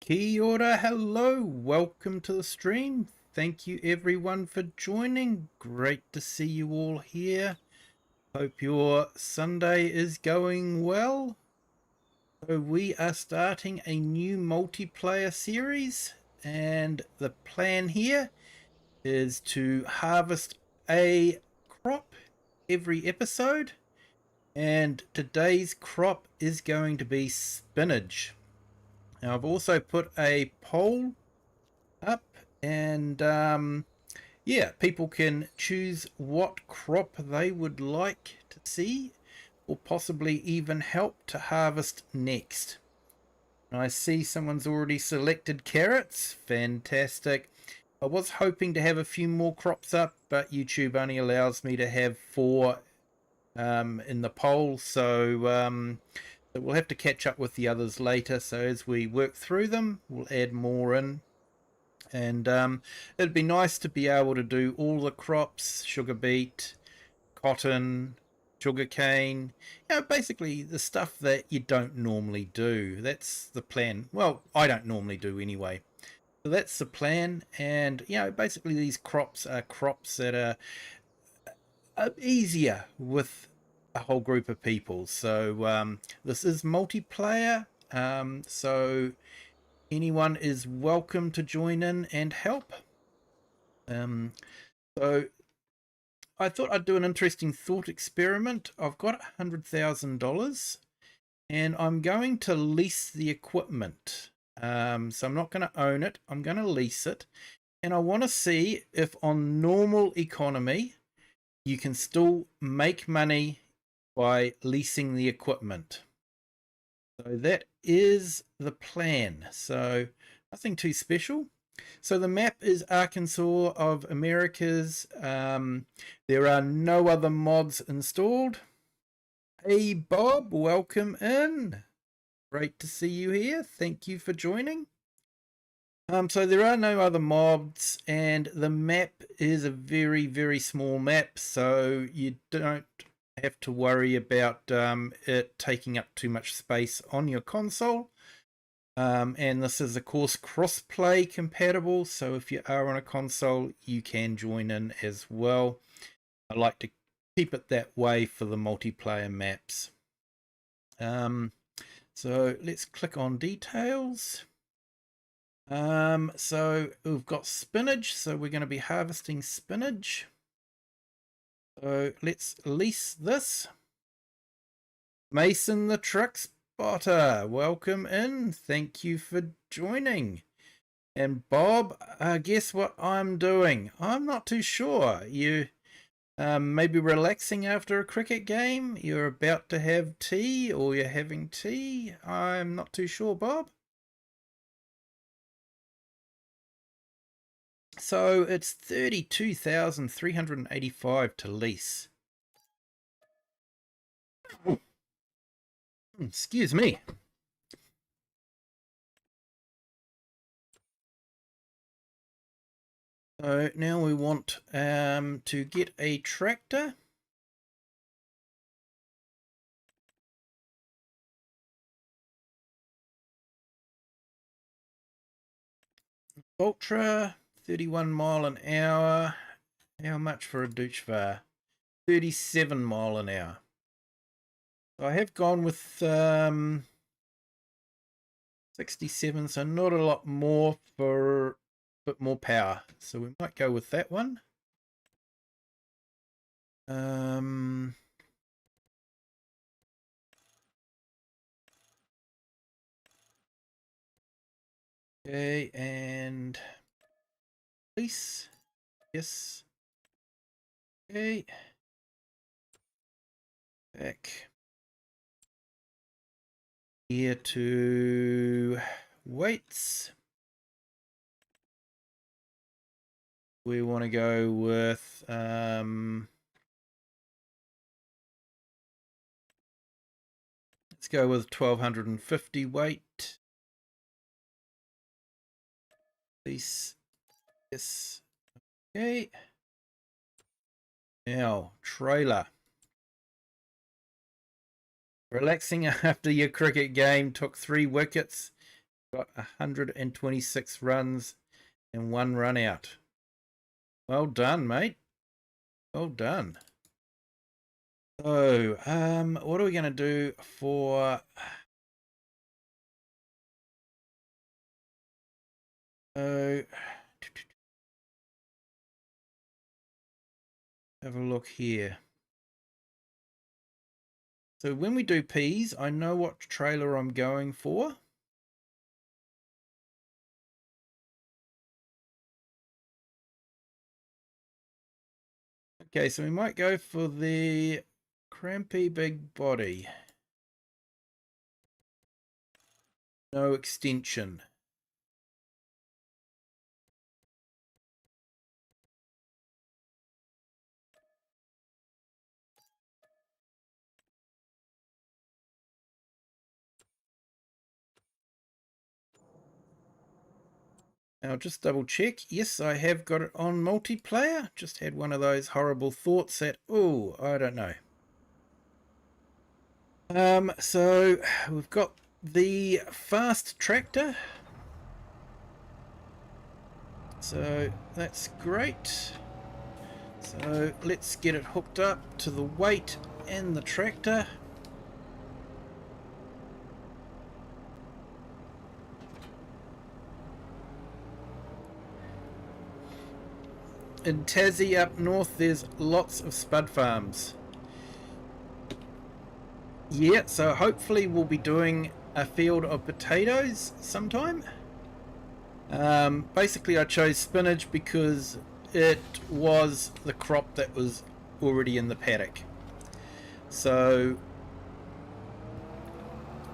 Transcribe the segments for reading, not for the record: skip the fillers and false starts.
Kia ora, hello, welcome to the stream. Thank you everyone for joining. Great to see you all here. Hope your Sunday is going well. So we are starting a new multiplayer series, and the plan here is to harvest a crop every episode, and today's crop is going to be spinach. Now I've also put a poll up, and yeah, people can choose what crop they would like to see or possibly even help to harvest next. And I see someone's already selected carrots. Fantastic. I was hoping to have a few more crops up, but YouTube only allows me to have 4 in the poll, so we'll have to catch up with the others later. So as we work through them, we'll add more in. And it'd be nice to be able to do all the crops: sugar beet, cotton, sugarcane, basically the stuff that you don't normally do. That's the plan. Well, I don't normally do anyway. So that's the plan. And basically these crops are crops that are easier with a whole group of people. So this is multiplayer, so anyone is welcome to join in and help. So I thought I'd do an interesting thought experiment. I've got $100,000 and I'm going to lease the equipment. So I'm not going to own it, I'm going to lease it, and I want to see if on normal economy you can still make money by leasing the equipment. So that is the plan. So nothing too special. So the map is Arkansas of Americas. There are no other mods installed. Hey Bob, welcome in. Great to see you here. Thank you for joining. So there are no other mods, and the map is a very, very small map, so you don't have to worry about it taking up too much space on your console. And this is of course cross-play compatible, so if you are on a console you can join in as well. I like to keep it that way for the multiplayer maps. So let's click on details. So we've got spinach, so we're going to be harvesting spinach. So let's lease this. Mason the truck spotter, welcome in. Thank you for joining. And Bob, guess what I'm doing? I'm not too sure. You maybe relaxing after a cricket game? You're about to have tea, or you're having tea? I'm not too sure, Bob. So it's 32,385 to lease. Excuse me. So now we want to get a tractor. Ultra, 31 mile an hour. How much for a douche-var? 37 mile an hour. So I have gone with 67, so not a lot more for a bit more power. So we might go with that one. Okay, and please, yes. Okay, back here to weights. We want to go with let's go with 1250 weight. Please, yes. Okay. Now, trailer. Relaxing after your cricket game, took 3 wickets. Got 126 runs and 1 run out. Well done, mate. Well done. So, what are we going to do for... have a look here. So when we do peas, I know what trailer I'm going for. Okay, so we might go for the crampy big body. No extension. Now just double check. Yes, I have got it on multiplayer. Just had one of those horrible thoughts that, oh, I don't know. So we've got the fast tractor. So that's great. So let's get it hooked up to the weight and the tractor. In Tassie up north, there's lots of spud farms. Yeah, so hopefully we'll be doing a field of potatoes sometime. Basically I chose spinach because it was the crop that was already in the paddock. So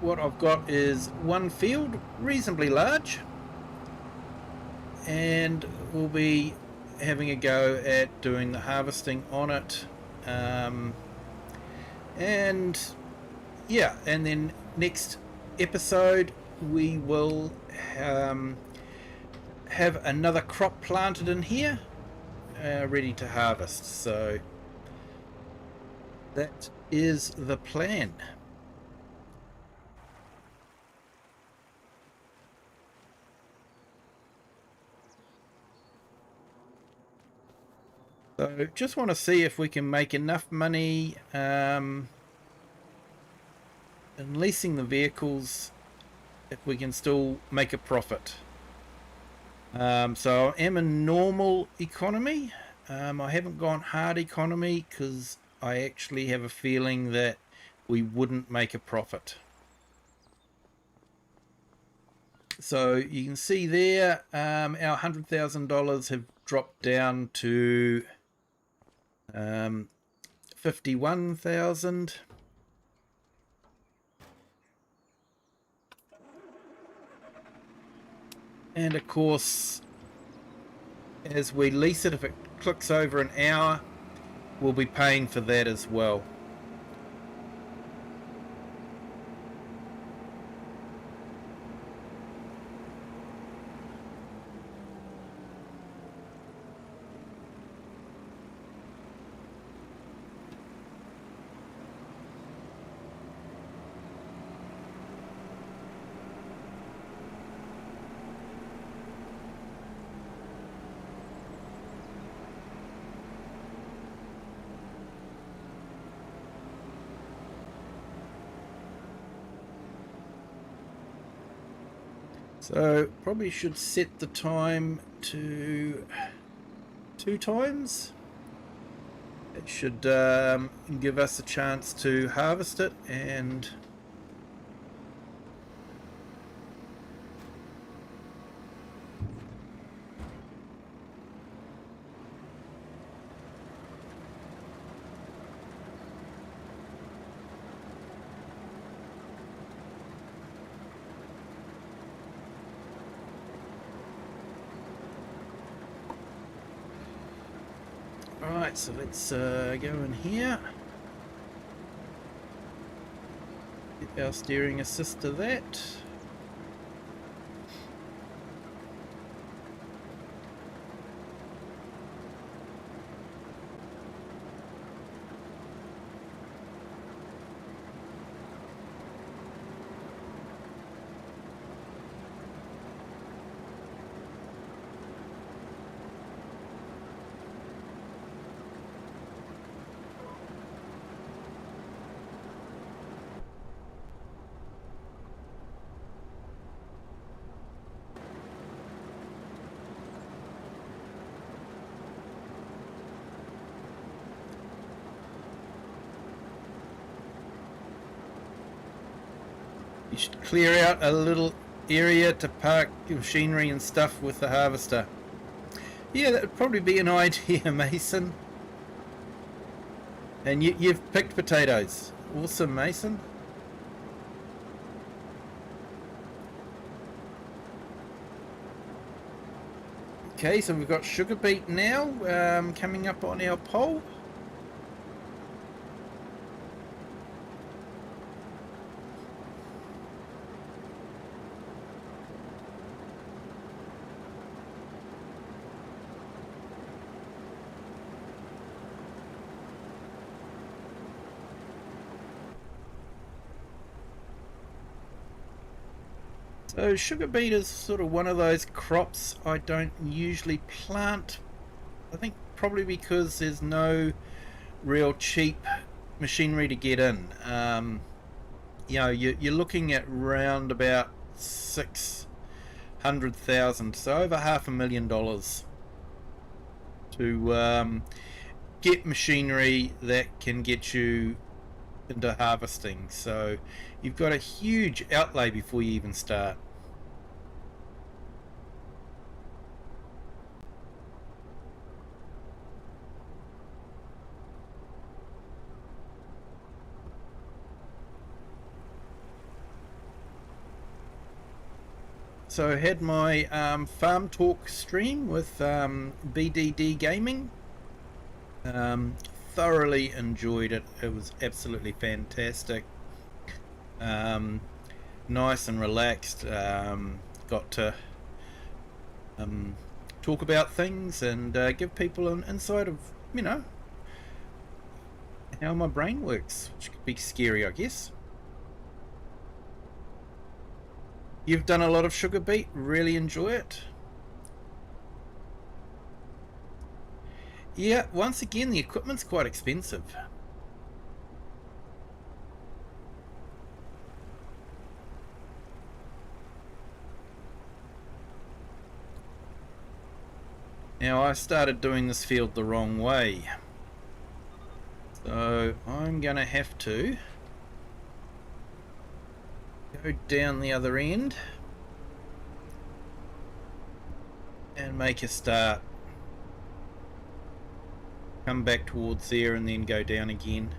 what I've got is one field, reasonably large, and we'll be having a go at doing the harvesting on it. And yeah, and then next episode we will have another crop planted in here, ready to harvest. So that is the plan. So just want to see if we can make enough money in leasing the vehicles, if we can still make a profit. So I am in normal economy. I haven't gone hard economy because I actually have a feeling that we wouldn't make a profit. So you can see there, our $100,000 have dropped down to 51,000. And of course, as we lease it, if it clicks over an hour, we'll be paying for that as well. So probably should set the time to 2 times. It should give us a chance to harvest it. And alright, so let's go in here. Get our steering assist to that. You should clear out a little area to park machinery and stuff with the harvester. Yeah, that would probably be an idea, Mason. And you've picked potatoes. Awesome, Mason. Okay, so we've got sugar beet now coming up on our pole. So sugar beet is sort of one of those crops I don't usually plant. I think probably because there's no real cheap machinery to get in. You know, you're looking at round about 600,000, so over $500,000 to get machinery that can get you into harvesting. So you've got a huge outlay before you even start. So I had my Farm Talk stream with BDD Gaming. Thoroughly enjoyed it. It was absolutely fantastic. Nice and relaxed. Got to talk about things and give people an insight of, you know, how my brain works, which could be scary, I guess. You've done a lot of sugar beet, really enjoy it. Yeah, once again, the equipment's quite expensive. Now, I started doing this field the wrong way. So, I'm going to have to go down the other end and make a start. Come back towards there and then go down again.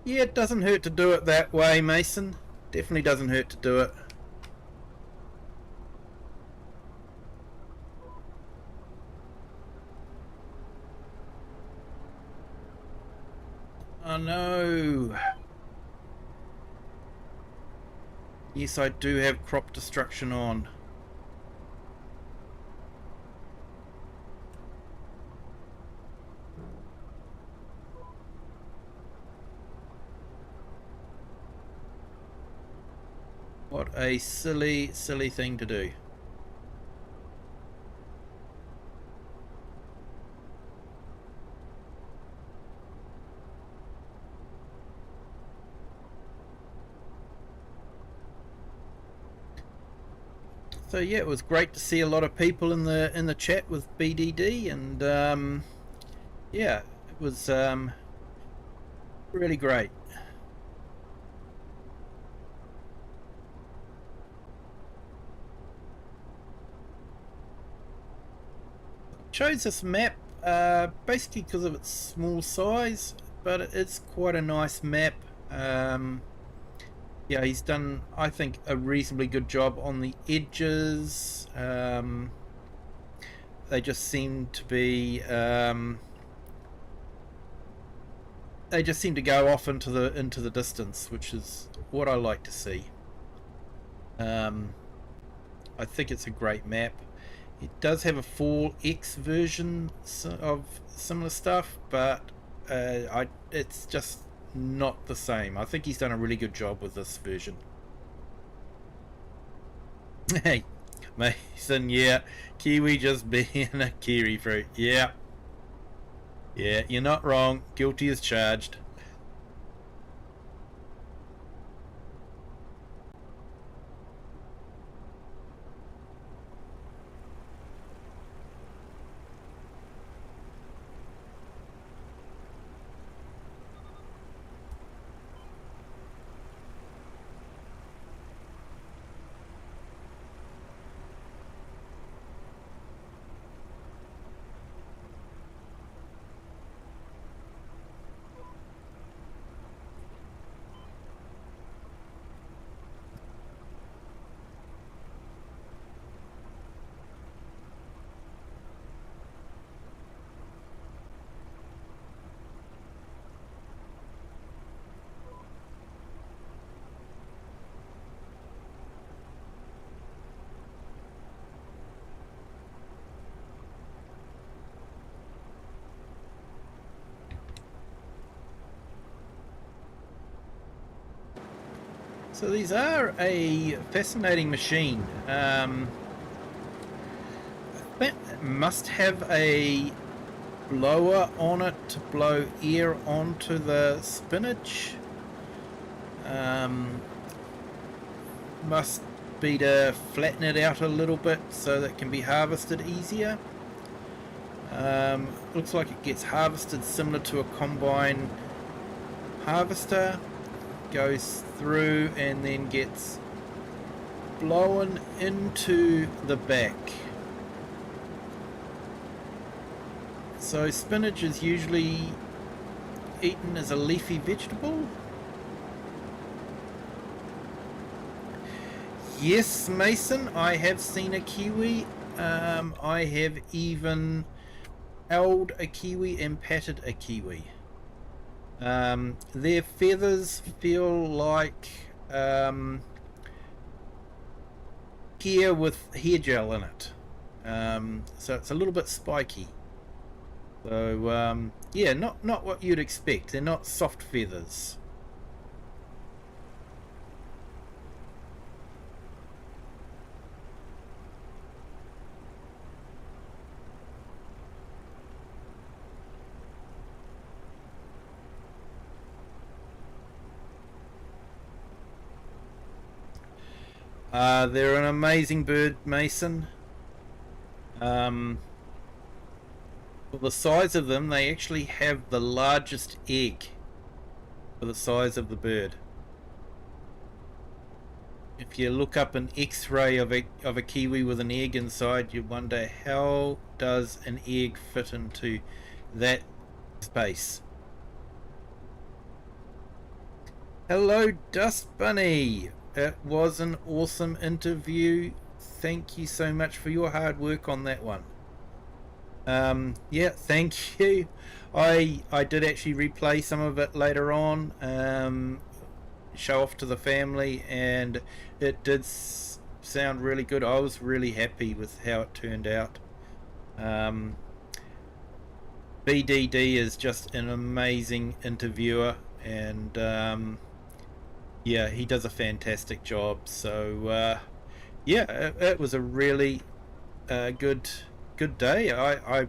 Yeah, it doesn't hurt to do it that way, Mason. Definitely doesn't hurt to do it. Oh no. Yes, I do have crop destruction on. What a silly, silly thing to do. So yeah, it was great to see a lot of people in the chat with BDD, and yeah, it was really great. Chose this map basically because of its small size, but it's quite a nice map. Yeah, he's done, I think, a reasonably good job on the edges. They just seem to be they just seem to go off into the distance, which is what I like to see. I think it's a great map. It does have a 4X version of similar stuff, but it's just not the same. I think he's done a really good job with this version. Hey, Mason, yeah, Kiwi just being a kiwi fruit. Yeah, you're not wrong. Guilty as charged. So these are a fascinating machine. That must have a blower on it to blow air onto the spinach. Must be to flatten it out a little bit so that it can be harvested easier. Looks like it gets harvested similar to a combine harvester. Goes through and then gets blown into the back. So spinach is usually eaten as a leafy vegetable. Yes, Mason, I have seen a kiwi. I have even held a kiwi and patted a kiwi. Their feathers feel like hair with hair gel in it. So it's a little bit spiky. So yeah, not what you'd expect. They're not soft feathers. They're an amazing bird, Mason. For the size of them, they actually have the largest egg for the size of the bird. If you look up an X-ray of a kiwi with an egg inside, you wonder how does an egg fit into that space. Hello, Dust Bunny. It was an awesome interview. Thank you so much for your hard work on that one. Yeah, thank you. I did actually replay some of it later on, show off to the family, and it did sound really good. I was really happy with how it turned out. BDD is just an amazing interviewer, and yeah, he does a fantastic job. So yeah, it was a really good day. I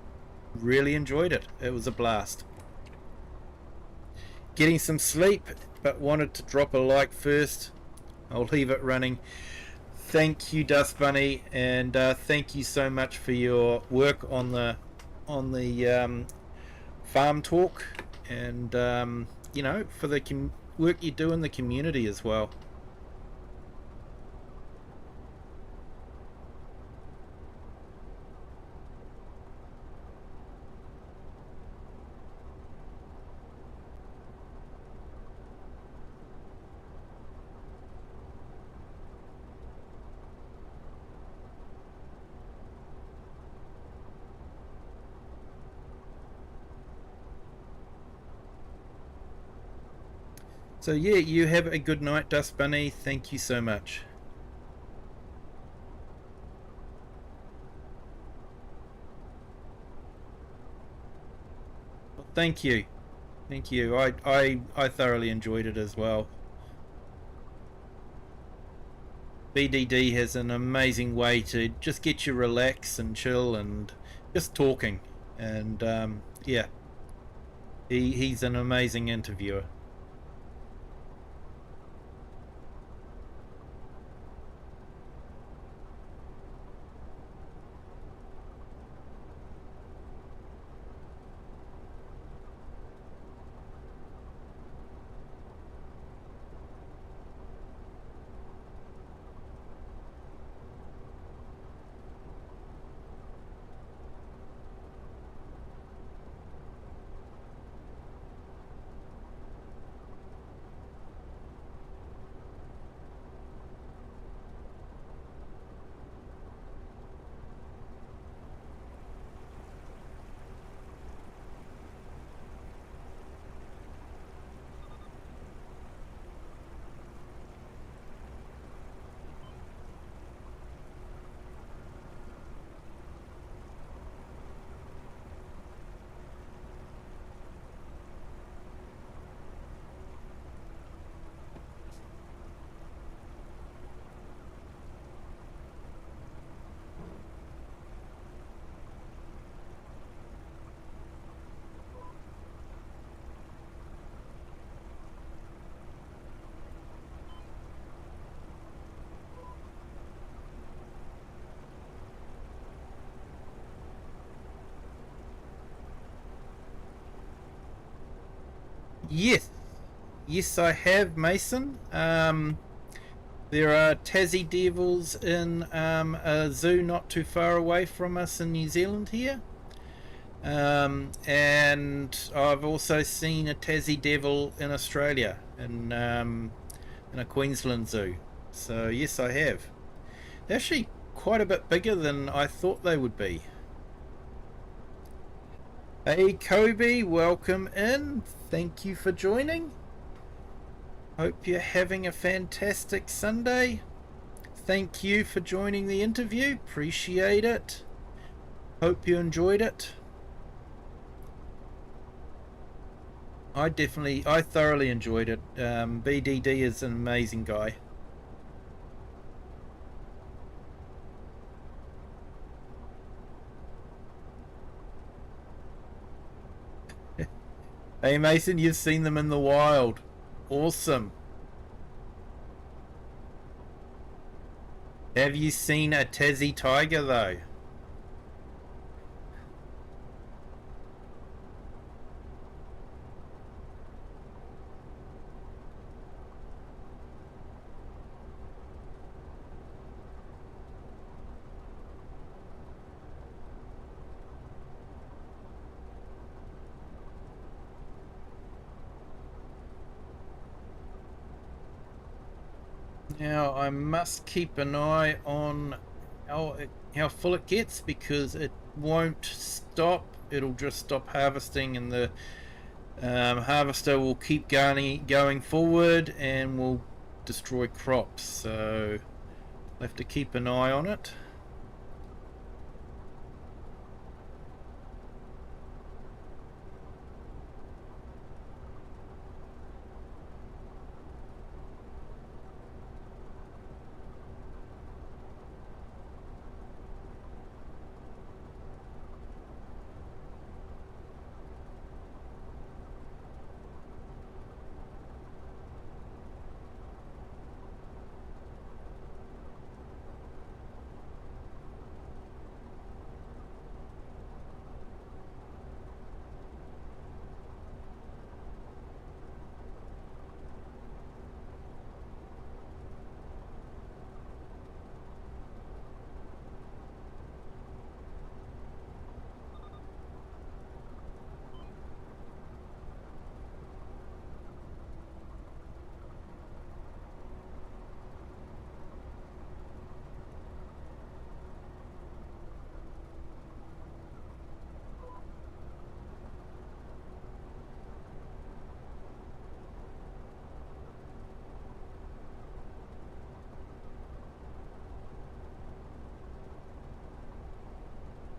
really enjoyed it. It was a blast. Getting some sleep, but wanted to drop a like first. I'll leave it running. Thank you, Dust Bunny, and thank you so much for your work on the farm talk, and you know, for the work you do in the community as well. So yeah, you have a good night, Dust Bunny. Thank you so much. Thank you. Thank you. I thoroughly enjoyed it as well. BDD has an amazing way to just get you relax and chill and just talking. And yeah, he's an amazing interviewer. Yes, yes, I have, Mason. There are Tassie devils in a zoo not too far away from us in New Zealand here. And I've also seen a Tassie devil in Australia, in a Queensland zoo. So yes, I have. They're actually quite a bit bigger than I thought they would be. Hey Kobe, welcome in. Thank you for joining. Hope you're having a fantastic Sunday. Thank you for joining the interview. Appreciate it. Hope you enjoyed it. I thoroughly enjoyed it. BDD is an amazing guy. Hey Mason, you've seen them in the wild. Awesome. Have you seen a Tassie tiger though? Now I must keep an eye on how full it gets, because it won't stop. It'll just stop harvesting, and the harvester will keep going forward and will destroy crops. So I have to keep an eye on it.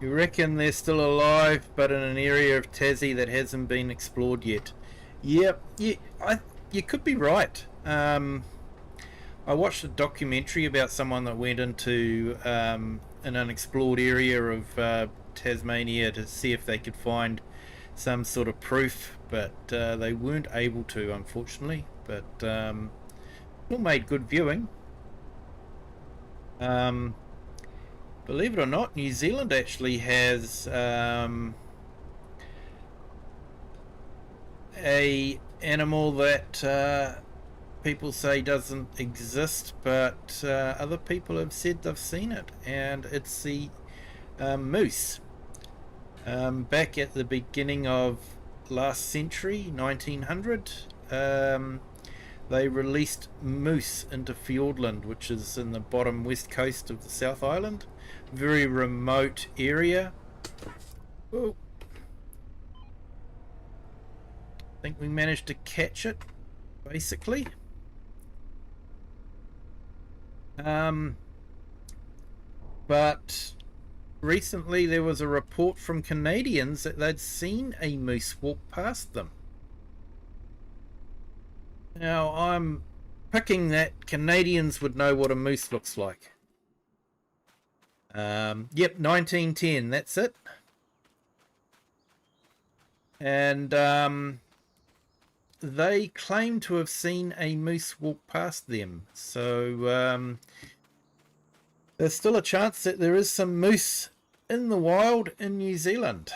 You reckon they're still alive, but in an area of Tassie that hasn't been explored yet? Yep, you could be right. I watched a documentary about someone that went into an unexplored area of Tasmania to see if they could find some sort of proof, but they weren't able to, unfortunately. But still made good viewing. Believe it or not, New Zealand actually has a animal that people say doesn't exist, but other people have said they've seen it, and it's the moose. Back at the beginning of last century, 1900, they released moose into Fiordland, which is in the bottom west coast of the South Island. Very remote area. Oh. I think we managed to catch it, basically. But recently there was a report from Canadians that they'd seen a moose walk past them. Now I'm picking that Canadians would know what a moose looks like. Yep, 1910, that's it. And they claim to have seen a moose walk past them. So there's still a chance that there is some moose in the wild in New Zealand.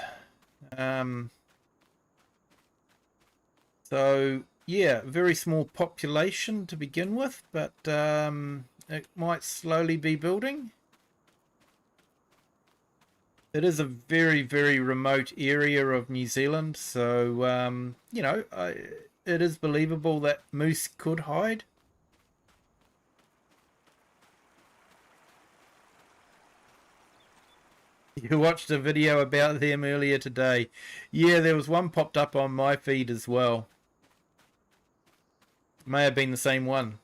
So yeah, very small population to begin with, but it might slowly be building. It is a very, very remote area of New Zealand, so you know, it is believable that moose could hide. You watched a video about them earlier today. Yeah, there was one popped up on my feed as well. May have been the same one.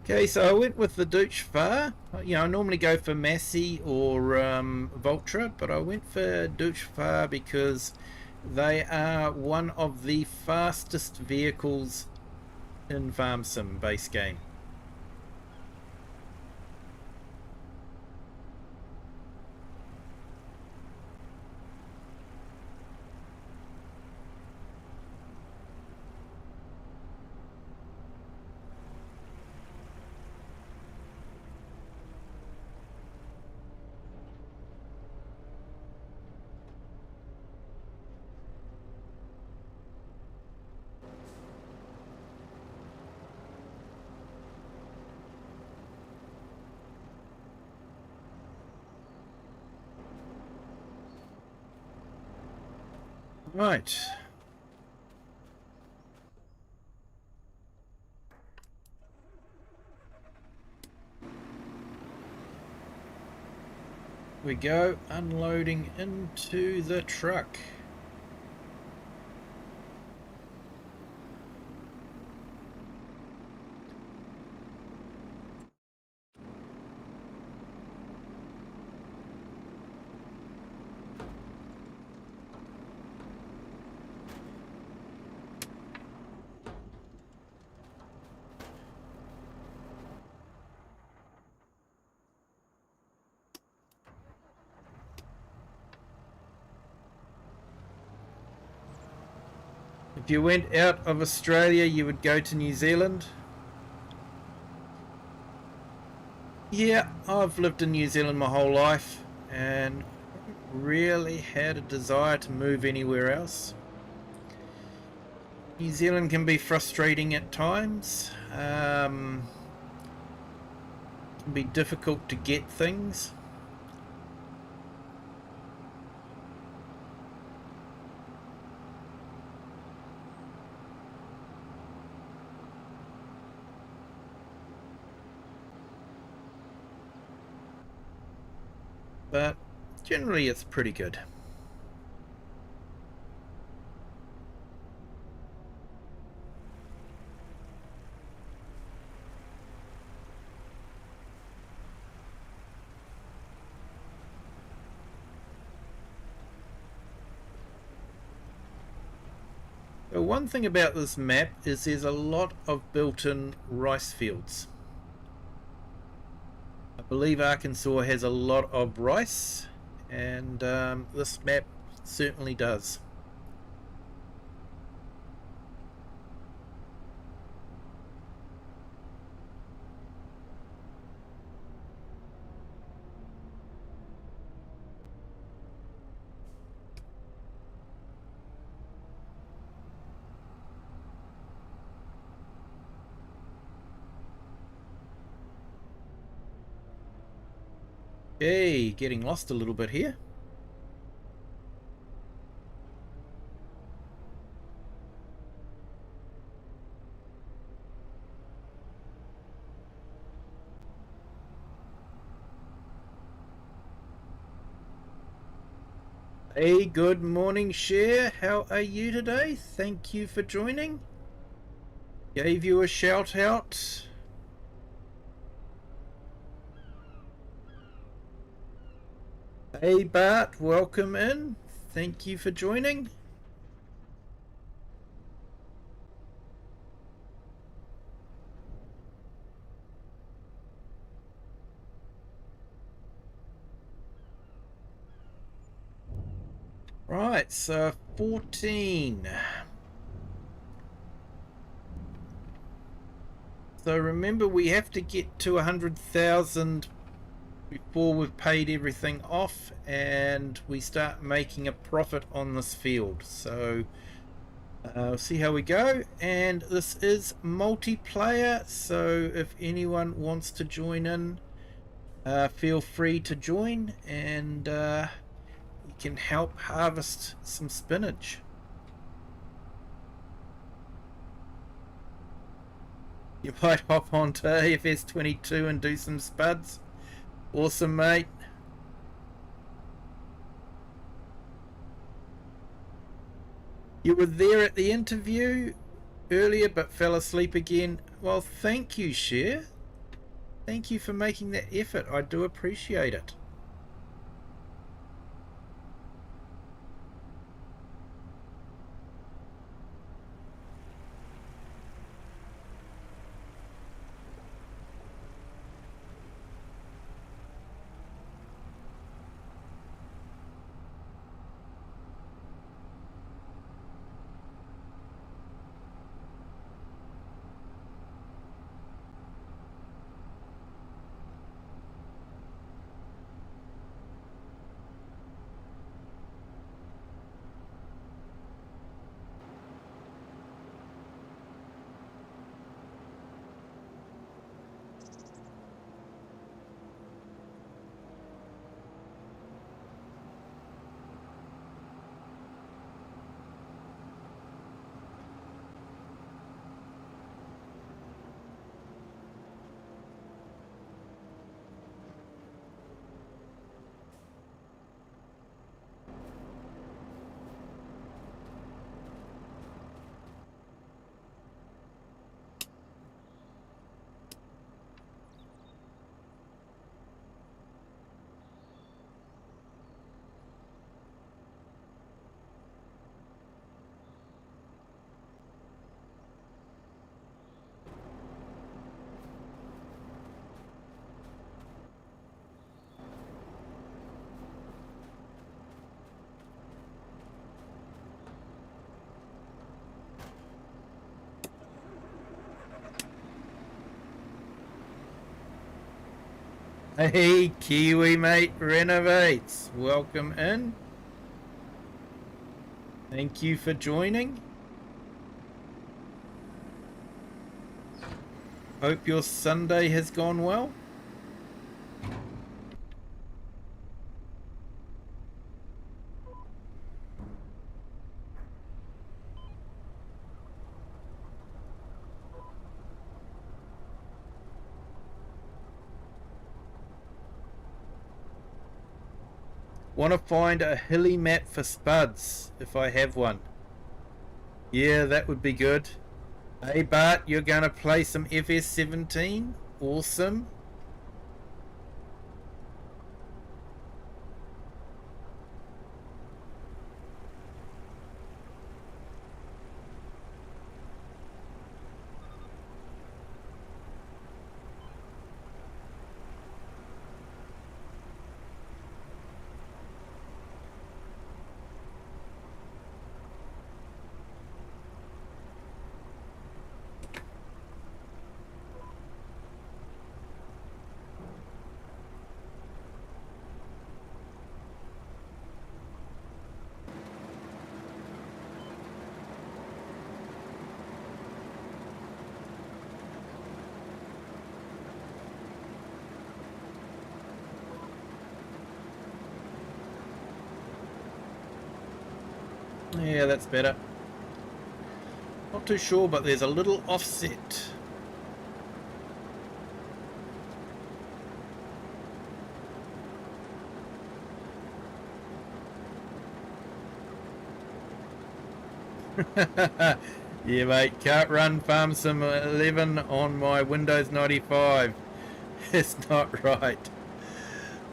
Okay, so I went with the Deutsch Fahr. You know, I normally go for Massey or Valtra, but I went for Deutsch Fahr because they are one of the fastest vehicles in Farm Sim base game. Right. We go, unloading into the truck. If you went out of Australia, you would go to New Zealand. Yeah, I've lived in New Zealand my whole life and really had a desire to move anywhere else. New Zealand can be frustrating at times. Can be difficult to get things. but generally it's pretty good. So one thing about this map is there's a lot of built-in rice fields. I believe Arkansas has a lot of rice, and this map certainly does. Okay, getting lost a little bit here. Hey, good morning, Cher. How are you today? Thank you for joining. Gave you a shout out. Hey, Bart, welcome in. Thank you for joining. Right, so 14. So remember, we have to get to 100,000 before we've paid everything off and we start making a profit on this field. So see how we go. And this is multiplayer, so if anyone wants to join in, feel free to join, and you can help harvest some spinach. You might hop onto AFS 22 and do some spuds. Awesome, mate. You were there at the interview earlier but fell asleep again. Well, thank you, Cher. Thank you for making that effort. I do appreciate it. Hey, Kiwi mate renovates. Welcome in. Thank you for joining. Hope your Sunday has gone well. Want to find a hilly map for spuds, if I have one. Yeah, that would be good. Hey Bart, you're going to play some FS17? Awesome. Yeah, that's better. Not too sure, but there's a little offset. Yeah, mate, can't run Farm Sim 11 on my Windows 95. It's not right.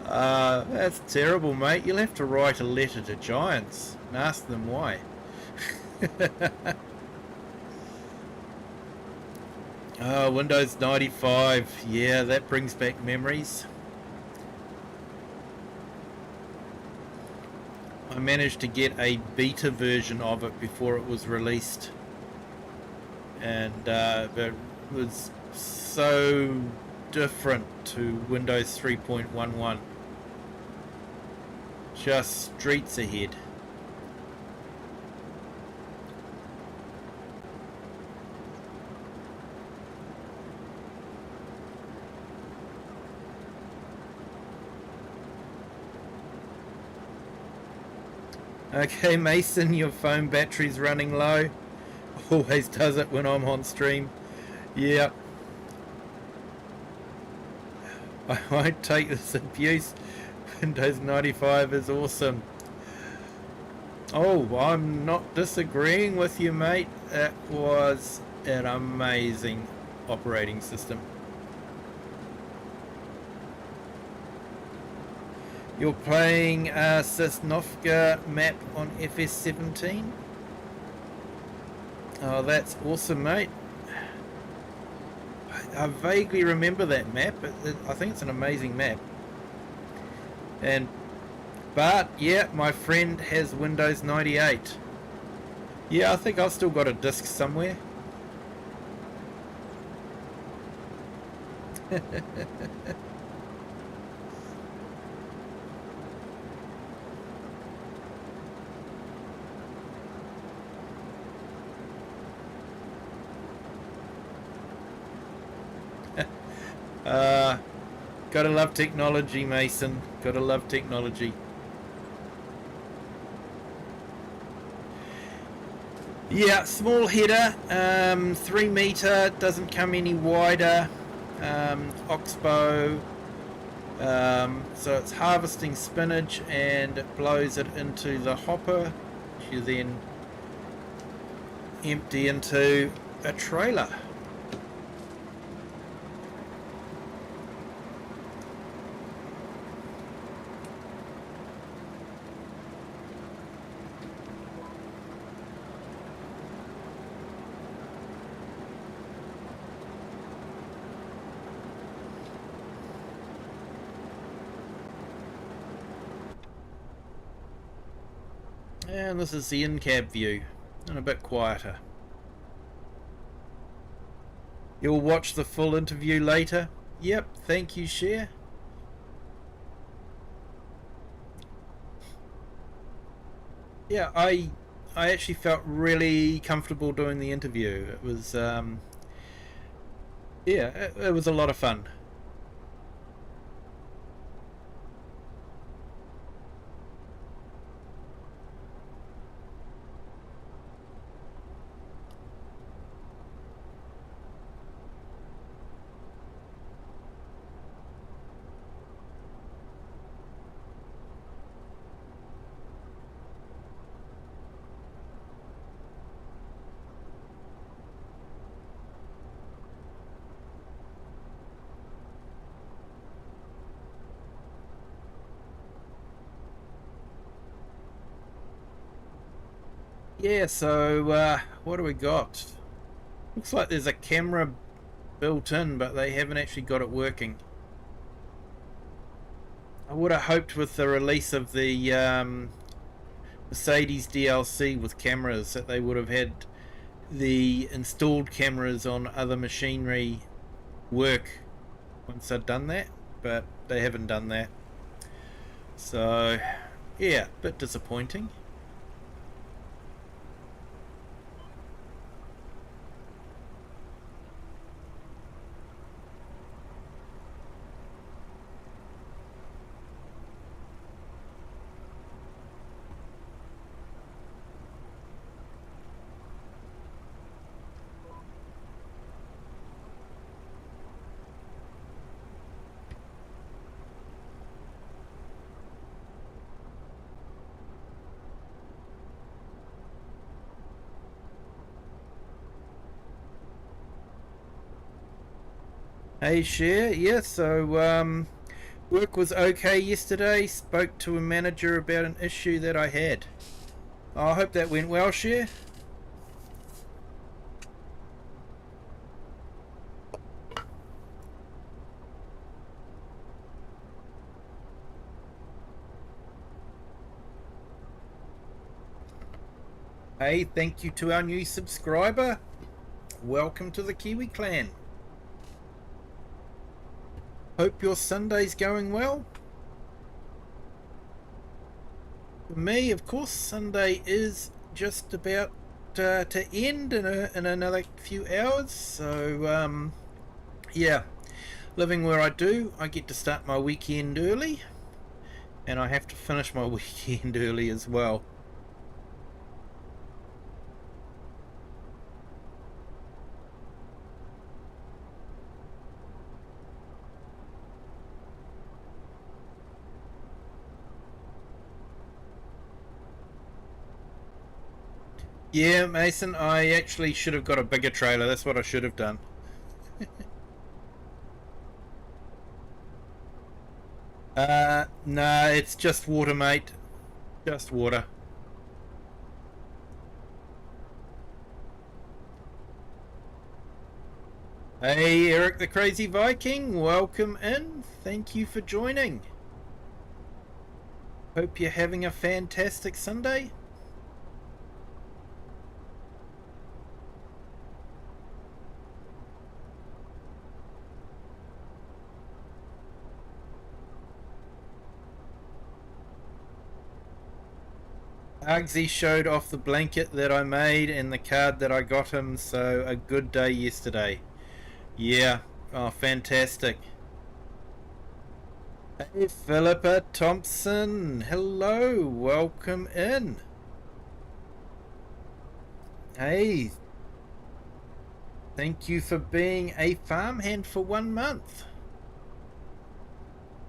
That's terrible, mate. You'll have to write a letter to Giants and ask them why. Oh, Windows 95. Yeah, that brings back memories. I managed to get a beta version of it before it was released. And it was so different to Windows 3.11. Just streets ahead. Okay, Mason, your phone battery's running low. Always does it when I'm on stream. Yeah. I won't take this abuse. Windows 95 is awesome. Oh, I'm not disagreeing with you, mate. It was an amazing operating system. You're playing a Sosnovka map on FS17? Oh, that's awesome, mate. I vaguely remember that map. I think it's an amazing map. But yeah, my friend has Windows 98. Yeah, I think I've still got a disc somewhere. Gotta love technology, Mason. Gotta love technology. Yeah, small header, 3 meter, doesn't come any wider. Oxbow. So it's harvesting spinach and it blows it into the hopper, which you then empty into a trailer. And this is the in-cab view, and a bit quieter. You'll watch the full interview later? Yep, thank you, Cher. Yeah, I actually felt really comfortable doing the interview. It was, yeah, it was a lot of fun. Yeah, so what do we got? Looks like there's a camera built in, but they haven't actually got it working. I would have hoped with the release of the Mercedes DLC with cameras that they would have had the installed cameras on other machinery work once they'd done that, but they haven't done that. So, yeah, a bit disappointing. Hey, Cher. Yeah, so work was okay yesterday. Spoke to a manager about an issue that I had. I hope that went well, Cher. Hey, thank you to our new subscriber. Welcome to the Kiwi clan. Hope your Sunday's going well. For me, of course, Sunday is just about to end in another few hours. So, yeah, living where I do, I get to start my weekend early, and I have to finish my weekend early as well. Yeah, Mason, I actually should have got a bigger trailer. That's what I should have done. Nah, it's just water, mate. Just water. Hey, Eric the Crazy Viking, welcome in. Thank you for joining. Hope you're having a fantastic Sunday. Argsy showed off the blanket that I made and the card that I got him, so a good day yesterday. Yeah, oh, fantastic. Hey, Philippa Thompson, hello, welcome in. Hey, thank you for being a farmhand for 1 month.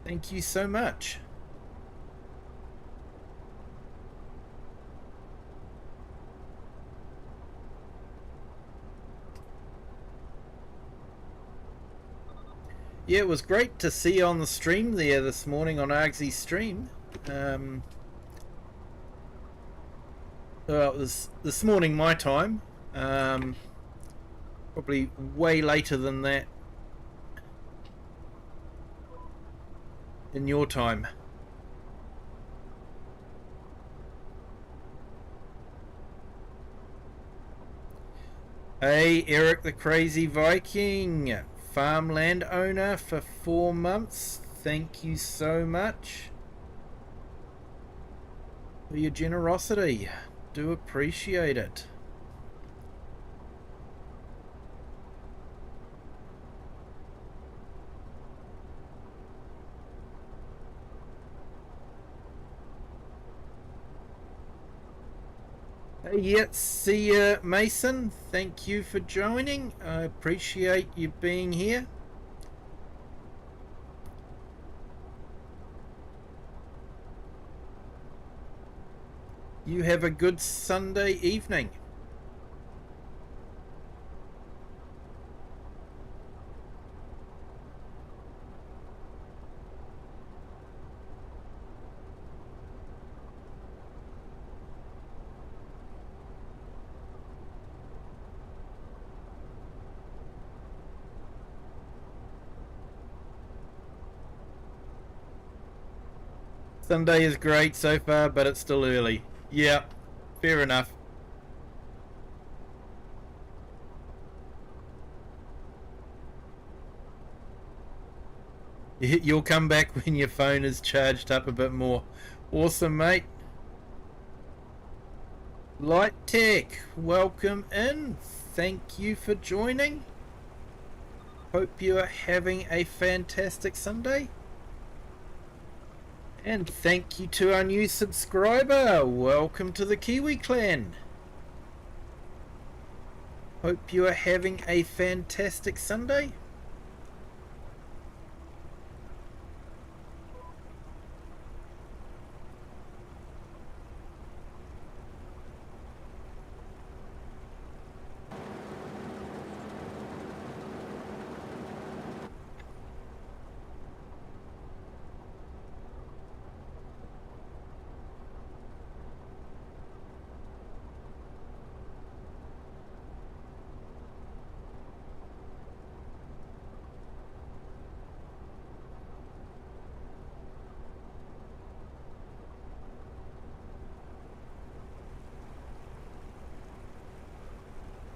Thank you so much. Yeah, it was great to see you on the stream there this morning on Argsy's stream. Well, it was this morning my time. Probably way later than that in your time. Hey, Eric the Crazy Viking, farmland owner for 4 months. Thank you so much for your generosity. Do appreciate it. Hey, yeah, see ya, Mason. Thank you for joining. I appreciate you being here. You have a good Sunday evening. Sunday is great so far, but it's still early. Yeah, fair enough. You'll come back when your phone is charged up a bit more. Awesome, mate. Light Tech, welcome in. Thank you for joining. Hope you are having a fantastic Sunday. And thank you to our new subscriber. Welcome to the Kiwi clan. Hope you are having a fantastic Sunday.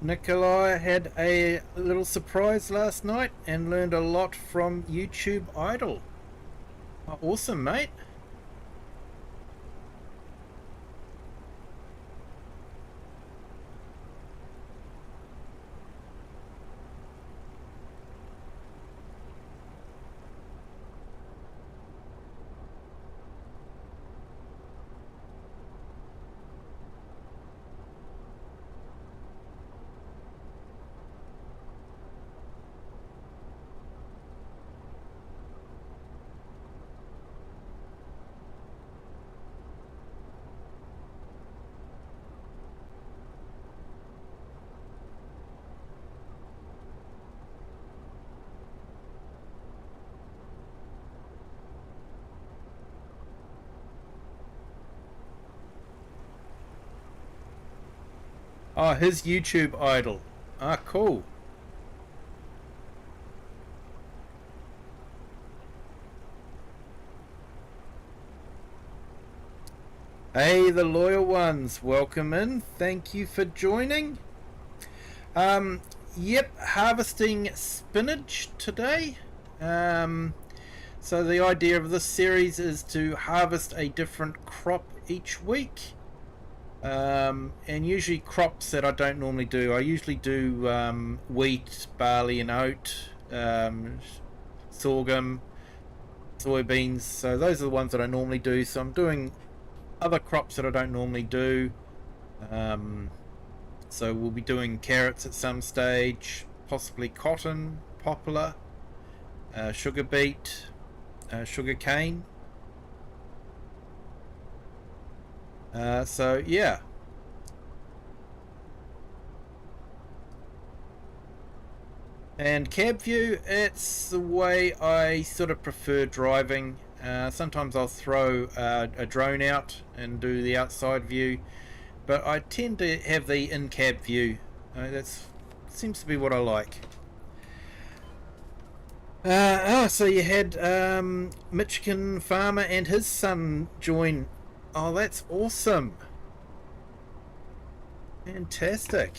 Nikolai had a little surprise last night and learned a lot from YouTube Idol. Awesome, mate. Oh, his YouTube Idol. Ah, cool. Hey, the loyal ones, welcome in. Thank you for joining. Yep, harvesting spinach today. So the idea of this series is to harvest a different crop each week. And usually crops that I don't normally do. I usually do wheat, barley and oat, sorghum, soybeans. So those are the ones that I normally do. So I'm doing other crops that I don't normally do. So we'll be doing carrots at some stage, possibly cotton, poplar, sugar beet, sugar cane. So yeah. And cab view, it's the way I sort of prefer driving. Sometimes I'll throw a drone out and do the outside view, but I tend to have the in-cab view. That seems to be what I like. So you had Michigan farmer and his son join. Oh, that's awesome. Fantastic.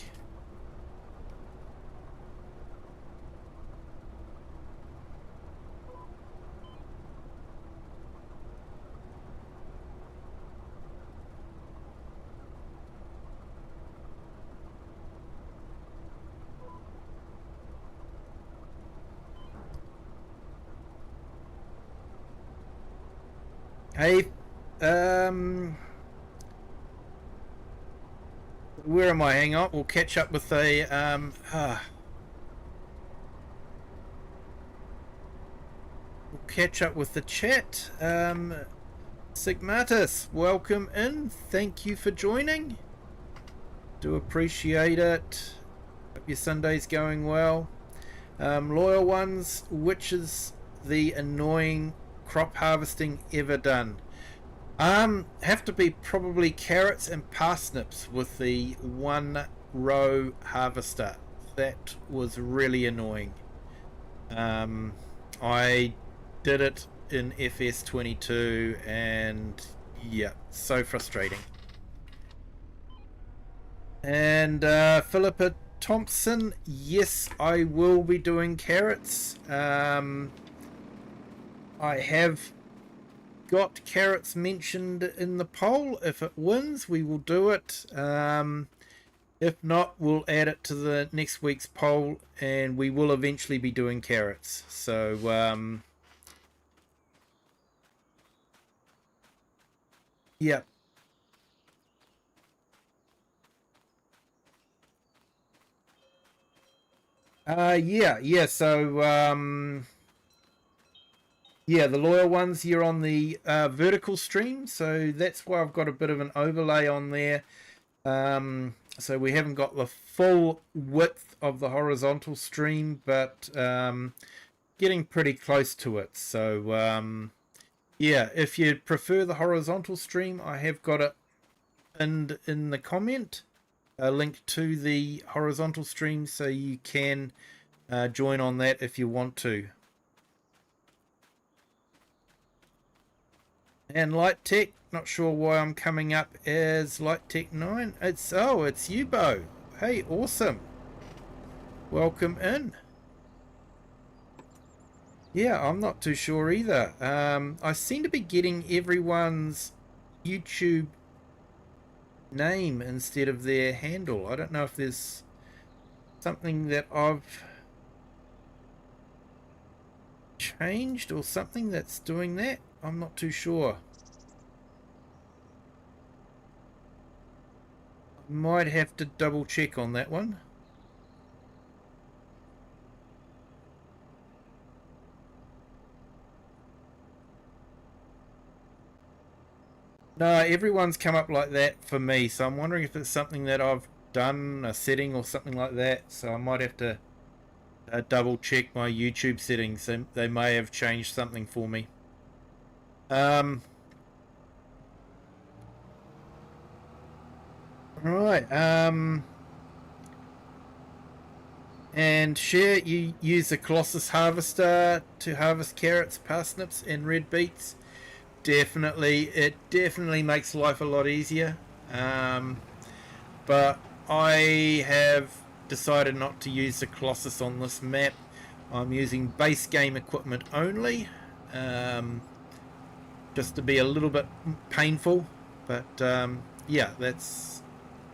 Hey, where am I? Hang on, we'll catch up with a we'll catch up with the chat. Sigmatis, welcome in. Thank you for joining. Do appreciate it. Hope your Sunday's going well. Loyal ones, which is the annoying crop harvesting ever done? Have to be probably carrots and parsnips with the one row harvester. That was really annoying. I did it in FS22, and yeah, so frustrating. And Philippa Thompson, yes, I will be doing carrots. I have got carrots mentioned in the poll. If it wins, we will do it. If not, we'll add it to the next week's poll, and we will eventually be doing carrots. So yeah. Yeah. So yeah, the loyal ones, you're on the vertical stream, so that's why I've got a bit of an overlay on there. So we haven't got the full width of the horizontal stream, but getting pretty close to it. So yeah, if you prefer the horizontal stream, I have got it in the comment, a link to the horizontal stream, so you can join on that if you want to. And Light Tech, not sure why I'm coming up as Light Tech 9. It's you, Bo. Hey, awesome. Welcome in. Yeah, I'm not too sure either. I seem to be getting everyone's YouTube name instead of their handle. I don't know if there's something that I've changed or something that's doing that. I'm not too sure. Might have to double check on that one. No, everyone's come up like that for me, so I'm wondering if it's something that I've done, a setting or something like that. So I might have to double check my YouTube settings. They may have changed something for me. Right. And share, you use the Colossus Harvester to harvest carrots, parsnips, and red beets. It definitely makes life a lot easier. But I have decided not to use the Colossus on this map. I'm using base game equipment only, just to be a little bit painful. But yeah, that's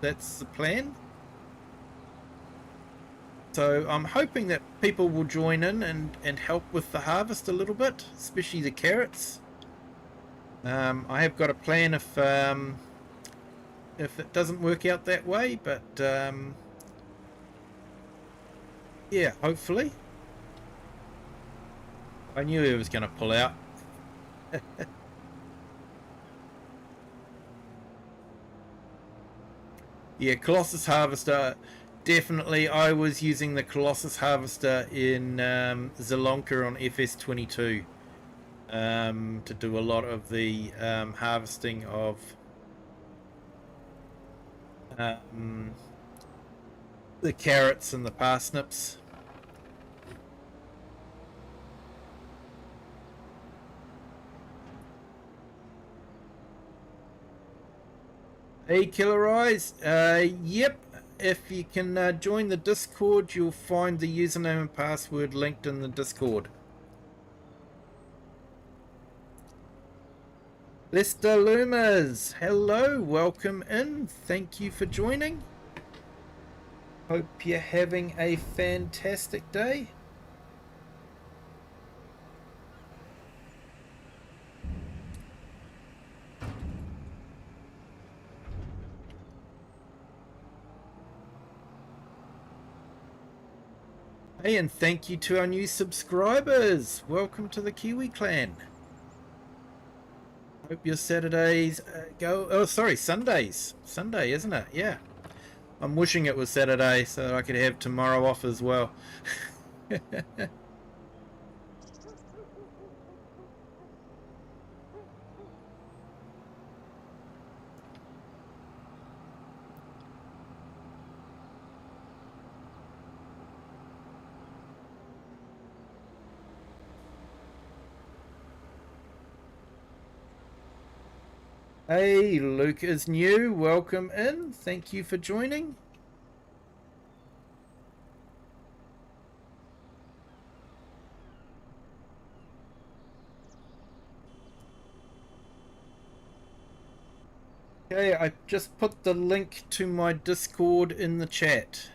the plan. So I'm hoping that people will join in and help with the harvest a little bit, especially the carrots. I have got a plan if it doesn't work out that way, but yeah, hopefully. I knew he was going to pull out. Yeah, Colossus Harvester. Definitely, I was using the Colossus Harvester in Zelonka on FS22 to do a lot of the harvesting of the carrots and the parsnips. Hey, Killer Eyes. Yep. If you can join the Discord, you'll find the username and password linked in the Discord. Lester Loomis, hello, welcome in. Thank you for joining. Hope you're having a fantastic day. Hey, and thank you to our new subscribers. Welcome to the Kiwi clan. Hope your Saturdays Sundays. Sunday, isn't it? Yeah. I'm wishing it was Saturday so I could have tomorrow off as well. Hey, Luke is new. Welcome in. Thank you for joining. Okay, I just put the link to my Discord in the chat.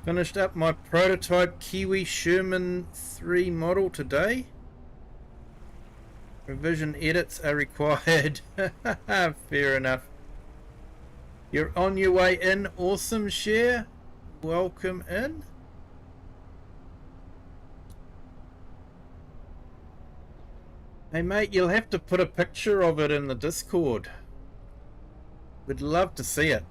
Finished up my prototype Kiwi Sherman 3 model today. Revision edits are required. Fair enough. You're on your way in. Awesome, Share. Welcome in. Hey mate, you'll have to put a picture of it in the Discord. We'd love to see it.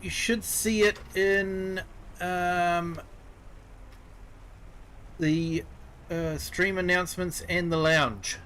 You should see it in the stream announcements and the lounge.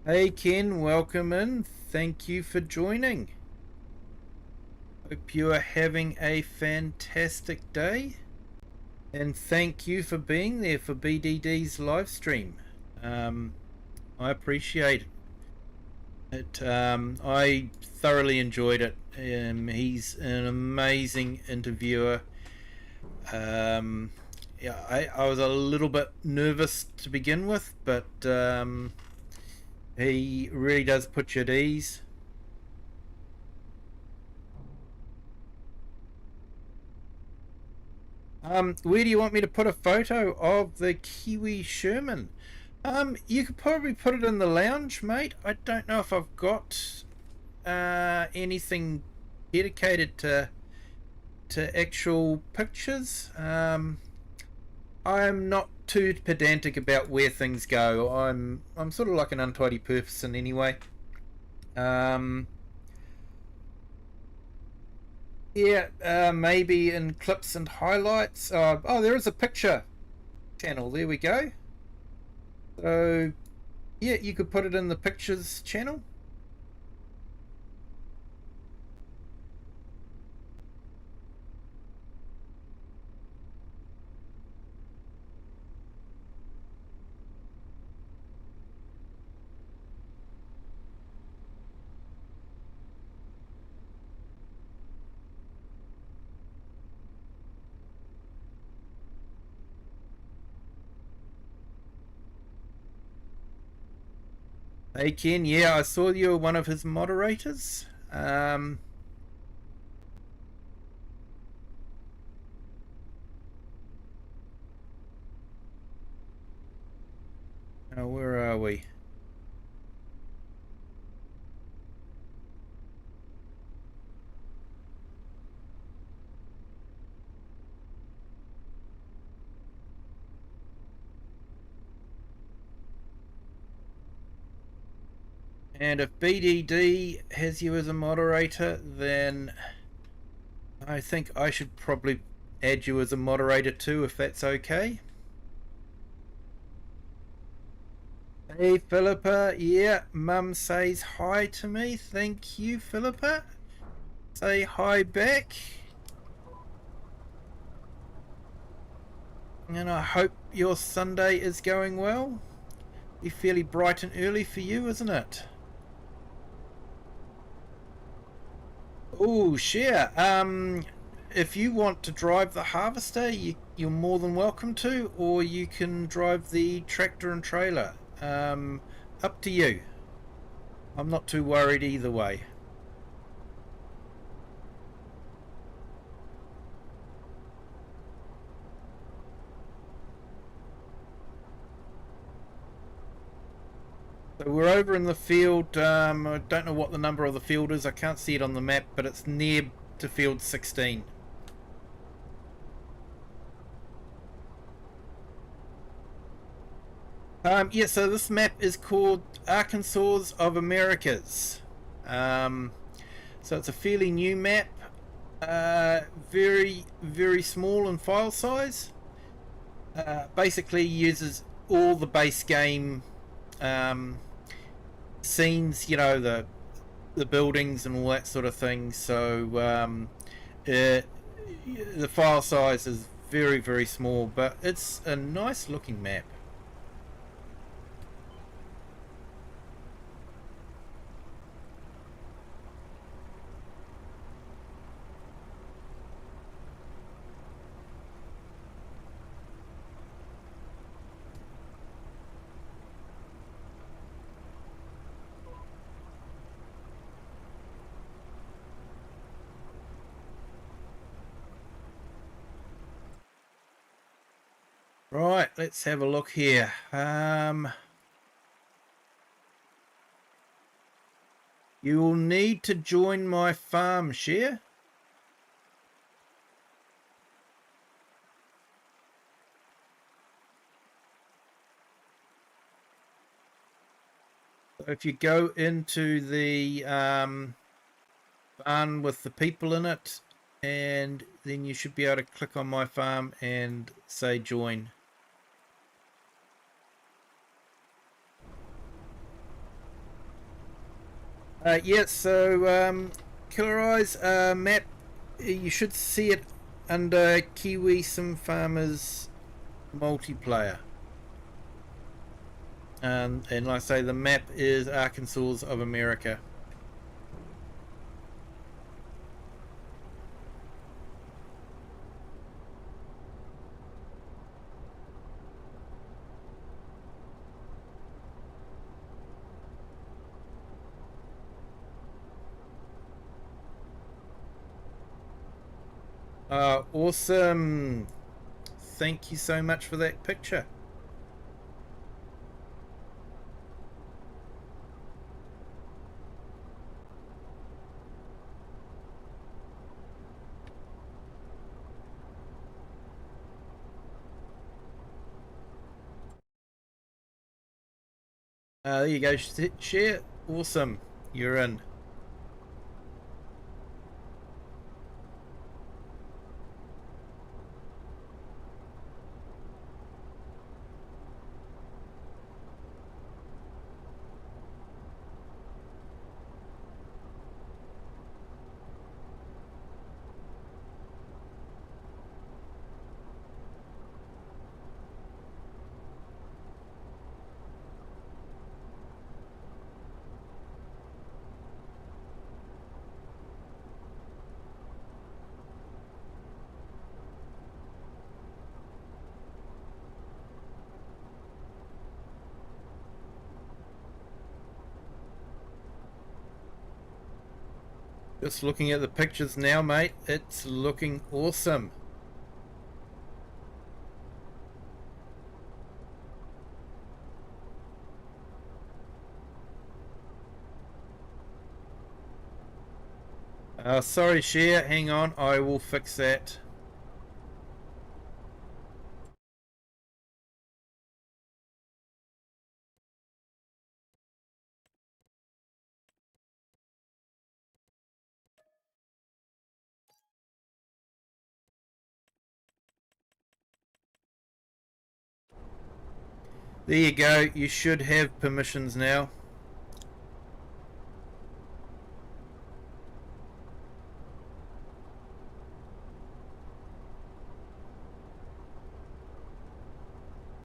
Hey Ken, welcome in. Thank you for joining. Hope you are having a fantastic day. And thank you for being there for BDD's live stream. I appreciate it. I thoroughly enjoyed it. He's an amazing interviewer. Yeah, I was a little bit nervous to begin with, but he really does put you at ease. Where do you want me to put a photo of the Kiwi Sherman? You could probably put it in the lounge, mate. I don't know if I've got anything dedicated to actual pictures. I'm not too pedantic about where things go. I'm sort of like an untidy person anyway. Yeah, maybe in clips and highlights. Oh, there is a picture channel. There we go. So, yeah, you could put it in the pictures channel. Hey Ken, yeah, I saw you were one of his moderators. Where are we? And if BDD has you as a moderator, then I think I should probably add you as a moderator too, if that's okay. Hey Philippa, yeah, Mum says hi to me. Thank you, Philippa. Say hi back. And I hope your Sunday is going well. Be fairly bright and early for you, isn't it? Oh, share. If you want to drive the harvester, you're more than welcome to, or you can drive the tractor and trailer. Up to you. I'm not too worried either way. So we're over in the field. I don't know what the number of the field is. I can't see it on the map, but it's near to field 16. Yeah, so this map is called Arkansas of Americas. So it's a fairly new map. Very, very small in file size. Basically uses all the base game scenes, you know, the buildings and all that sort of thing. So the file size is very, very small, but it's a nice looking map. Right, let's have a look here. You will need to join my farm, share. If you go into the barn with the people in it, and then you should be able to click on my farm and say join. Yeah, so Killer Eyes map, you should see it under Kiwi Sim Farmers multiplayer. And like I say, the map is Arkansas of America. Awesome. Thank you so much for that picture. There you go, share. Awesome. You're in. Just looking at the pictures now, mate. It's looking awesome. Sorry, share. Hang on. I will fix that. There you go. You should have permissions now.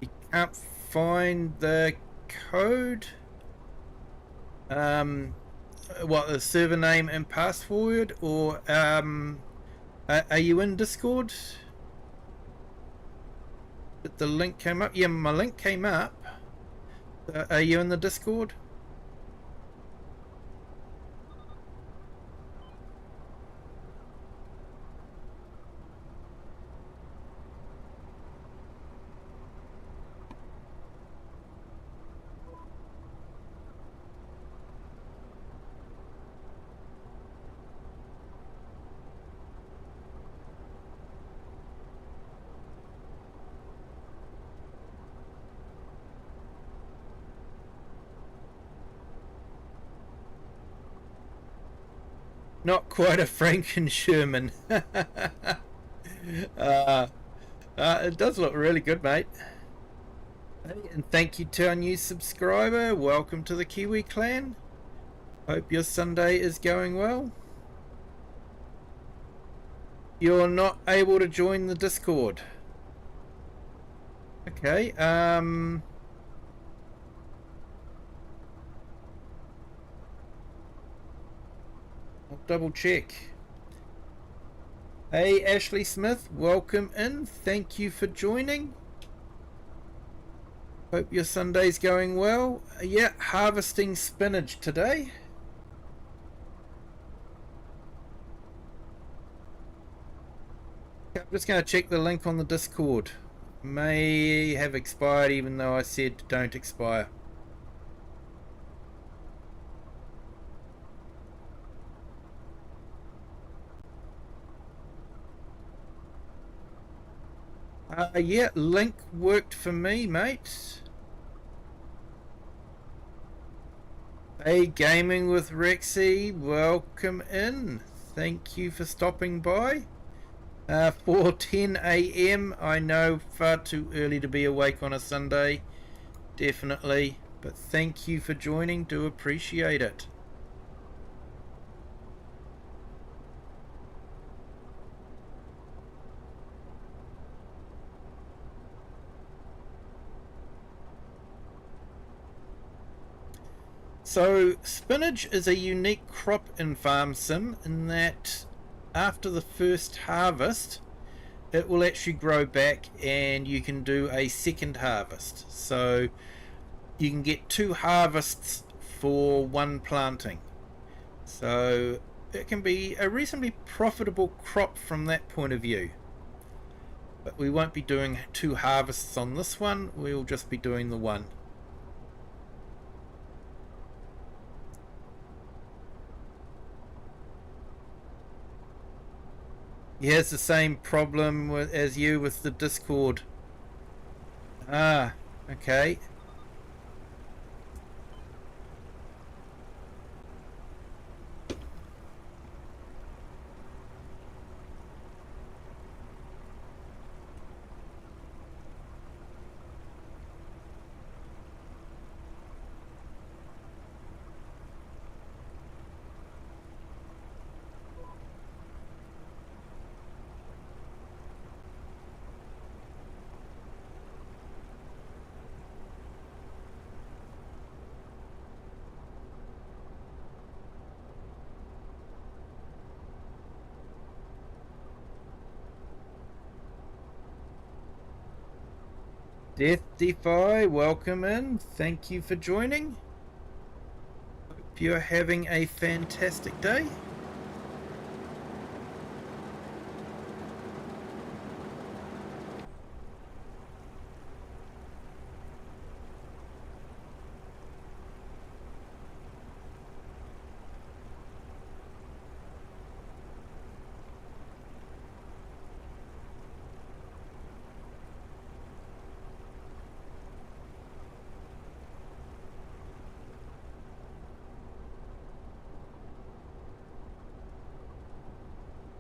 You can't find the code. What, the server name and password, or are you in Discord? Did the link came up? Yeah, my link came up. Are you in the Discord? Not quite a Franken-Sherman. It does look really good, mate. And thank you to our new subscriber. Welcome to the Kiwi clan. Hope your Sunday is going well. You're not able to join the Discord. Okay, I'll double check. Hey Ashley Smith, welcome in. Thank you for joining. Hope your Sunday's going well. Yeah, harvesting spinach today. I'm just going to check the link on the Discord. May have expired even though I said don't expire. Yeah, link worked for me, mate. Hey, Gaming with Rexy, welcome in. Thank you for stopping by. 4:10 AM. I know, far too early to be awake on a Sunday, definitely. But thank you for joining. Do appreciate it. So spinach is a unique crop in Farm Sim in that after the first harvest it will actually grow back and you can do a second harvest. So you can get 2 harvests for 1 planting. So it can be a reasonably profitable crop from that point of view. But we won't be doing 2 harvests on this one, we'll just be doing the one. He has the same problem as you with the Discord. Ah, okay. Death Defy, welcome in. Thank you for joining. Hope you're having a fantastic day.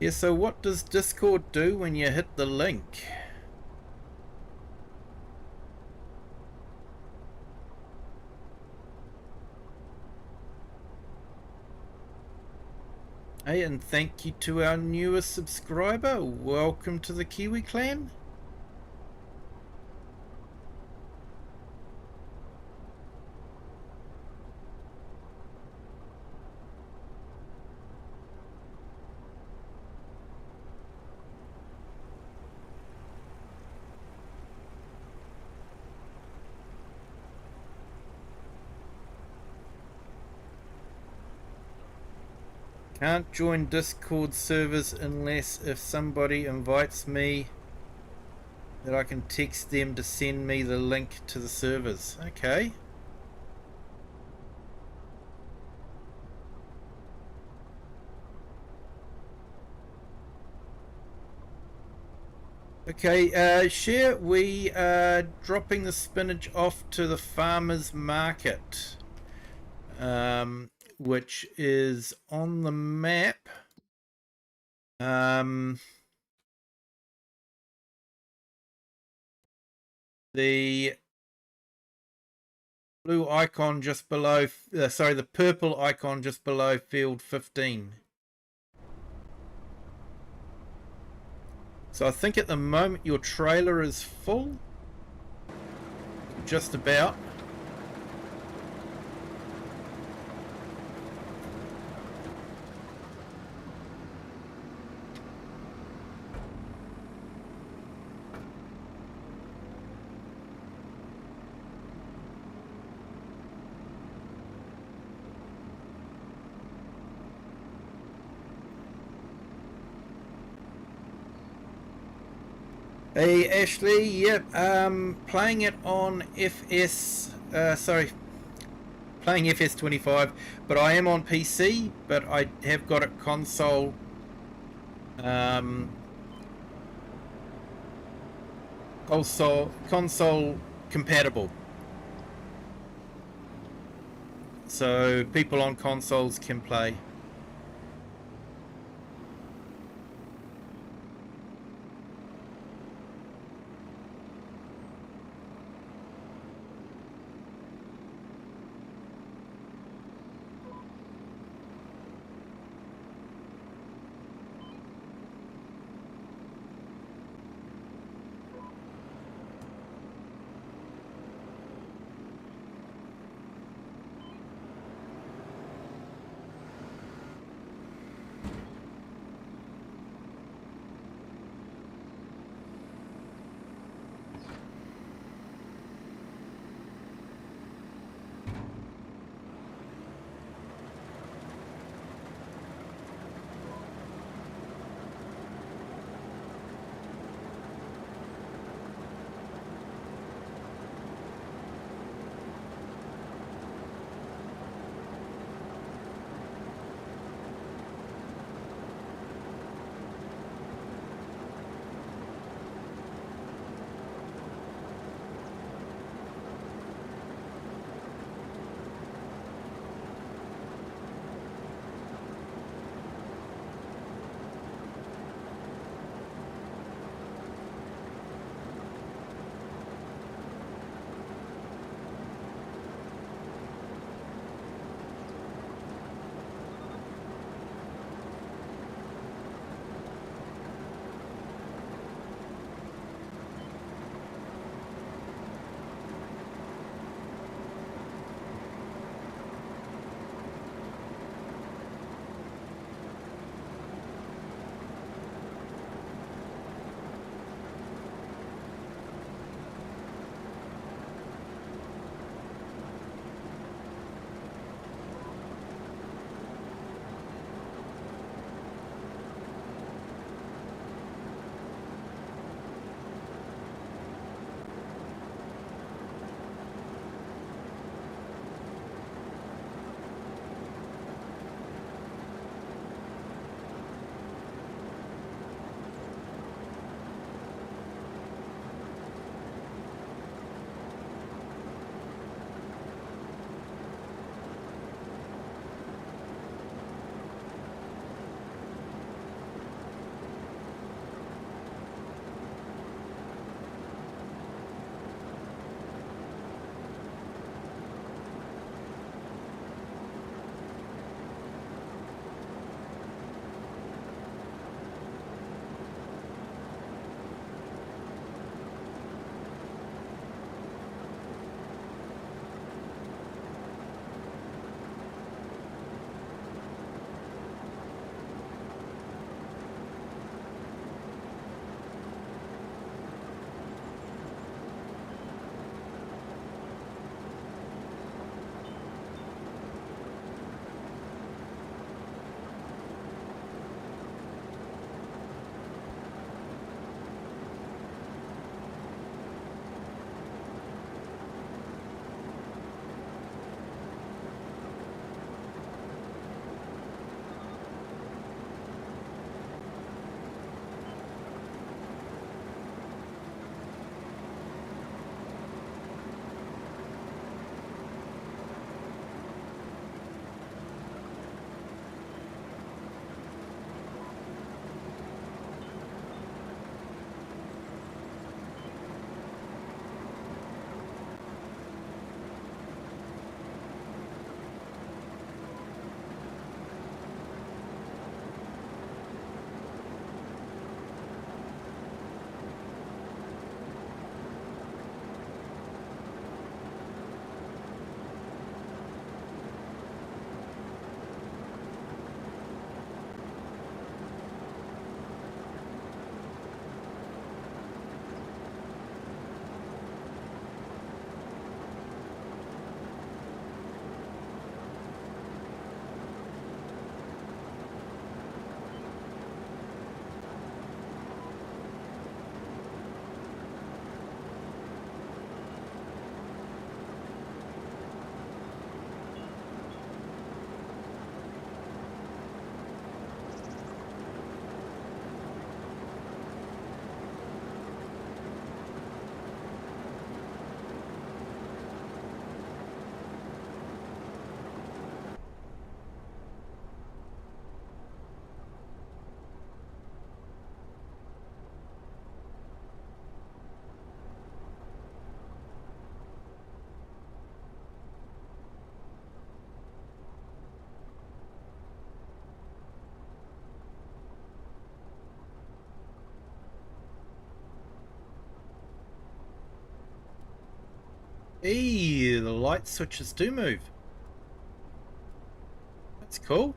Yeah, so what does Discord do when you hit the link? Hey, and thank you to our newest subscriber. Welcome to the Kiwi clan. Can't join Discord servers unless if somebody invites me that I can text them to send me the link to the servers. Okay. Okay, Share, we are dropping the spinach off to the farmer's market, which is on the map. The blue icon just below, sorry, the purple icon just below field 15. So I think at the moment your trailer is full, just about. Hey Ashley, yep, playing it on playing FS25, but I am on PC, but I have got it console compatible. So people on consoles can play. Hey, the light switches do move. That's cool.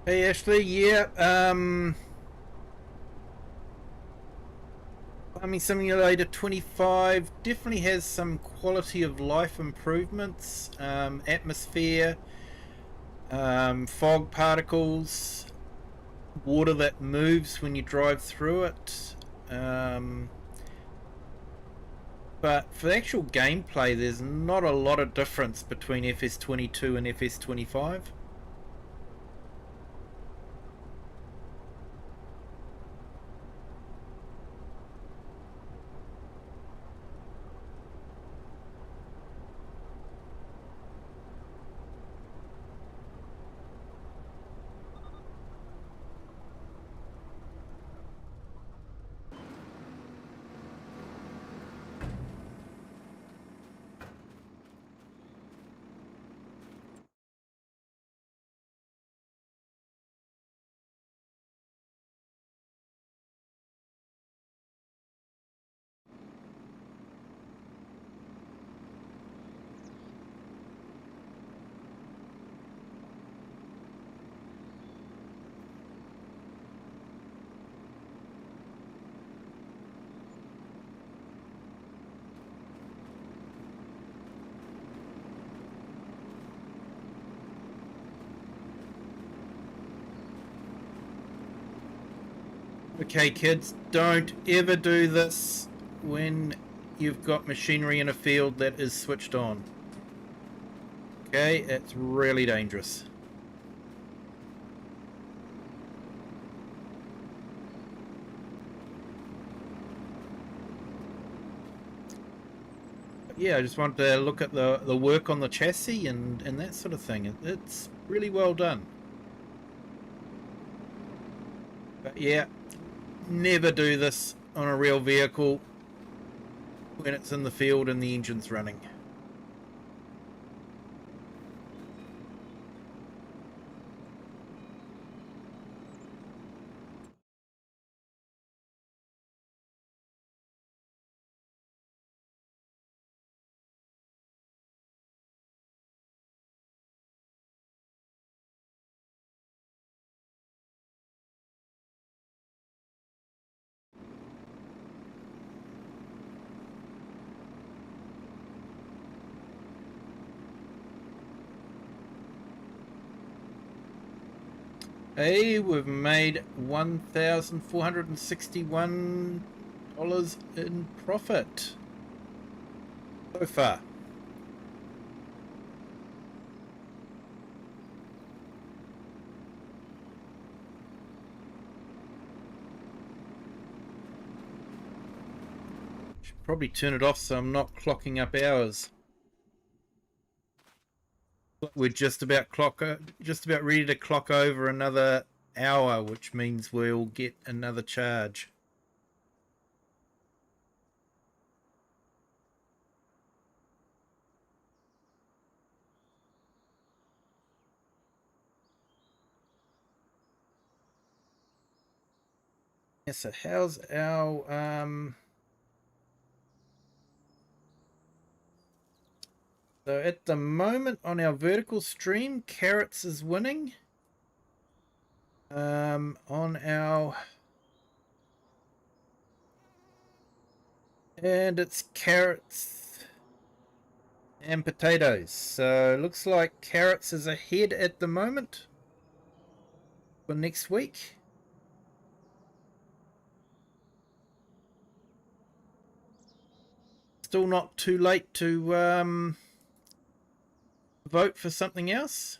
Hey Ashley, yeah, Farming Simulator 25 definitely has some quality of life improvements. Atmosphere, fog particles, water that moves when you drive through it. But for the actual gameplay, there's not a lot of difference between FS22 and FS25. Okay, kids, don't ever do this when you've got machinery in a field that is switched on. Okay, it's really dangerous. Yeah, I just wanted to look at the work on the chassis and that sort of thing. It's really well done. But yeah, never do this on a real vehicle when it's in the field and the engine's running. Hey, we've made $1,461 in profit so far. Should probably turn it off so I'm not clocking up hours. We're just about ready to clock over another hour, which means we'll get another charge. Yeah, so how's our so at the moment on our vertical stream, Carrots is winning. On our and it's carrots and potatoes. So looks like Carrots is ahead at the moment for next week. Still not too late to vote for something else.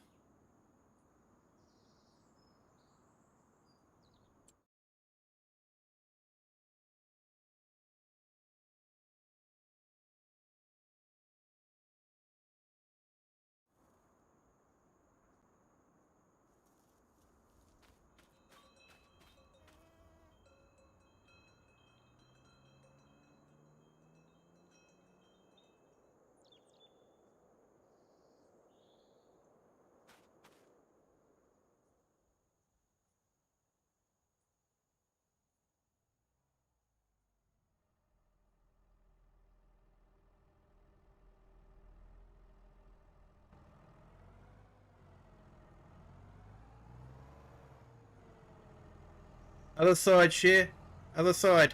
Other side, share. Other side.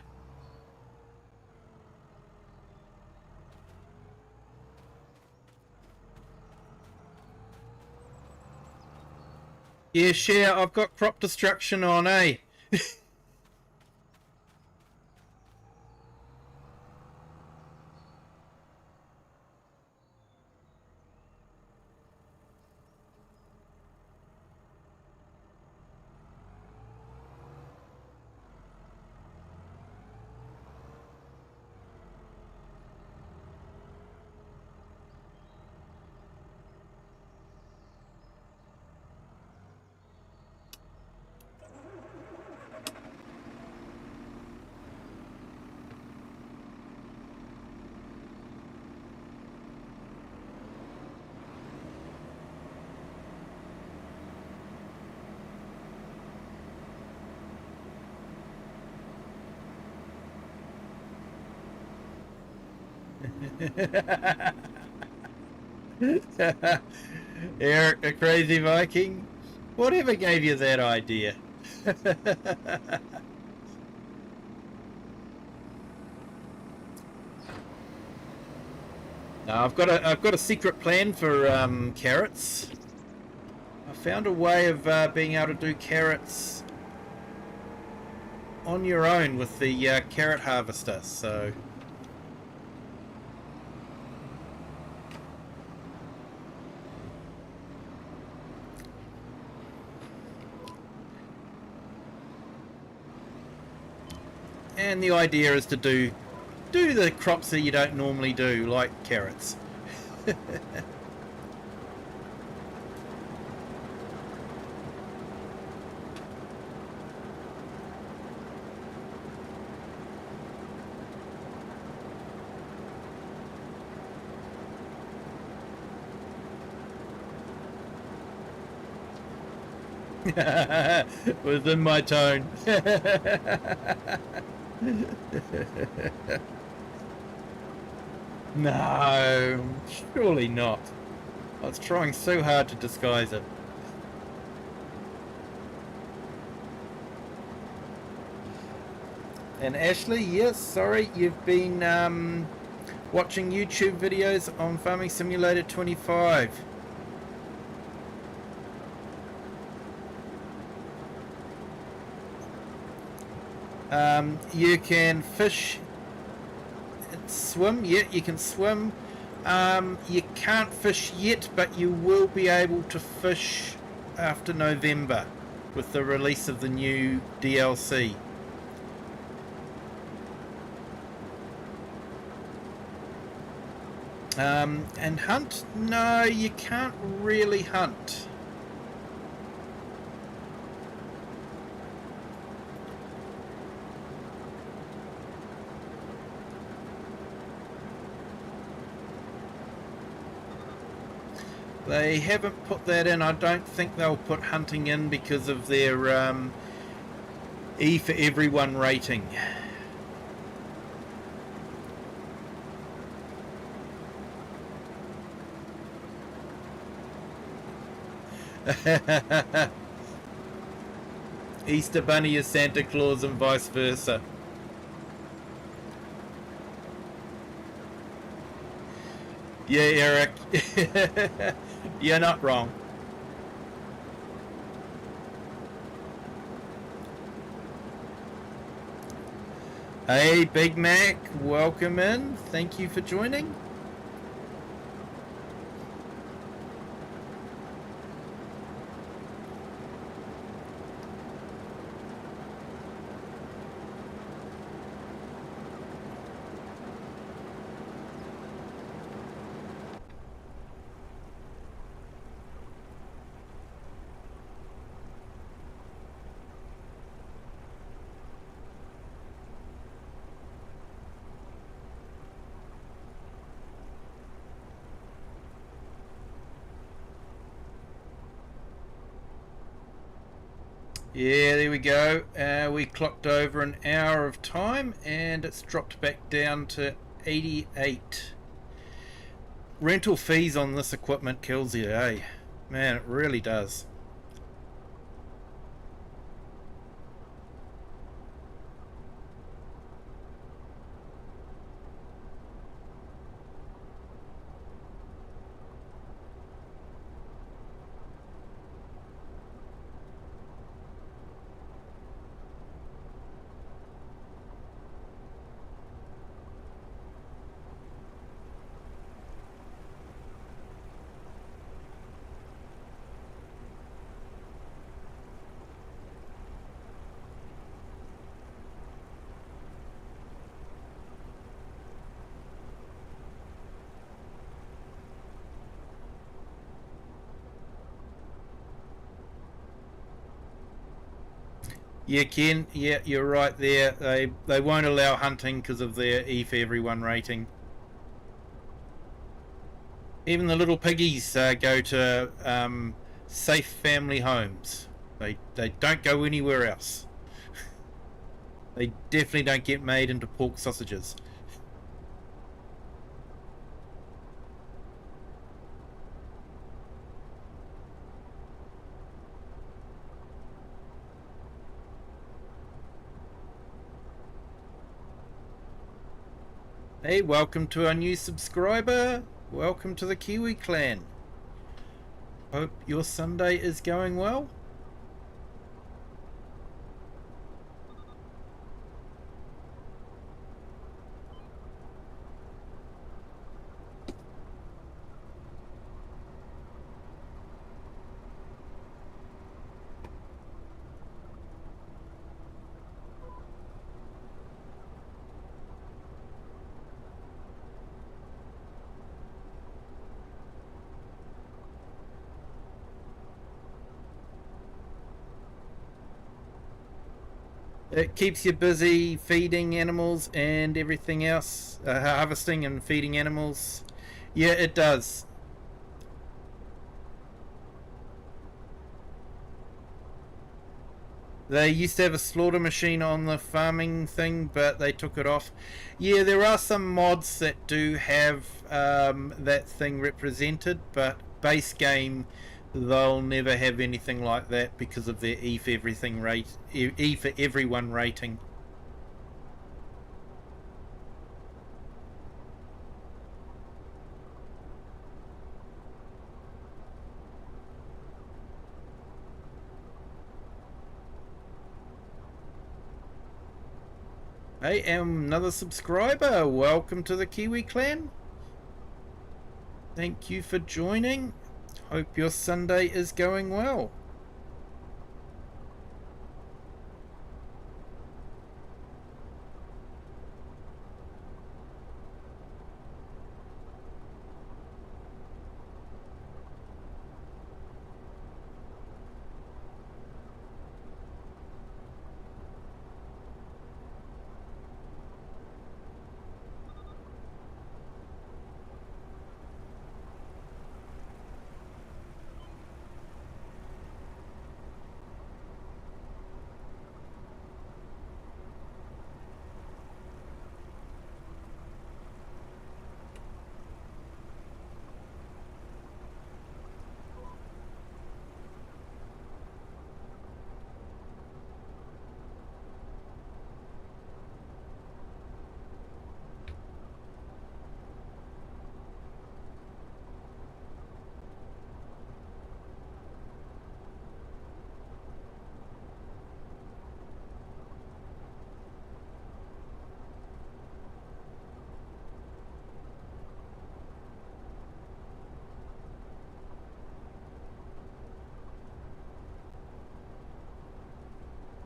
Yeah, share. I've got crop destruction on, eh? Eric, a crazy Viking. Whatever gave you that idea? I've got a secret plan for carrots. I found a way of being able to do carrots on your own with the carrot harvester. So. And the idea is to do the crops that you don't normally do, like carrots. Within my tone. No, surely not. I was trying so hard to disguise it. And Ashley, yes, sorry, you've been watching YouTube videos on Farming Simulator 25. You can fish and swim. Yeah, you can swim. You can't fish yet, but you will be able to fish after November with the release of the new DLC. And hunt? No, you can't really hunt. They haven't put that in. I don't think they'll put hunting in because of their E for everyone rating. Easter Bunny is Santa Claus and vice versa. Yeah, Eric. You're not wrong. Hey, Big Mac, welcome in. Thank you for joining. Yeah, there we go. We clocked over an hour of time and it's dropped back down to 88. Rental fees on this equipment kills you, eh? Man, it really does. Yeah, Ken. Yeah, you're right there. They won't allow hunting because of their E for everyone rating. Even the little piggies go to safe family homes. They don't go anywhere else. They definitely don't get made into pork sausages. Hey, welcome to our new subscriber. Welcome to the Kiwi clan. Hope your Sunday is going well. It keeps you busy feeding animals and everything else, harvesting and feeding animals. Yeah, it does. They used to have a slaughter machine on the farming thing, but they took it off. Yeah, there are some mods that do have that thing represented, but base game they'll never have anything like that because of their E for everything rate, E for everyone rating. Hey, another subscriber. Welcome to the Kiwi clan. Thank you for joining. Hope your Sunday is going well.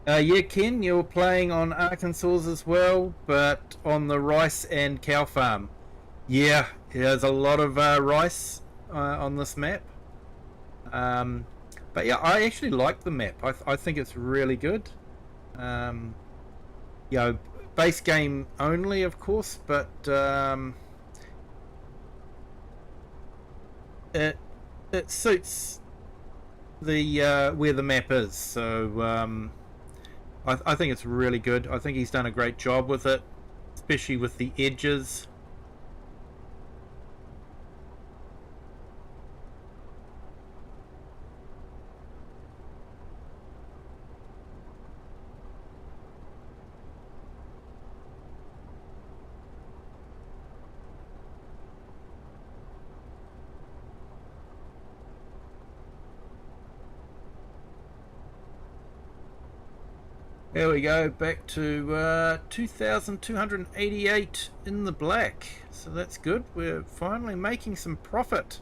Yeah, Ken, you're playing on Arkansas as well, but on the rice and cow farm. Yeah, there's a lot of rice on this map. Um, but yeah, I actually like the map. I think it's really good. Um, you know, base game only, of course, but it it suits the where the map is. So I think it's really good. I think he's done a great job with it, especially with the edges. There we go, back to 2,288 in the black. So that's good. We're finally making some profit.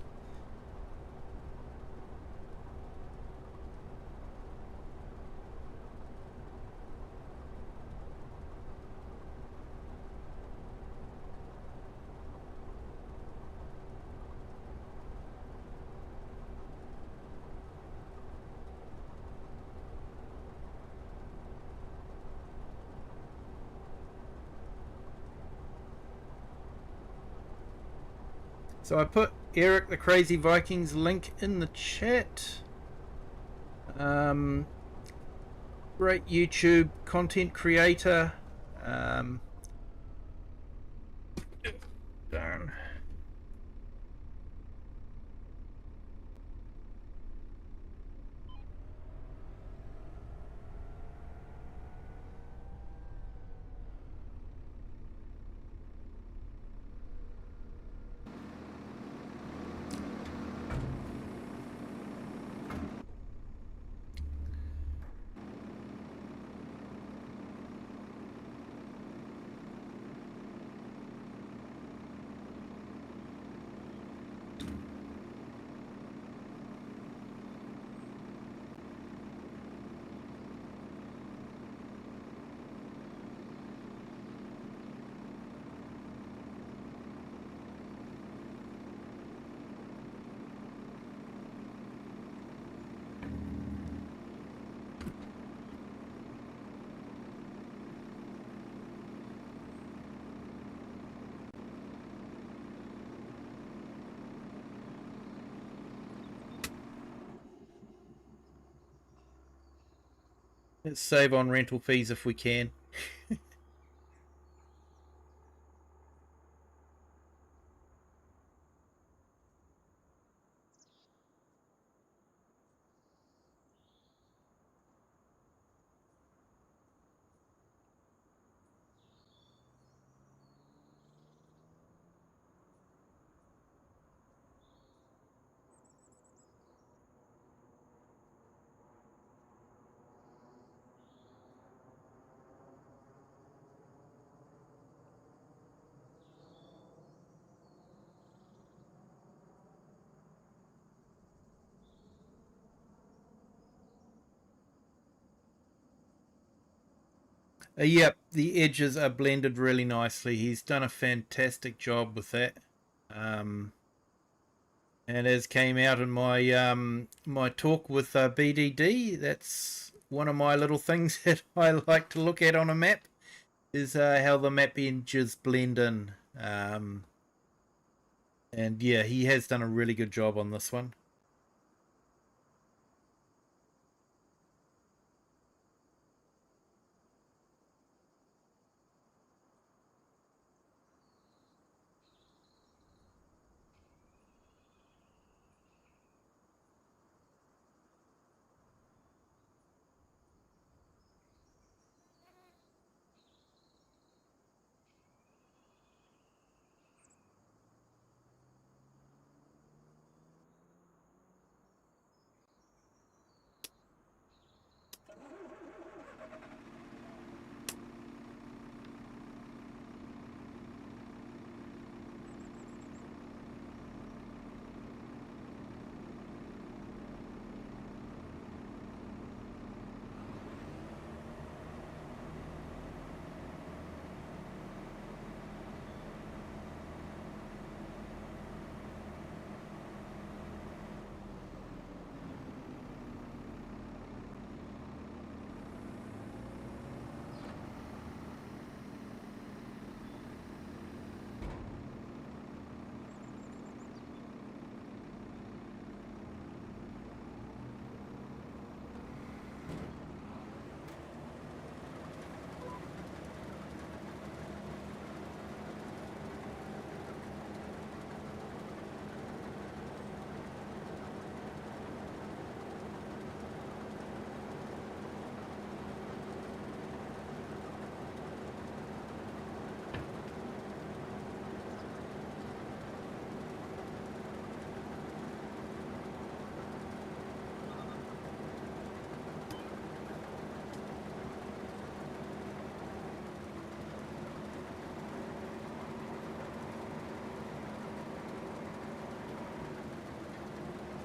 So I put Eric the Crazy Vikings link in the chat. Great YouTube content creator. Darn. Let's save on rental fees if we can. Yep, the edges are blended really nicely. He's done a fantastic job with that. And as came out in my my talk with BDD, that's one of my little things that I like to look at on a map, is how the map edges blend in. And yeah, he has done a really good job on this one.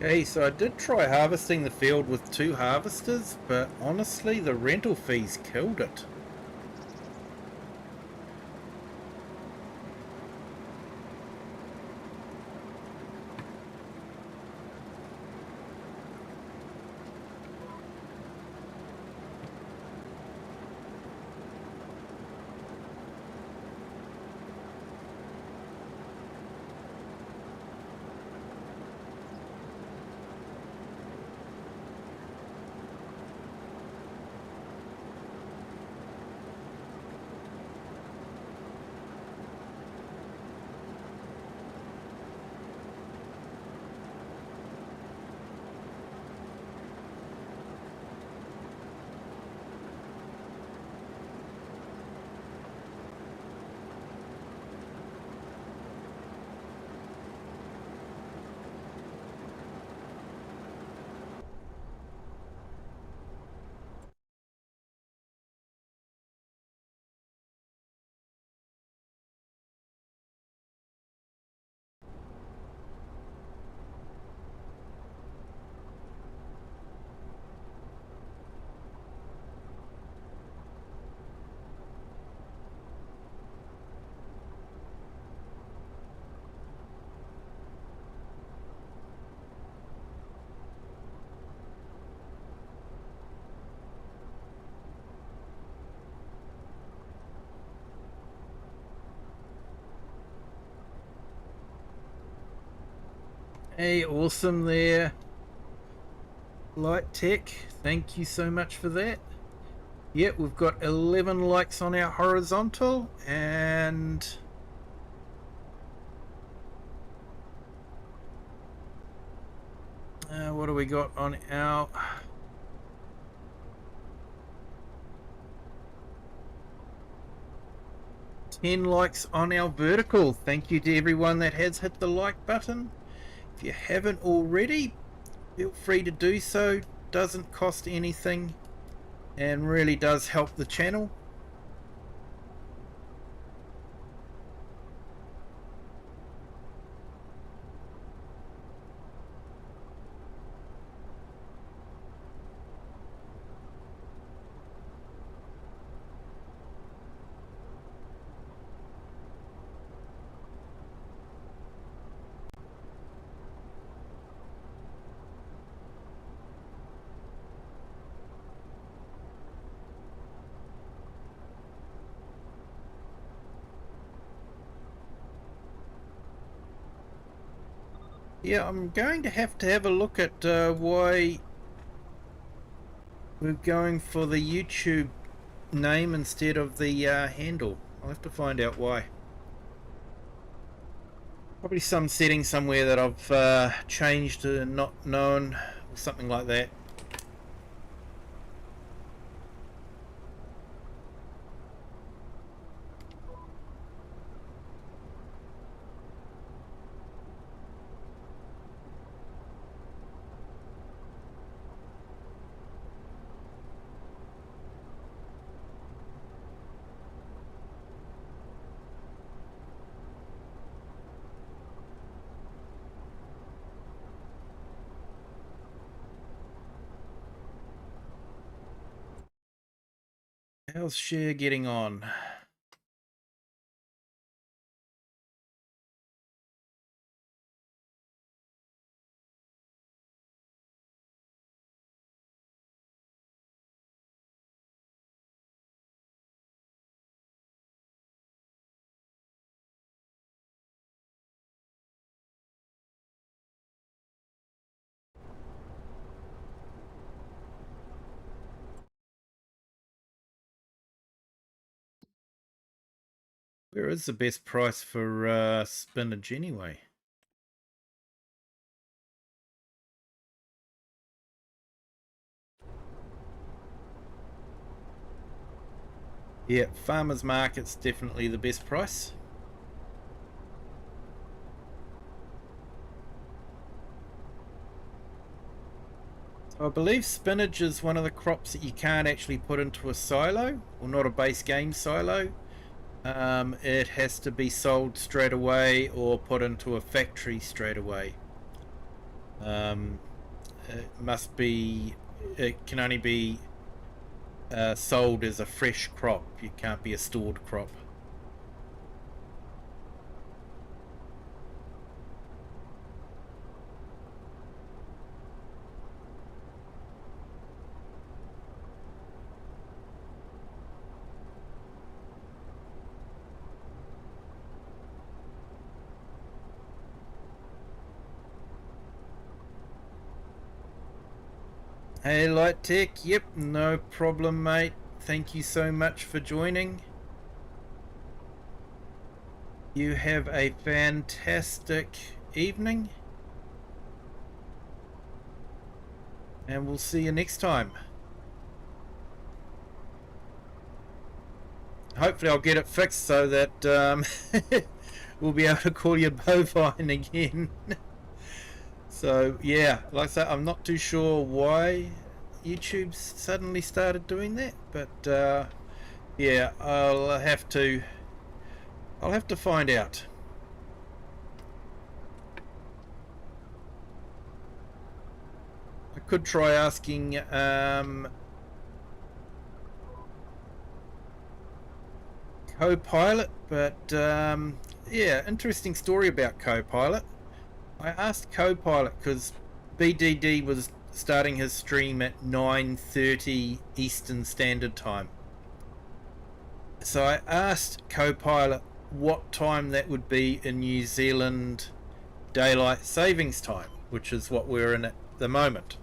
Okay, so I did try harvesting the field with 2 harvesters, but honestly the rental fees killed it. Hey, awesome there, Light Tech. Thank you so much for that. Yep, we've got 11 likes on our horizontal, and what do we got on our... 10 likes on our vertical. Thank you to everyone that has hit the like button. If you haven't already, feel free to do so. Doesn't cost anything and really does help the channel. Yeah, I'm going to have a look at why we're going for the YouTube name instead of the handle. I'll have to find out why. Probably some setting somewhere that I've changed and not known, or something like that. How's share getting on? Where is the best price for spinach anyway? Yeah, farmers market's definitely the best price. So I believe spinach is one of the crops that you can't actually put into a silo, or not a base game silo. It has to be sold straight away or put into a factory straight away. It can only be sold as a fresh crop. It can't be a stored crop. Hey Light Tech, yep, no problem mate. Thank you so much for joining. You have a fantastic evening. And we'll see you next time. Hopefully I'll get it fixed so that we'll be able to call you bovine again. So yeah, like I said, I'm not too sure why YouTube suddenly started doing that, but yeah, I'll have to find out. I could try asking Copilot, but yeah, interesting story about Copilot. I asked Copilot because BDD was starting his stream at 9:30 Eastern Standard Time. So I asked Copilot what time that would be in New Zealand daylight savings time, which is what we're in at the moment.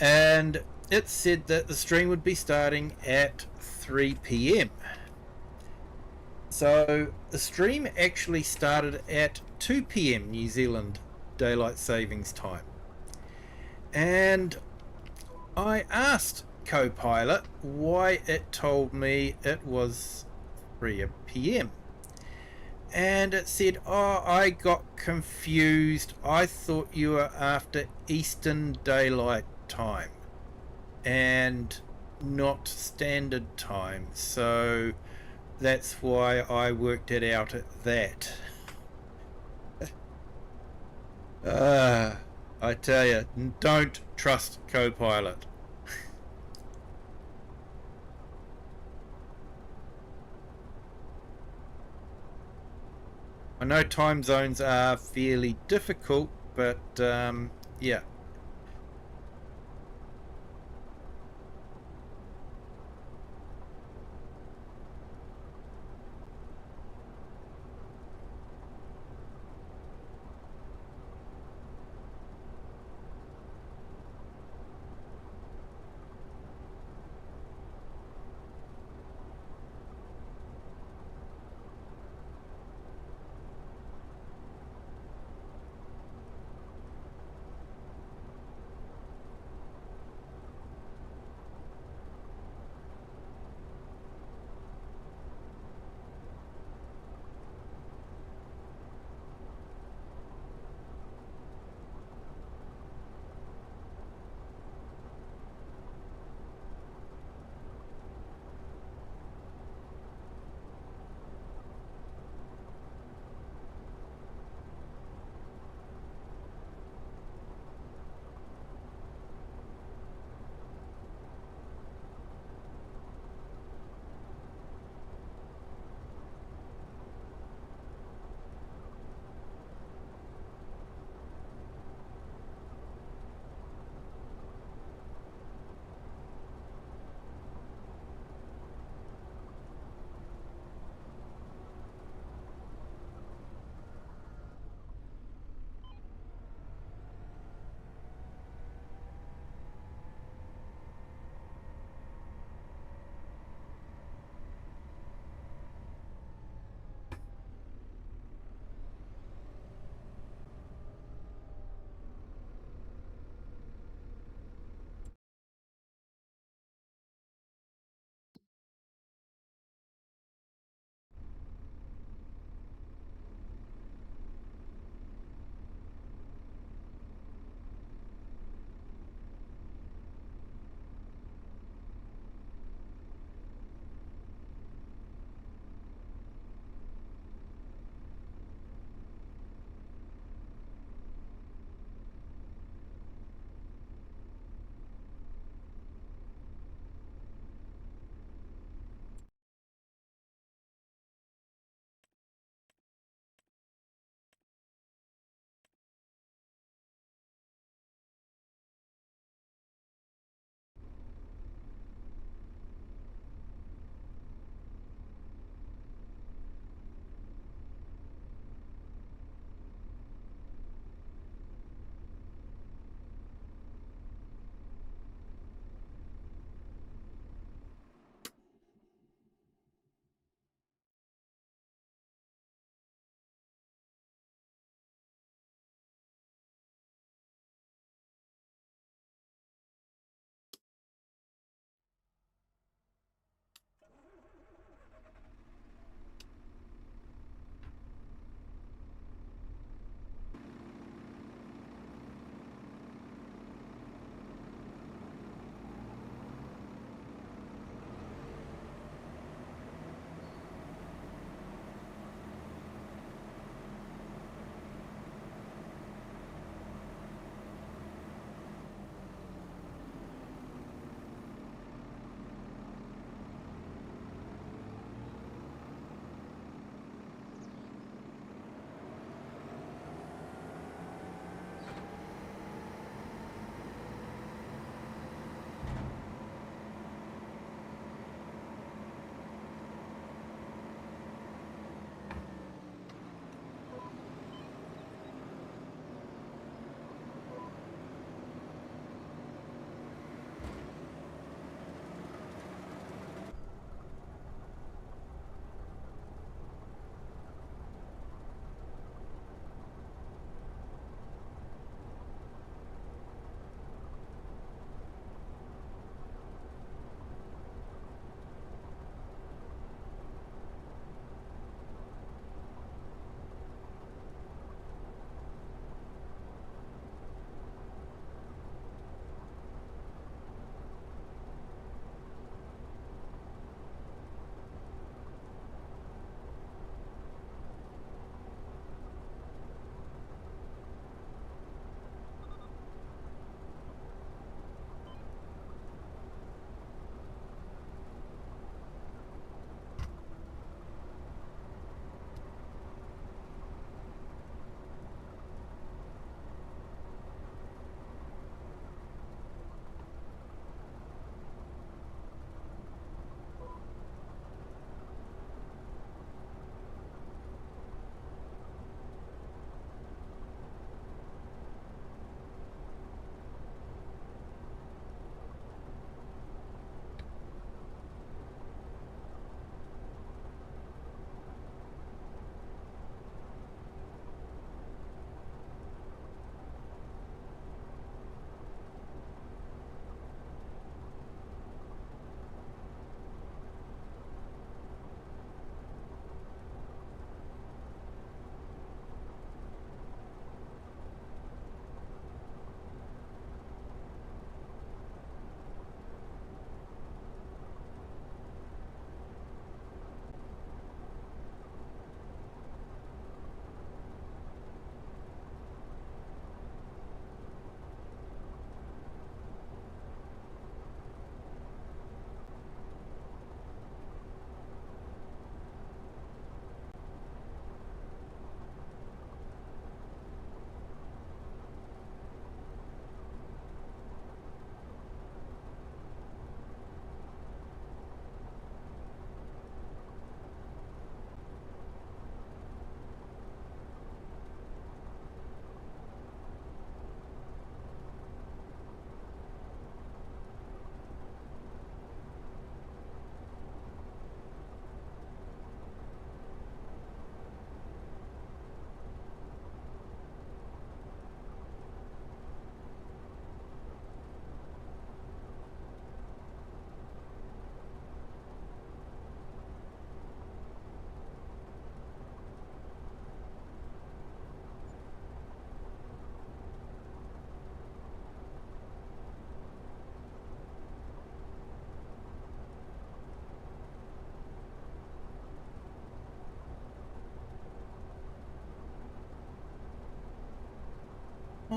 And it said that the stream would be starting at 3 p.m. So the stream actually started at 2 p.m. New Zealand daylight savings time. And I asked Copilot why it told me it was 3 p.m. And it said, oh, I got confused. I thought you were after Eastern Daylight Time and not Standard Time. So that's why I worked it out at that. I tell you, don't trust Copilot. I know time zones are fairly difficult, but yeah.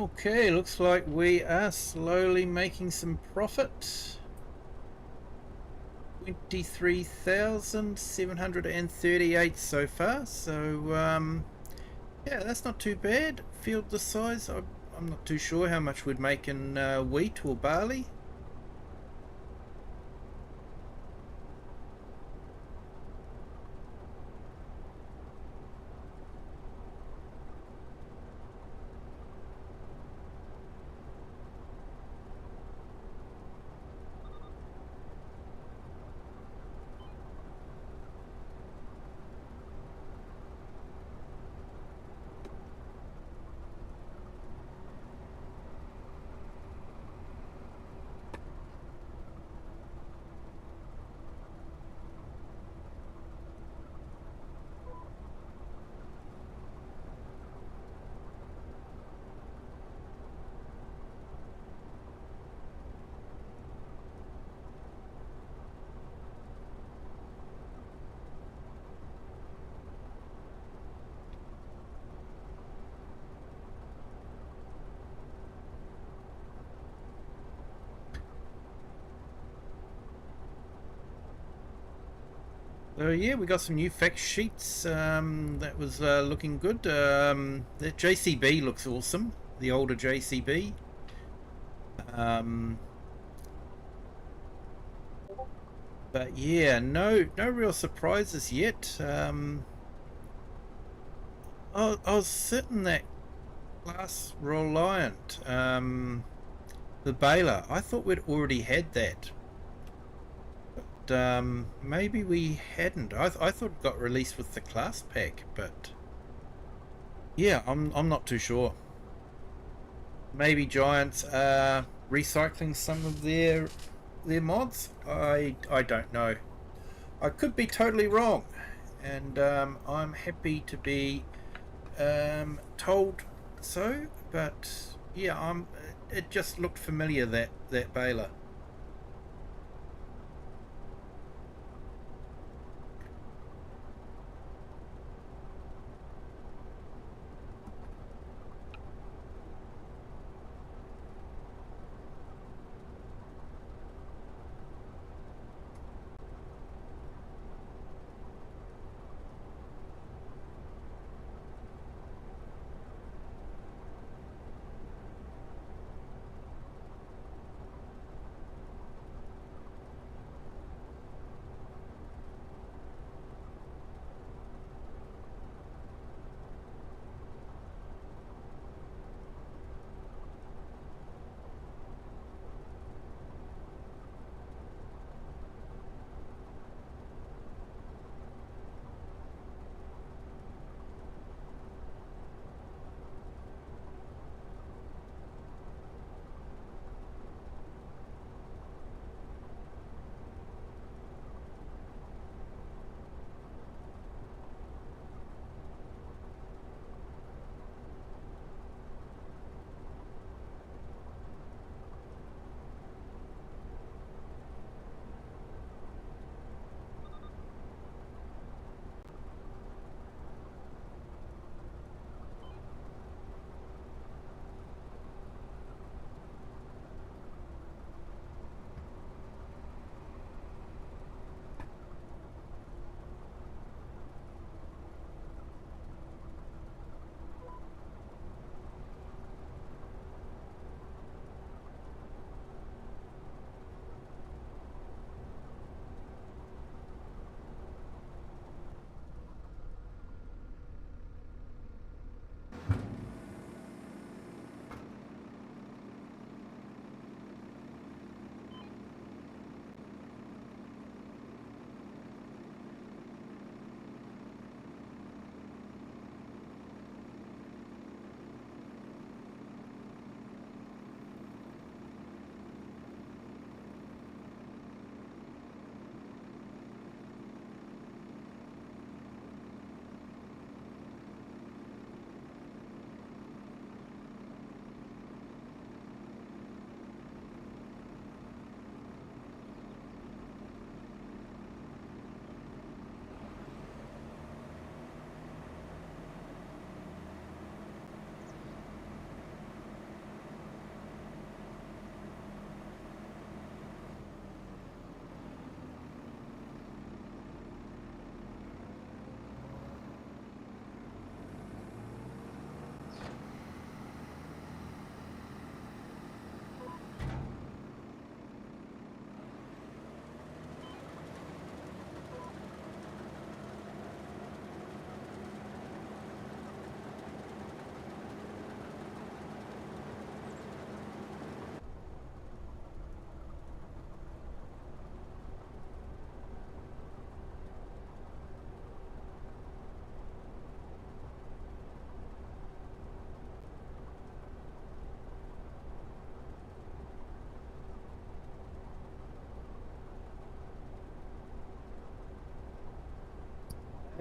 Okay, looks like we are slowly making some profit. 23,738 so far, so yeah, that's not too bad. Field the size, I'm not too sure how much we'd make in wheat or barley. So yeah, we got some new fact sheets. That was looking good. The JCB looks awesome. The older JCB. Um, but yeah, no real surprises yet. I was sitting that last Reliant, the Baylor. I thought we'd already had that. Maybe we hadn't. I thought it got released with the class pack, but yeah, I'm not too sure. Maybe Giants are recycling some of their mods. I don't know. I could be totally wrong, and I'm happy to be told so. But yeah, It just looked familiar, that Baylor.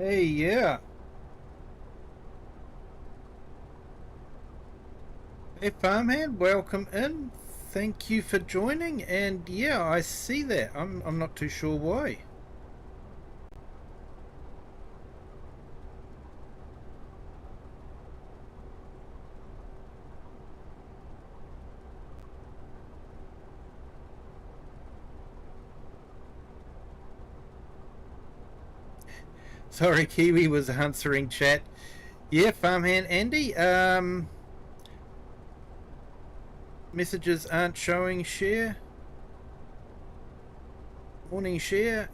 Hey, yeah. Hey, farmhand, welcome in. Thank you for joining. And yeah, I see that. I'm not too sure why. Sorry, Kiwi was answering chat. Yeah, farmhand Andy. Messages aren't showing share. Morning share.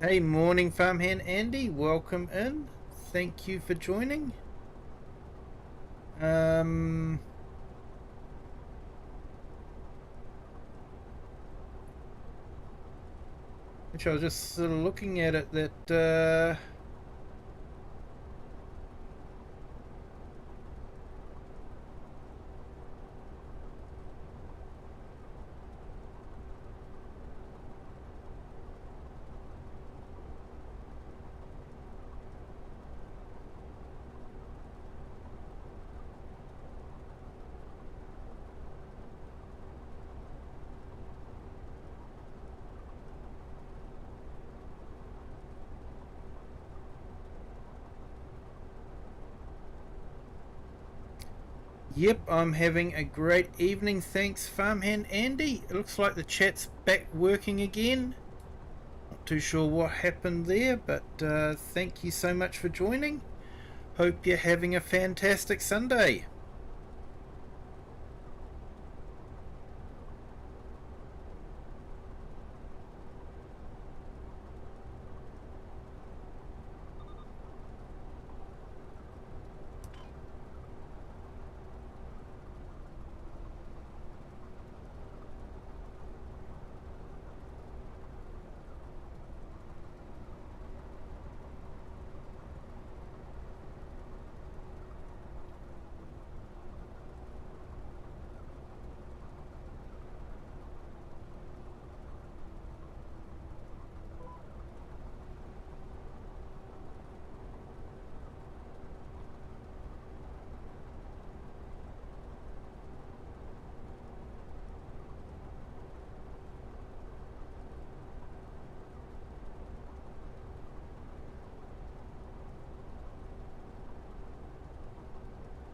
Hey, morning farmhand Andy. Welcome in. Thank you for joining. Which I was just sort of looking at it that Yep, I'm having a great evening. Thanks, farmhand Andy. It looks like the chat's back working again. Not too sure what happened there, but thank you so much for joining. Hope you're having a fantastic Sunday.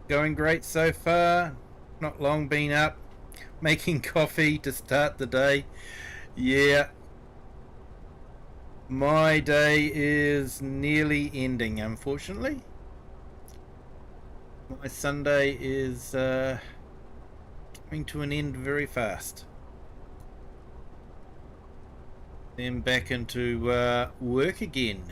Going great so far. Not long been up. Making coffee to start the day. Yeah, my day is nearly ending, unfortunately. My Sunday is coming to an end very fast. Then back into work again.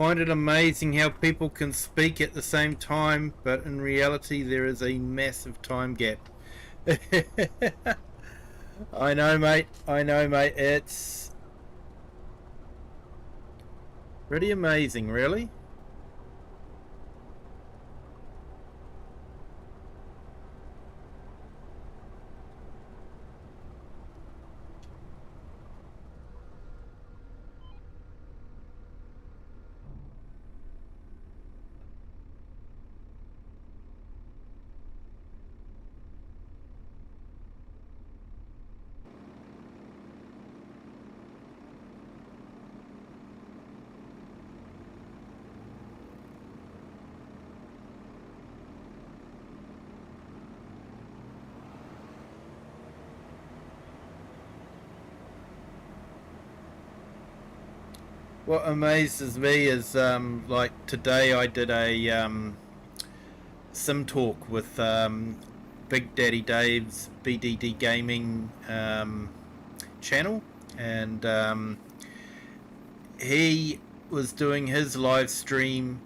find it amazing how people can speak at the same time, but in reality there is a massive time gap. I know, mate. I know, mate. It's pretty amazing, really. What amazes me is like today I did a sim talk with Big Daddy Dave's BDD Gaming channel, and he was doing his live stream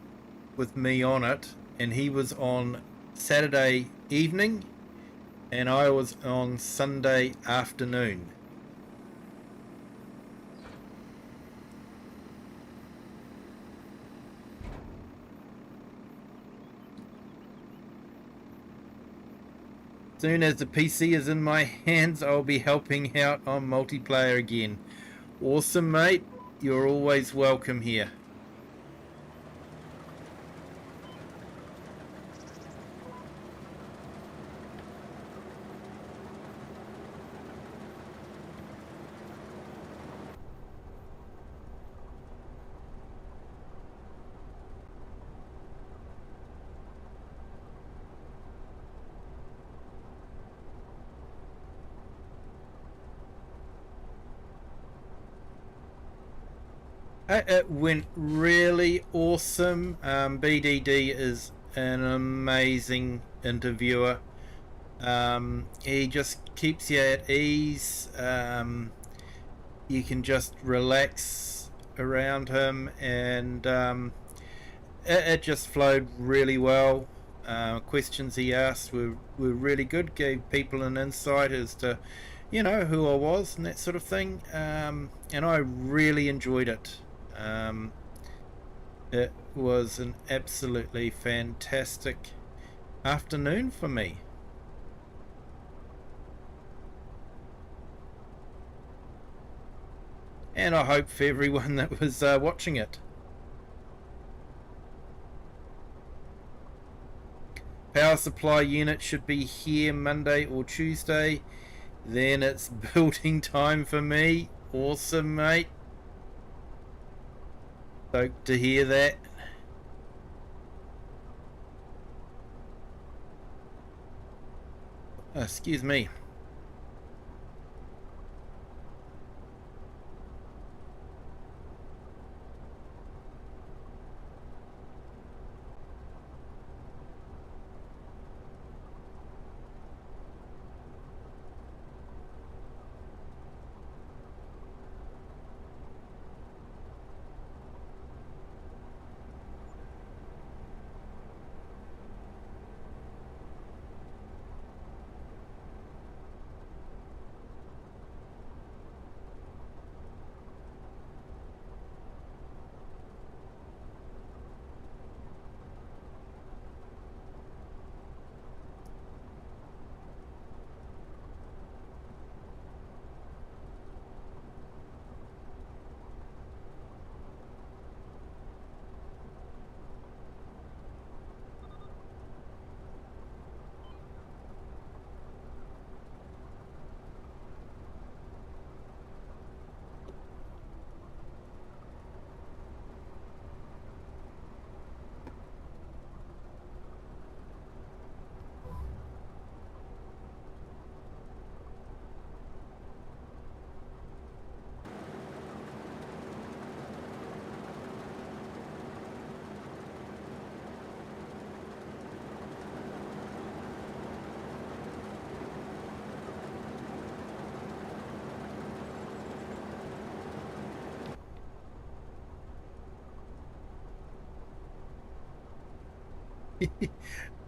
with me on it, and he was on Saturday evening, and I was on Sunday afternoon. Soon as the PC is in my hands, I'll be helping out on multiplayer again. Awesome, mate. You're always welcome here. It went really awesome. BDD is an amazing interviewer. He just keeps you at ease. You can just relax around him, and it just flowed really well. Questions he asked were really good, gave people an insight as to, you know, who I was and that sort of thing. And I really enjoyed it. It was an absolutely fantastic afternoon for me. And I hope for everyone that was watching it. Power supply unit should be here Monday or Tuesday. Then it's building time for me. Awesome, mate. Stoked to hear that. Excuse me.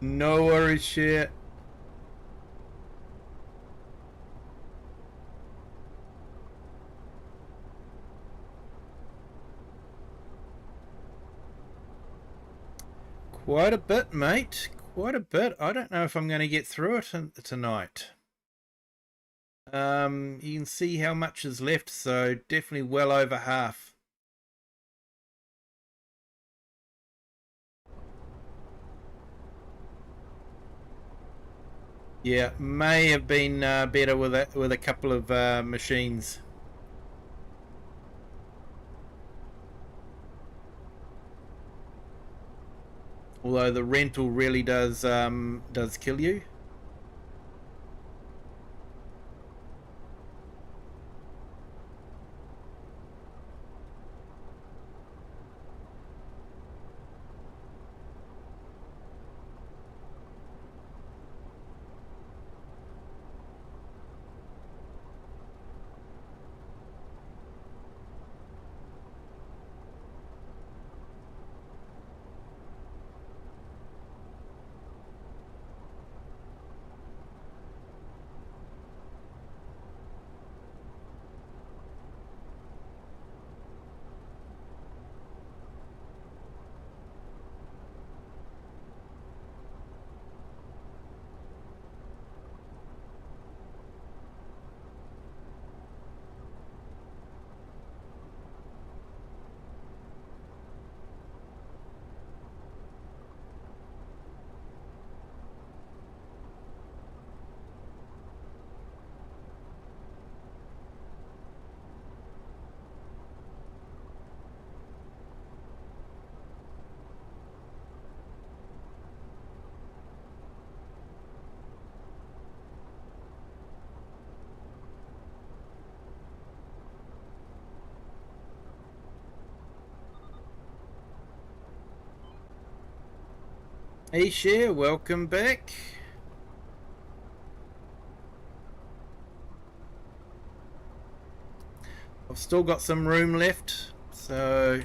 No worries, share. Quite a bit, mate. Quite a bit. I don't know if I'm going to get through it tonight. You can see how much is left, so definitely well over half. Yeah, may have been better with a couple of machines. Although the rental really does kill you. Hey Share, welcome back. I've still got some room left, so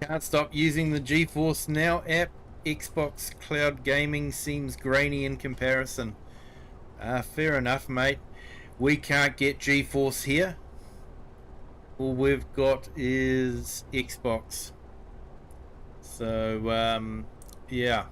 can't stop using the GeForce Now app. Xbox Cloud Gaming seems grainy in comparison. Fair enough, mate. We can't get GeForce here. All we've got is Xbox. So, yeah.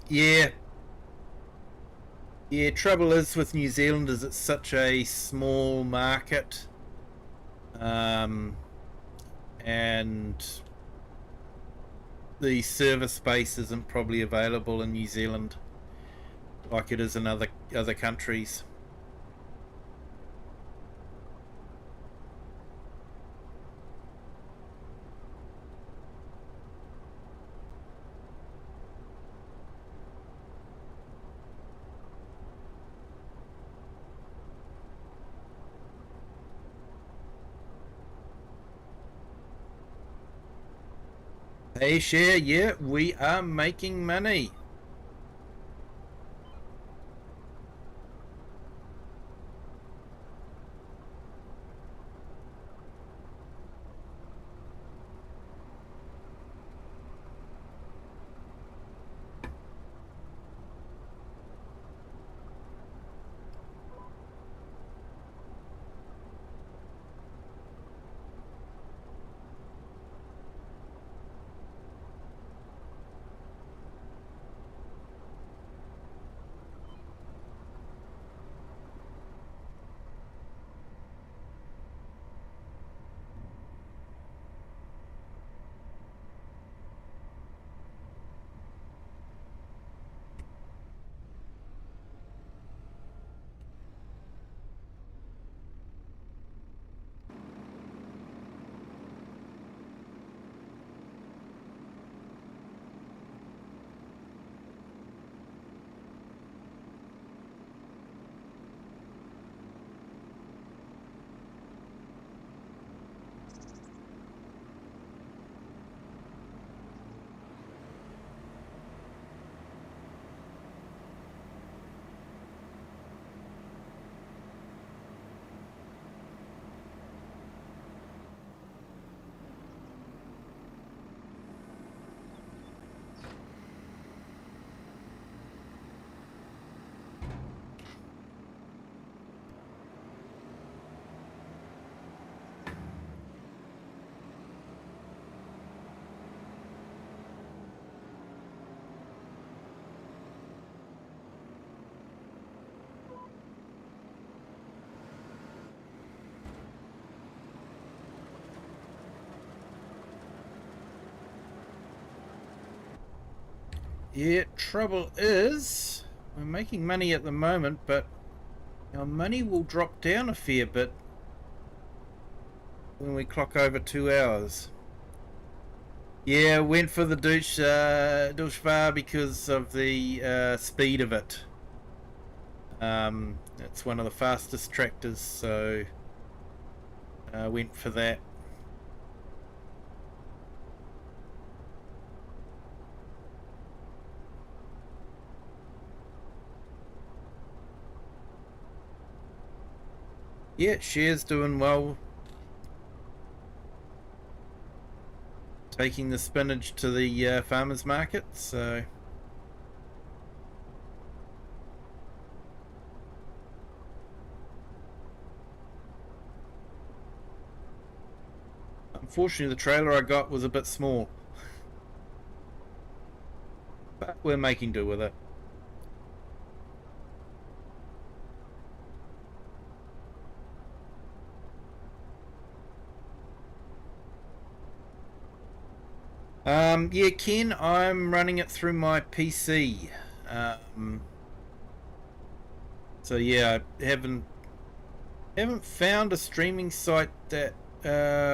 Yeah. Yeah, trouble is with New Zealand is it's such a small market. And the server space isn't probably available in New Zealand like it is in other countries. Hey, share, yeah, we are making money. Yeah, trouble is, we're making money at the moment, but our money will drop down a fair bit when we clock over 2 hours. Yeah, went for the douche bar because of the speed of it. It's one of the fastest tractors, so went for that. Yeah, share's doing well. Taking the spinach to the farmers market, so unfortunately the trailer I got was a bit small, but we're making do with it. Yeah, Ken, I'm running it through my PC. So yeah, I haven't found a streaming site that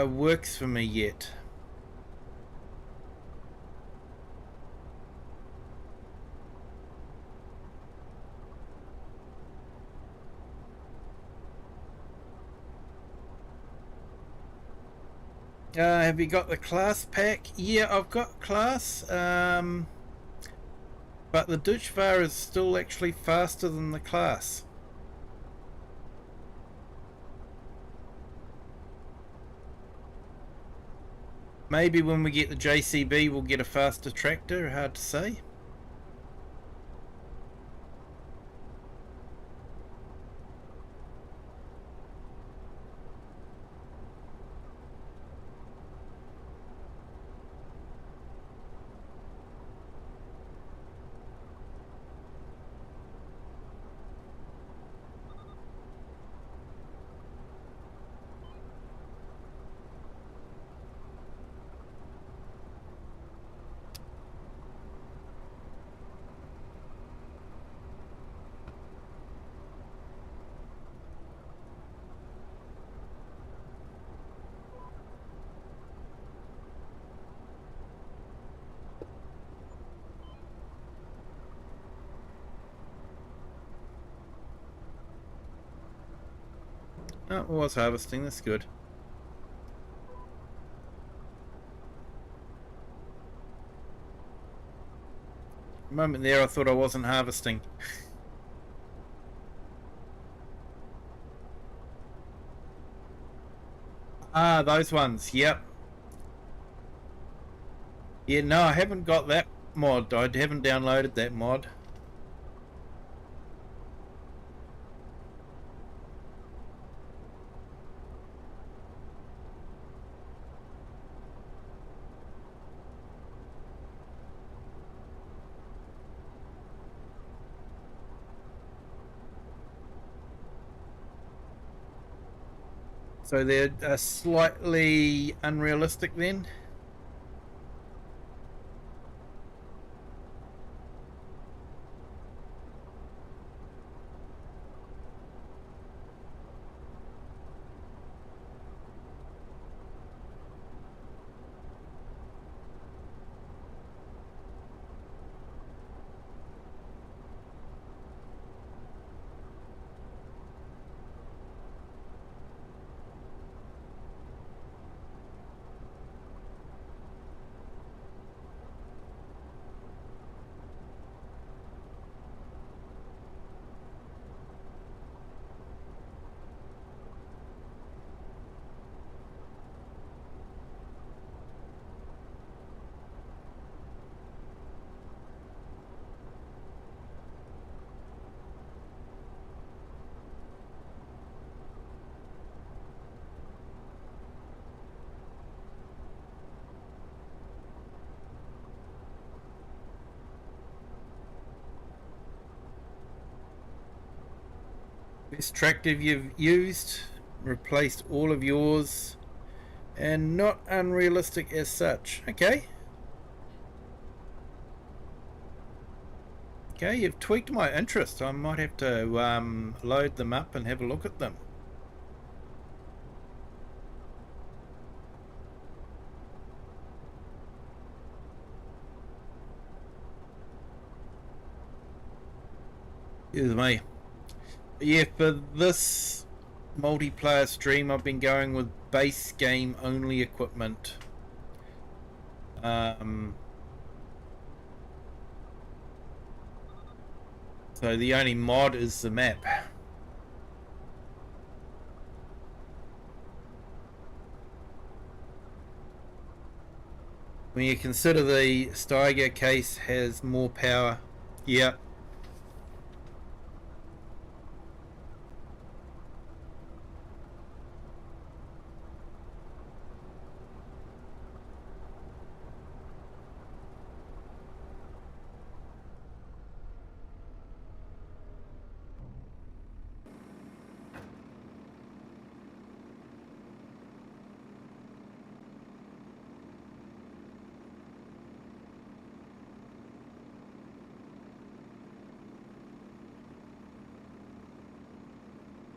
works for me yet. Have you got the class pack? Yeah, I've got class. But the Dutchvar is still actually faster than the class. Maybe when we get the JCB we'll get a faster tractor, hard to say. Oh, it was harvesting, that's good. A moment there I thought I wasn't harvesting. Ah, those ones, yep. Yeah, no, I haven't got that mod. I haven't downloaded that mod. So they're slightly unrealistic then? Best tractor you've used, replaced all of yours, and not unrealistic as such. Okay. Okay, you've tweaked my interest. I might have to load them up and have a look at them. Excuse me. Yeah, for this multiplayer stream I've been going with base game only equipment. So the only mod is the map. When you consider the Steiger case has more power, yeah.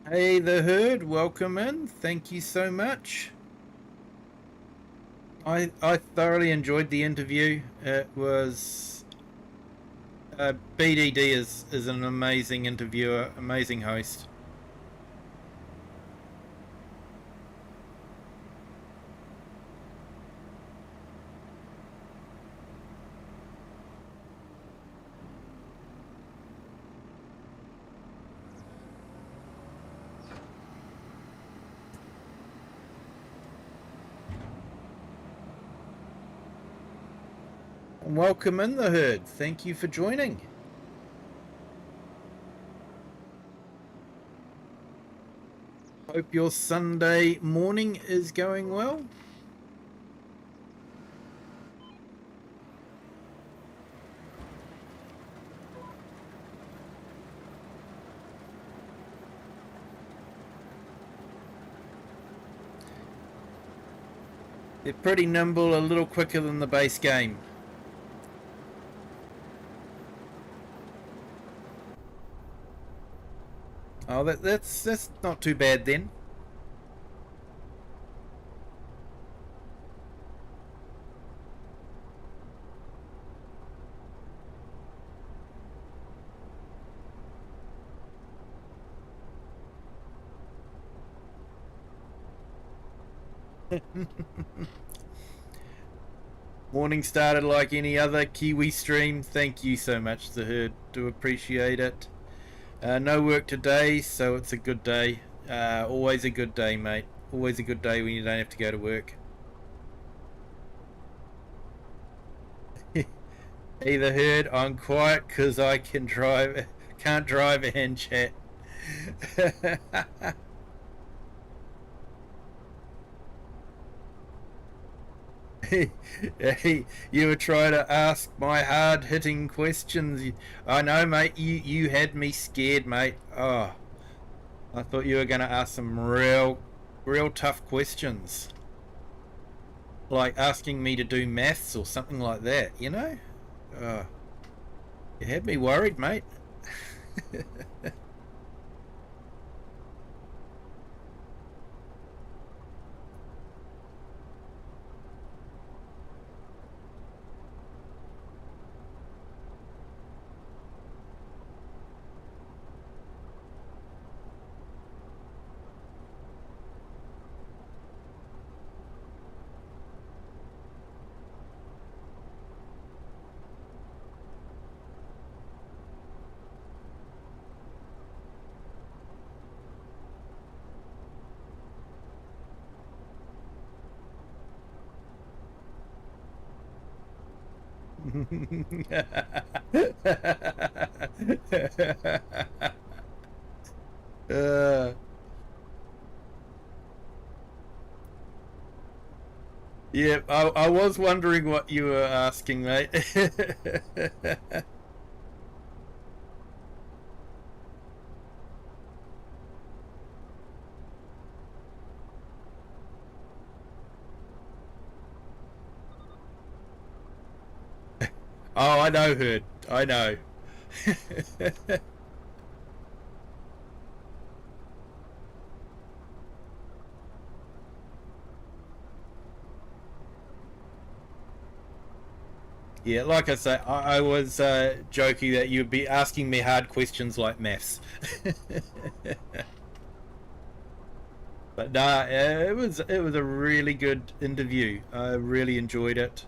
Hey, the herd, welcome in. Thank you so much. I thoroughly enjoyed the interview. It was BDD is an amazing interviewer, amazing host. Welcome in the herd. Thank you for joining. Hope your Sunday morning is going well. They're pretty nimble, a little quicker than the base game. Oh, that's not too bad then. Morning started like any other Kiwi stream. Thank you so much, The Herd. Do appreciate it. No work today, so it's a good day. Always a good day, mate. Always a good day when you don't have to go to work. Hey, The Herd, I'm quiet because I can't drive and chat. Hey, you were trying to ask my hard-hitting questions. I know, mate. You had me scared, mate. Oh, I thought you were going to ask some real tough questions, like asking me to do maths or something like that. You know? You had me worried, mate. Yeah, I was wondering what you were asking, mate. Oh, I know, Herd. I know. Yeah, like I say, I was joking that you'd be asking me hard questions like maths. But nah, it was a really good interview. I really enjoyed it.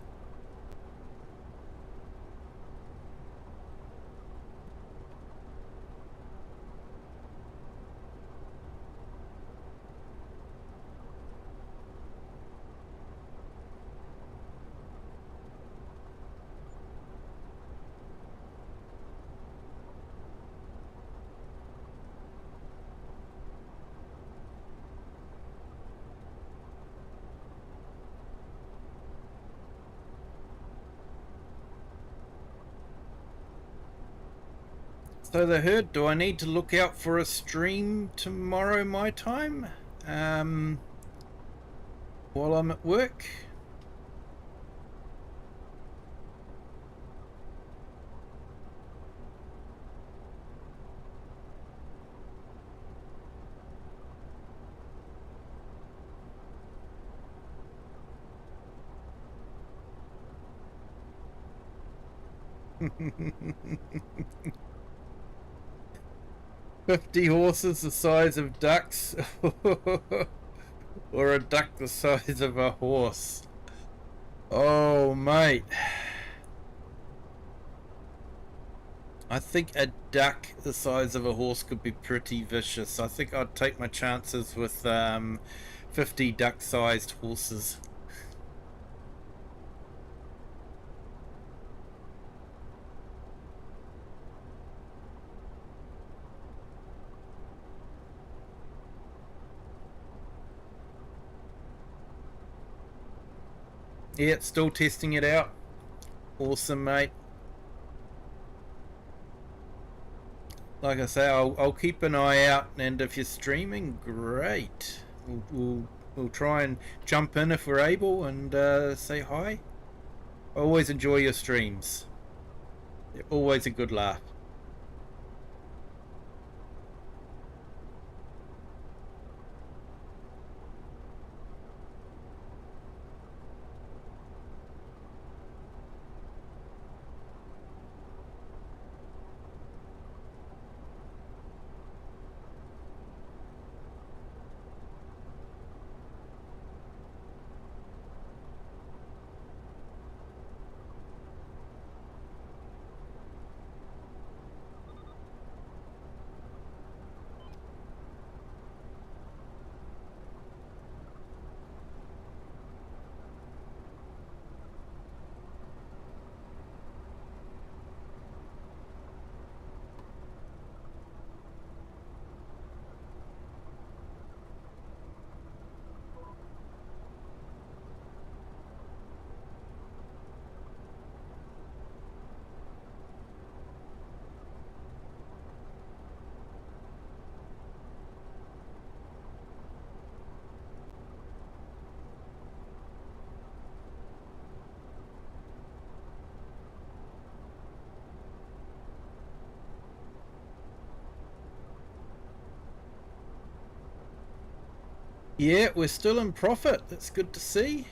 So The Herd, do I need to look out for a stream tomorrow my time? While I'm at work? "50 horses the size of ducks, or a duck the size of a horse." Oh, mate. I think a duck the size of a horse could be pretty vicious. I think I'd take my chances with 50 duck-sized horses. Yeah, still testing it out. Awesome, mate. Like I say, I'll keep an eye out, and if you're streaming, great. We'll try and jump in if we're able and say hi. I always enjoy your streams. They're always a good laugh. Yeah, we're still in profit. That's good to see.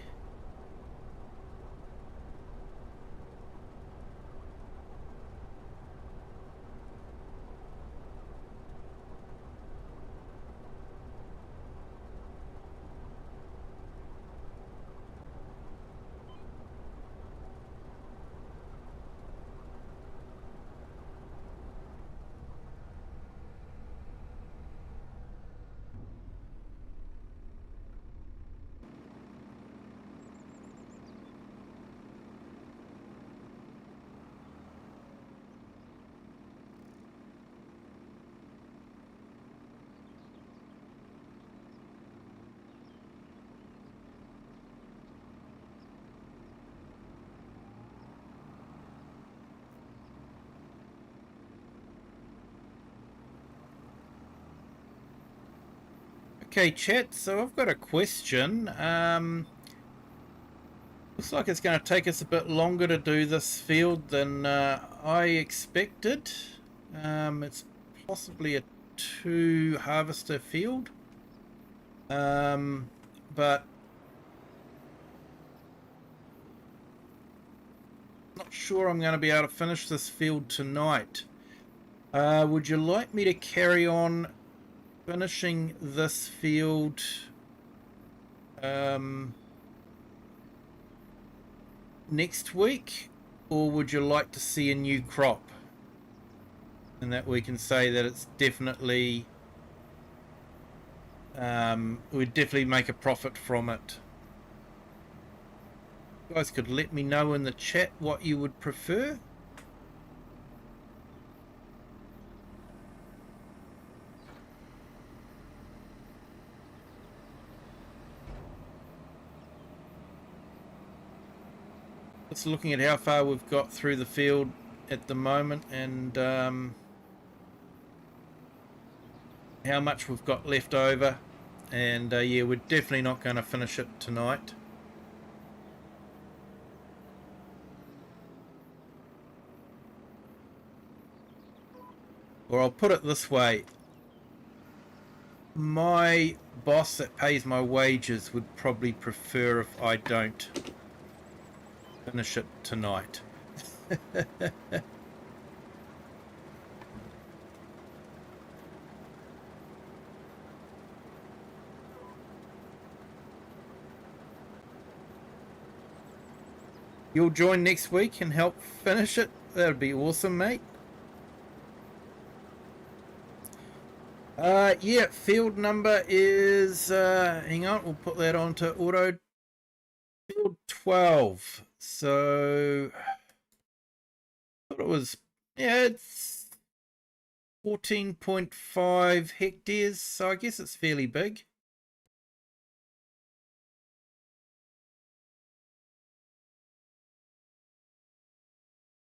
Okay, chat, so I've got a question. Looks like it's going to take us a bit longer to do this field than I expected. It's possibly a 2 harvester field. But not sure I'm going to be able to finish this field tonight. Would you like me to carry on finishing this field next week, or would you like to see a new crop? And that we can say that it's definitely we'd definitely make a profit from it. You guys could let me know in the chat what you would prefer. Just looking at how far we've got through the field at the moment, and how much we've got left over, and yeah, we're definitely not going to finish it tonight. Or I'll put it this way, my boss that pays my wages would probably prefer if I don't finish it tonight. You'll join next week and help finish it? That would be awesome, mate. Yeah, field number is, hang on, we'll put that onto auto. Field 12. So, I thought it was, yeah, it's 14.5 hectares, so I guess it's fairly big.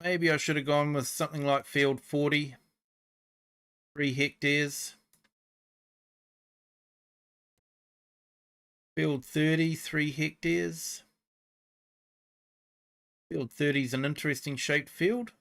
Maybe I should have gone with something like field 40, 3 hectares. Field 30, 3 hectares. Field 30 is an interesting shaped field.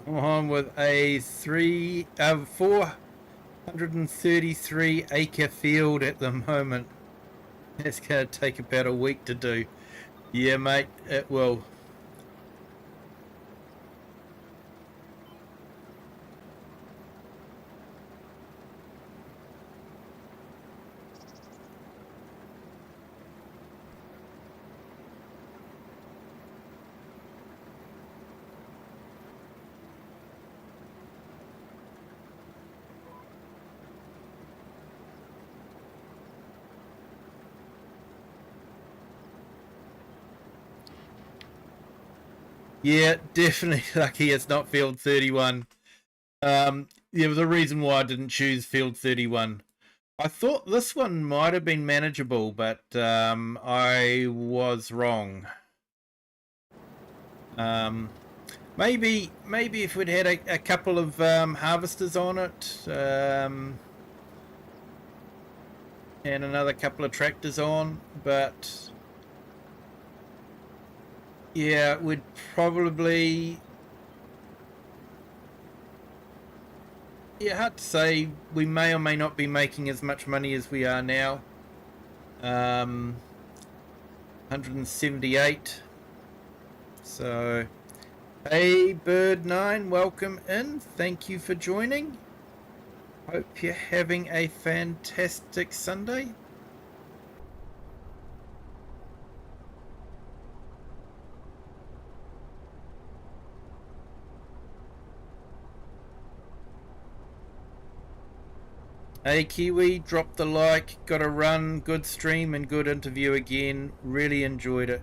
I'm on with a 433 acre field at the moment. It's going to take about a week to do. Yeah, mate, it will. Yeah, definitely lucky it's not field 31. There was a reason why I didn't choose field 31. I thought this one might have been manageable, but I was wrong. Maybe if we'd had a couple of harvesters on it, and another couple of tractors on, but yeah, we'd probably, yeah, hard to say. We may or may not be making as much money as we are now. 178. So, hey, Bird9, welcome in. Thank you for joining. Hope you're having a fantastic Sunday. Hey Kiwi, drop the like, got a run, good stream and good interview again. Really enjoyed it.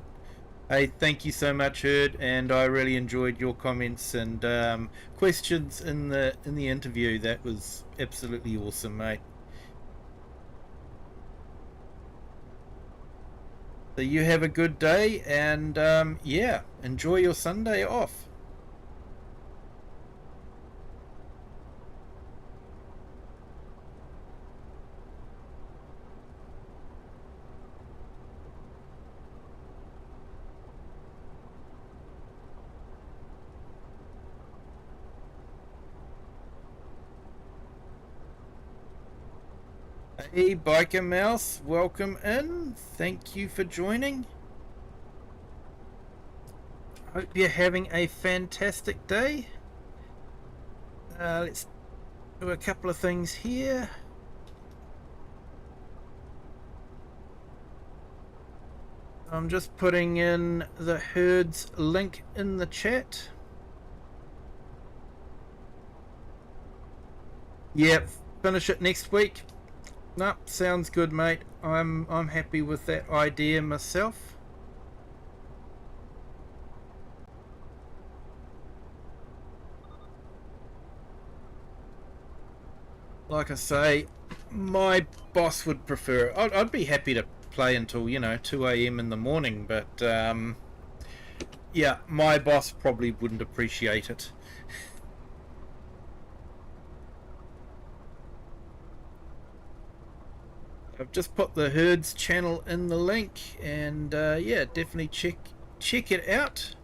Hey, thank you so much, Herd, and I really enjoyed your comments and questions in the interview. That was absolutely awesome, mate. So you have a good day, and yeah, enjoy your Sunday off. Hey, Biker Mouse, welcome in. Thank you for joining. Hope you're having a fantastic day. Let's do a couple of things here. I'm just putting in the Herds link in the chat. Yep, finish it next week. Nope, sounds good, mate. I'm happy with that idea myself. Like I say, my boss would prefer. I'd be happy to play until 2 a.m. in the morning, but yeah, my boss probably wouldn't appreciate it. I've just put the Herds channel in the link, and yeah, definitely check it out.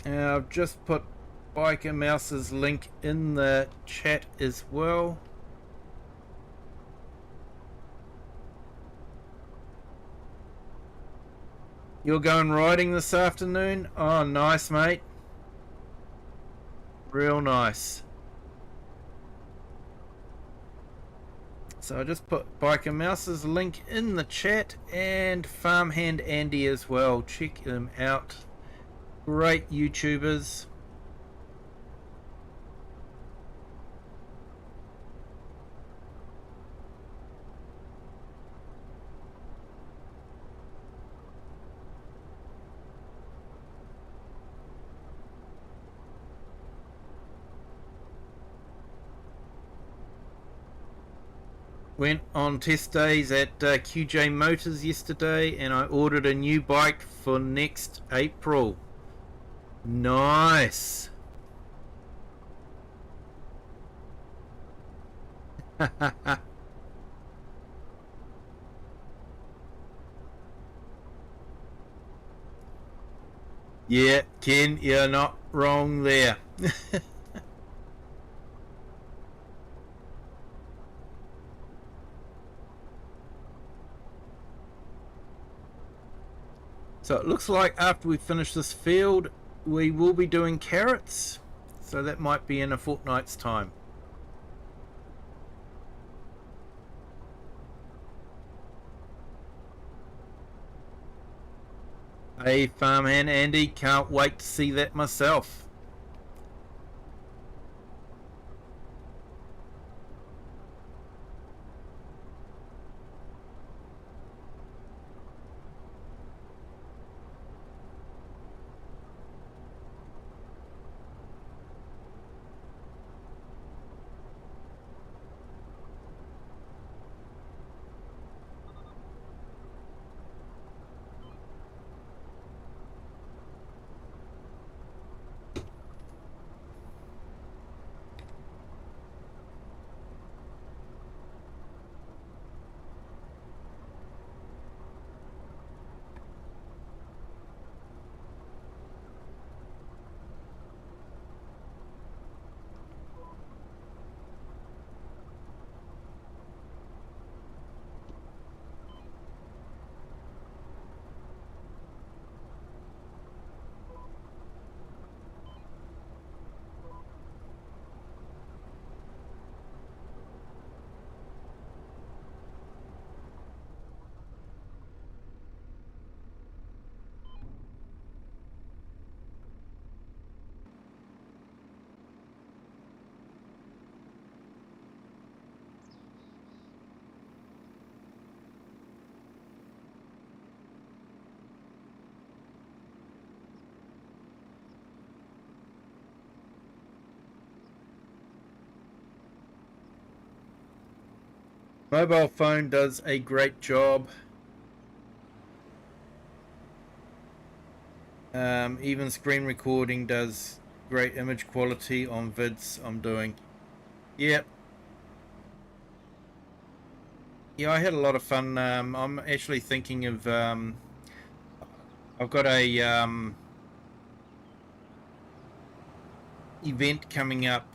I've just put Biker Mouse's link in the chat as well. You're going riding this afternoon? Oh, nice, mate. Real nice. So I just put Biker Mouse's link in the chat, and Farmhand Andy as well. Check them out. Great YouTubers. Went on test days at QJ Motors yesterday, and I ordered a new bike for next April. Nice. Yeah, Ken, you're not wrong there. So it looks like after we finish this field, we will be doing carrots. So that might be in a fortnight's time. Hey, Farmhand Andy, can't wait to see that myself. Mobile phone does a great job. Even screen recording does great image quality on vids I'm doing. Yep. Yeah, I had a lot of fun. I'm actually thinking of I've got a event coming up.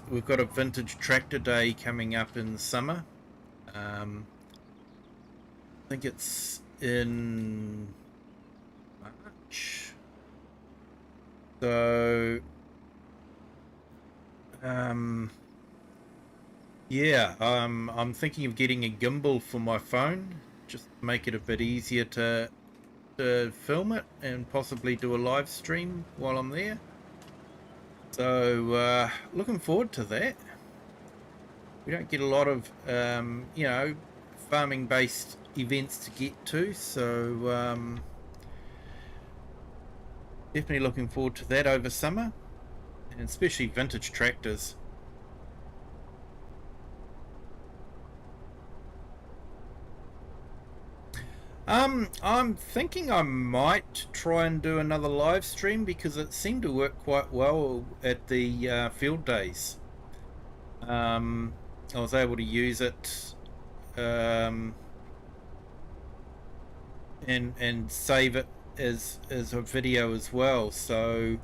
We've got a vintage tractor day coming up in the summer. I think it's in March. So yeah, I'm thinking of getting a gimbal for my phone, just to make it a bit easier to film it and possibly do a live stream while I'm there. So looking forward to that. We don't get a lot of you know, farming based events to get to, so definitely looking forward to that over summer, and especially vintage tractors. I'm thinking I might try and do another live stream because it seemed to work quite well at the field days. I was able to use it and save it as a video as well. So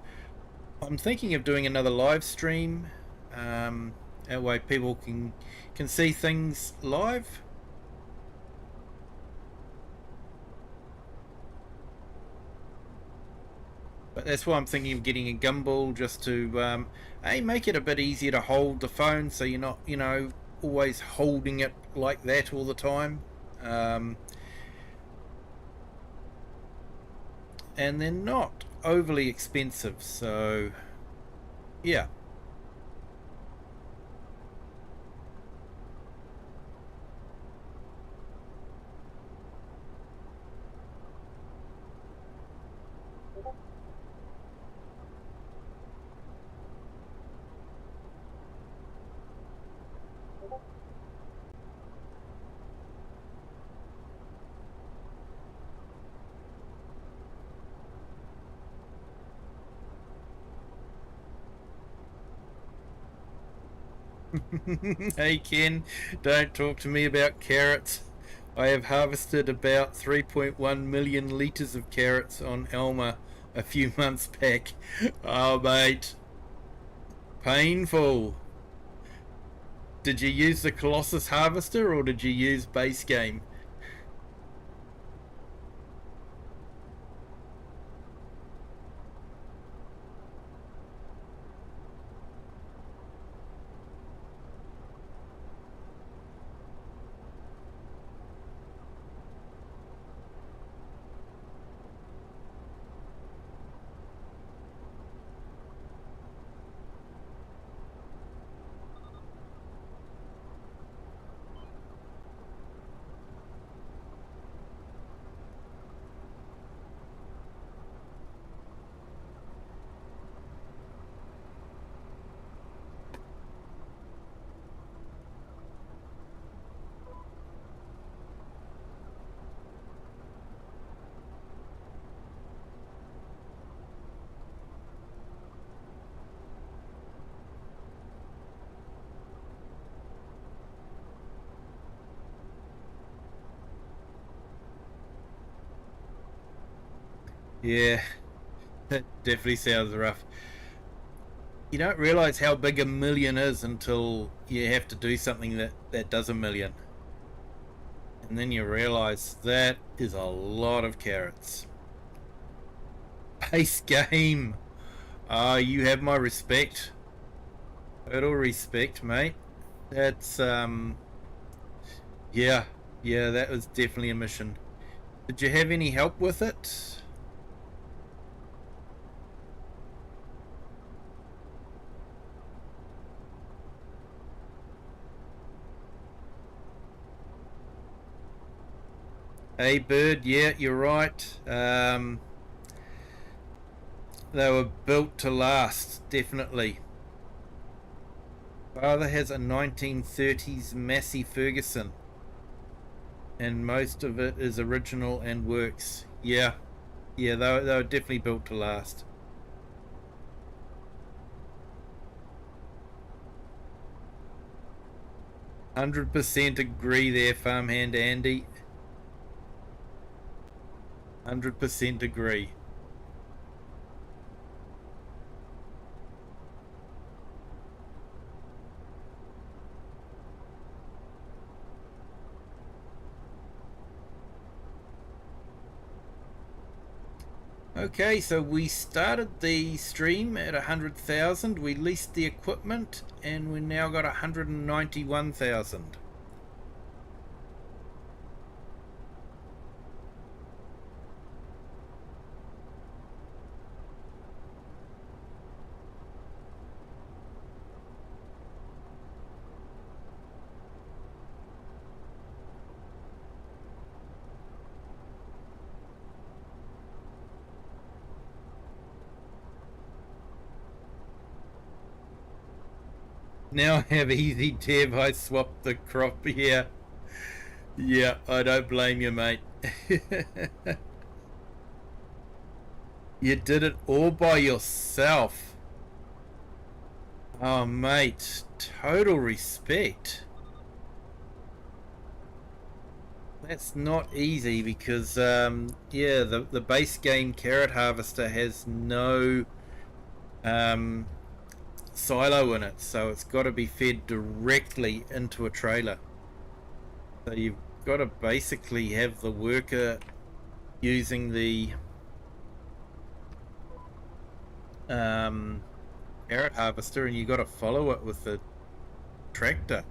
I'm thinking of doing another live stream. That way people can see things live. But that's why I'm thinking of getting a gimbal, just to make it a bit easier to hold the phone, so you're not, you know, always holding it like that all the time. And they're not overly expensive, so yeah. Hey Ken, don't talk to me about carrots. I have harvested about 3.1 million litres of carrots on Elmer a few months back. Oh mate, painful. Did you use the Colossus harvester or did you use base game? Yeah, that definitely sounds rough. You don't realize how big a million is until you have to do something that does a million. And then you realize that is a lot of carrots. Base game. You have my respect. Total respect, mate. That's yeah, yeah, that was definitely a mission. Did you have any help with it? Hey, Bird, yeah, you're right. They were built to last, definitely. Father has a 1930s Massey Ferguson, and most of it is original and works. Yeah, yeah, they were definitely built to last. 100% agree there, Farmhand Andy. 100% agree. Okay, so we started the stream at 100,000. We leased the equipment, and we now got 191,000. Now I have easy tab. I swapped the crop here. Yeah, I don't blame you, mate. You did it all by yourself. Oh, mate, total respect. That's not easy because, yeah, the base game carrot harvester has no silo in it, so it's got to be fed directly into a trailer. So you've got to basically have the worker using the carrot harvester, and you got to follow it with the tractor.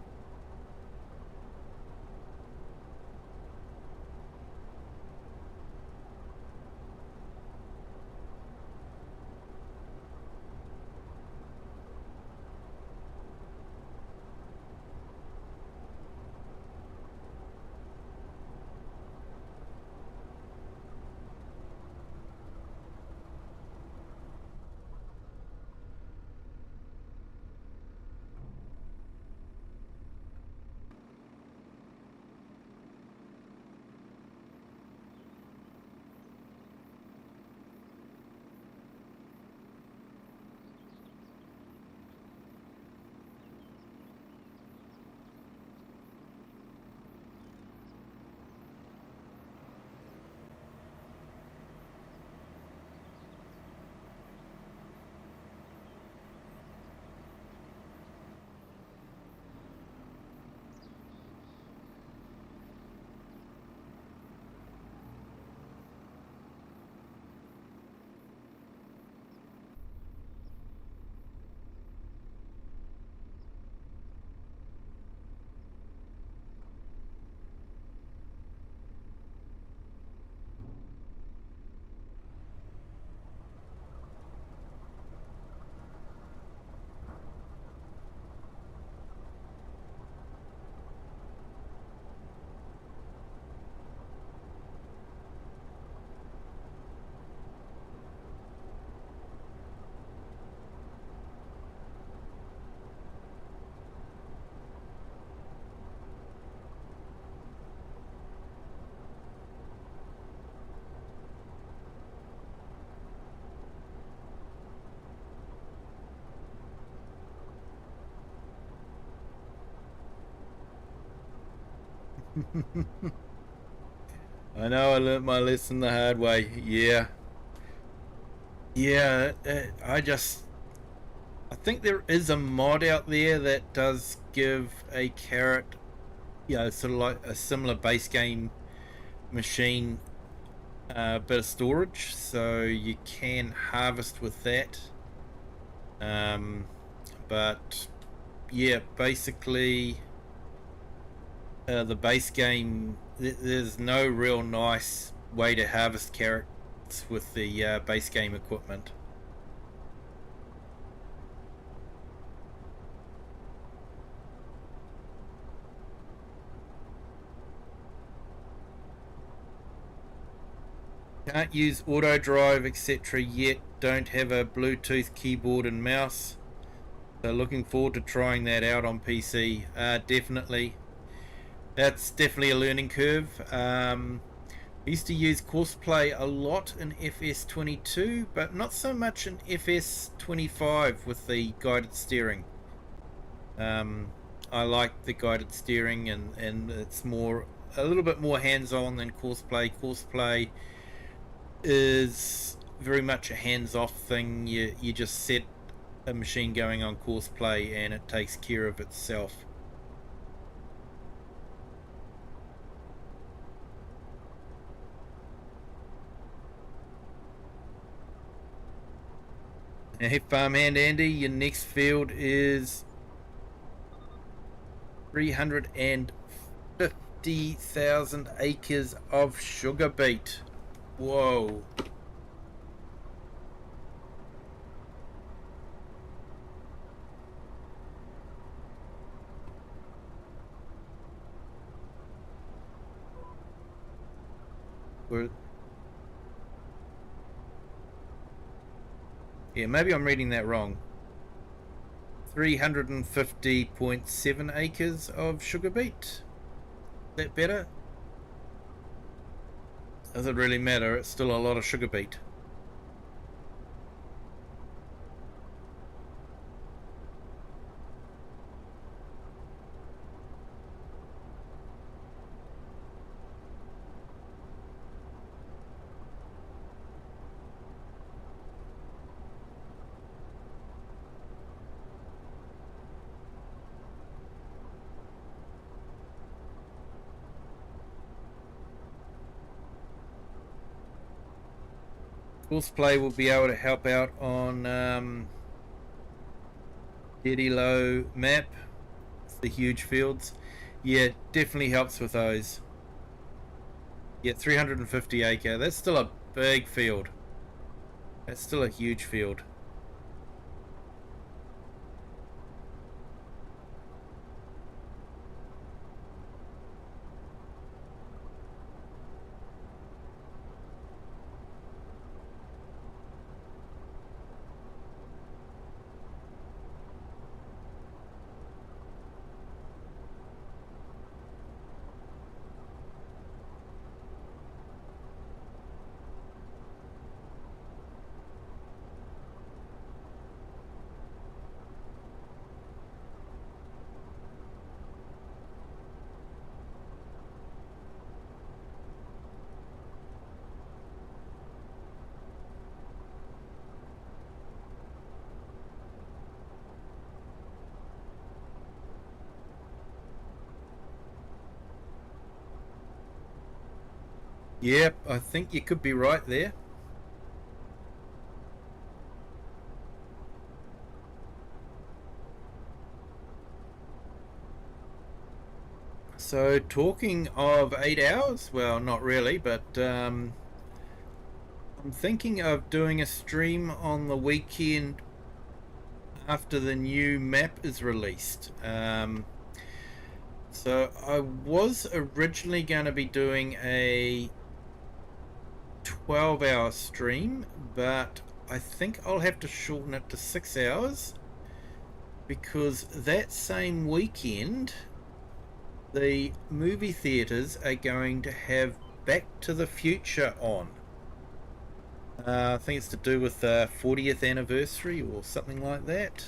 I know I learnt my lesson the hard way. Yeah, Yeah, I think there is a mod out there that does give a carrot, sort of like a similar base game machine, bit of storage, so you can harvest with that. But yeah, basically, the base game, there's no real nice way to harvest carrots with the base game equipment. Can't use auto drive, etc. yet. Don't have a Bluetooth keyboard and mouse. So looking forward to trying that out on PC. Definitely. That's definitely a learning curve. I used to use Courseplay a lot in FS22, but not so much in FS25 with the guided steering. I like the guided steering, and it's a little bit more hands-on than Courseplay. Courseplay is very much a hands-off thing. You just set a machine going on Courseplay and it takes care of itself. Hey Farmhand Andy, your next field is 350,000 acres of sugar beet. Whoa. Yeah, maybe I'm reading that wrong. 350.7 acres of sugar beet. Is that better? Does it really matter? It's still a lot of sugar beet. Courseplay will be able to help out on Deady Low map, the huge fields. Yeah, definitely helps with those. Yeah, 350 acre. That's still a big field. That's still a huge field. Yep, I think you could be right there. So talking of 8 hours, well, not really, but I'm thinking of doing a stream on the weekend after the new map is released. So I was originally going to be doing a 12-hour stream, but I think I'll have to shorten it to 6 hours, because that same weekend the movie theaters are going to have Back to the Future on. I think it's to do with the 40th anniversary or something like that.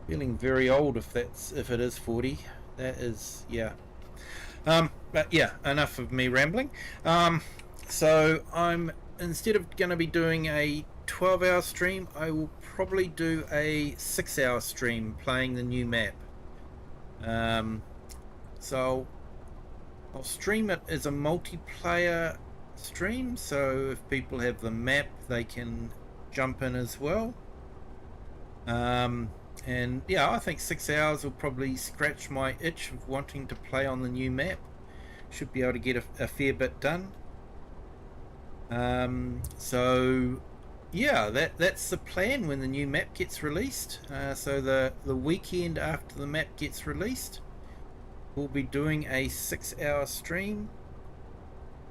Feeling very old if it is 40. That is, yeah. But yeah, enough of me rambling. So I'm instead of going to be doing a 12-hour stream, I will probably do a 6-hour stream playing the new map. So I'll stream it as a multiplayer stream, so if people have the map, they can jump in as well. And yeah, I think 6 hours will probably scratch my itch of wanting to play on the new map. Should be able to get a fair bit done. So yeah, that's the plan when the new map gets released. So the weekend after the map gets released, we'll be doing a 6-hour stream.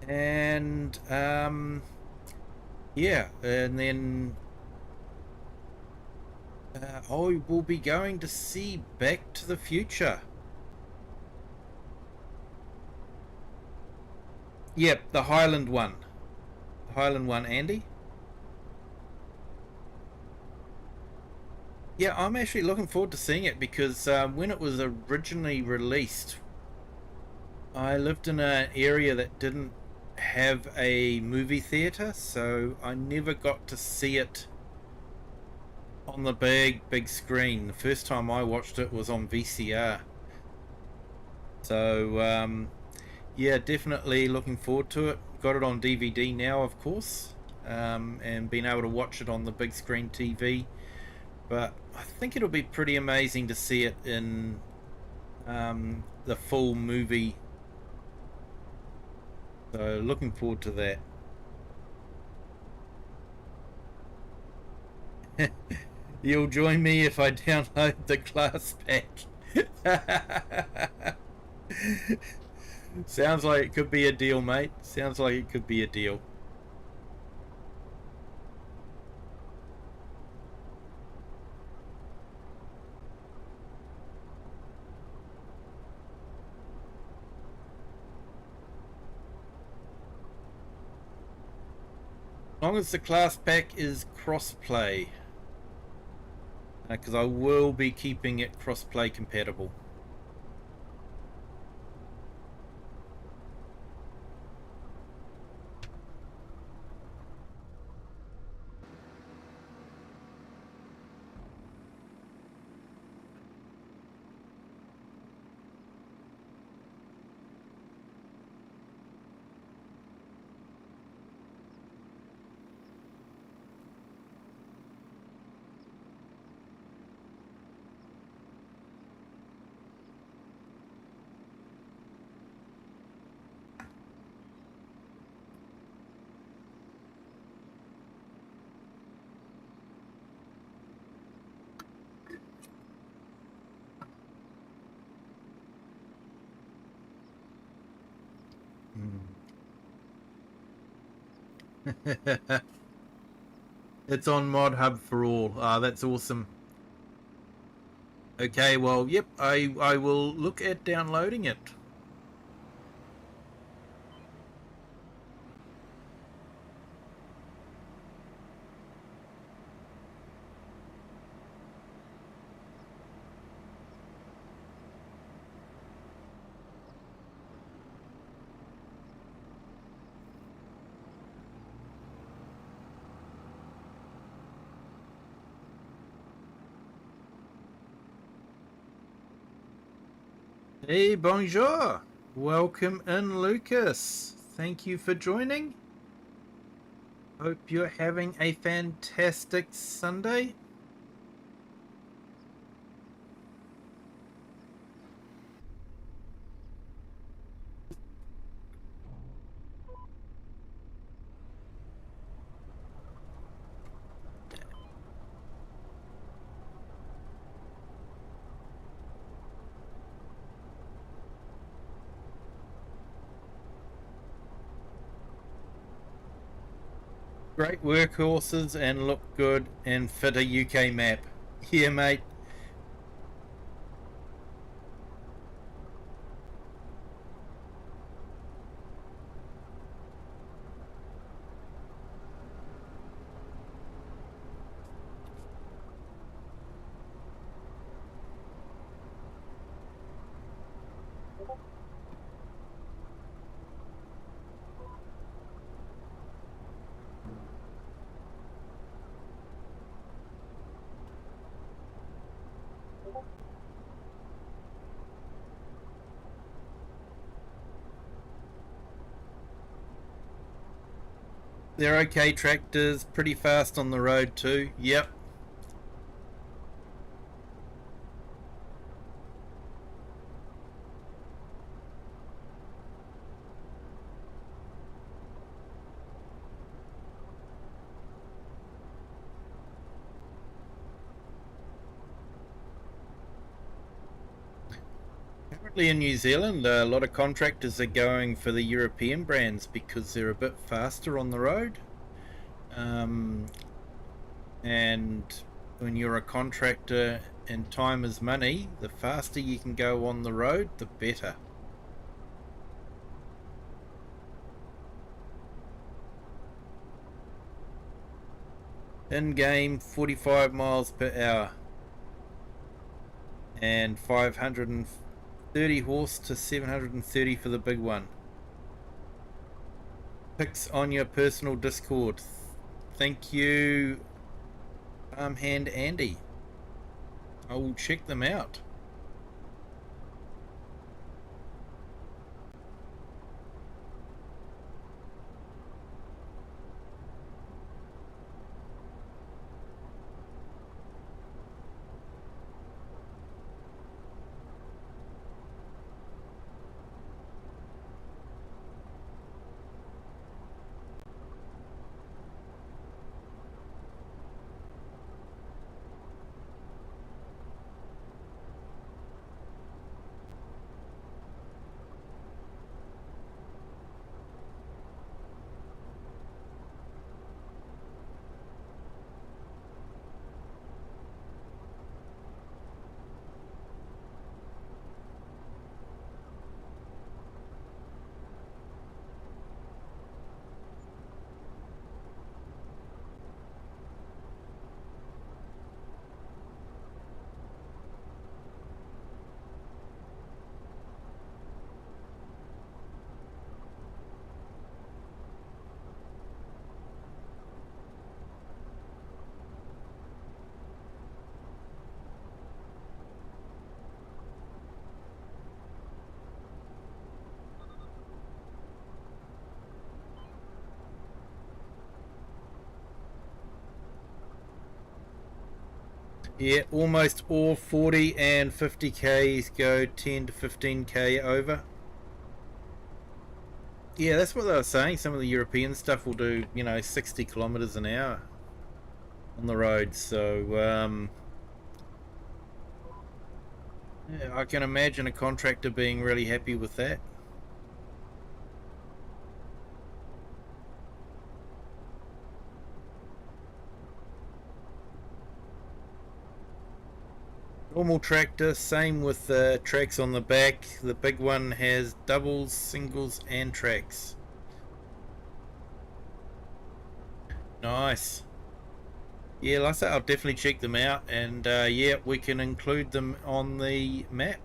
And yeah, and then I will be going to see Back to the Future. Yep, the Highland one. The Highland one, Andy. Yeah, I'm actually looking forward to seeing it because when it was originally released, I lived in an area that didn't have a movie theatre, so I never got to see it on the big screen. The first time I watched it was on VCR. So yeah, definitely looking forward to it. Got it on DVD now, of course, and being able to watch it on the big screen TV. But I think it'll be pretty amazing to see it in the full movie. So looking forward to that. You'll join me if I download the class pack. Sounds like it could be a deal, mate. Sounds like it could be a deal. As long as the class pack is cross-play. Because I will be keeping it cross-play compatible. It's on Mod Hub for all. That's awesome. Okay, well, yep, I will look at downloading it. Hey, bonjour. Welcome in, Lucas. Thank you for joining. Hope you're having a fantastic Sunday. Great workhorses and look good and fit a UK map. Yeah, mate. They're okay tractors, pretty fast on the road too. Yep. Currently in New Zealand, a lot of contractors are going for the European brands because they're a bit faster on the road. And when you're a contractor and time is money, the faster you can go on the road, the better. In game, 45 miles per hour and 530 horse to 730 for the big one. Pics on your personal Discord. Thank you, Farmhand Andy. I will check them out. Yeah, almost all 40 and 50Ks go 10 to 15K over. Yeah, that's what they were saying. Some of the European stuff will do, 60 kilometers an hour on the road. So, yeah, I can imagine a contractor being really happy with that. Normal tractor, same with the tracks on the back. The big one has doubles, singles, and tracks. Nice. Yeah, like I said, I'll definitely check them out, and yeah, we can include them on the map.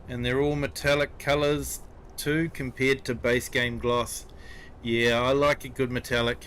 And they're all metallic colors too, compared to base game gloss. Yeah, I like a good metallic.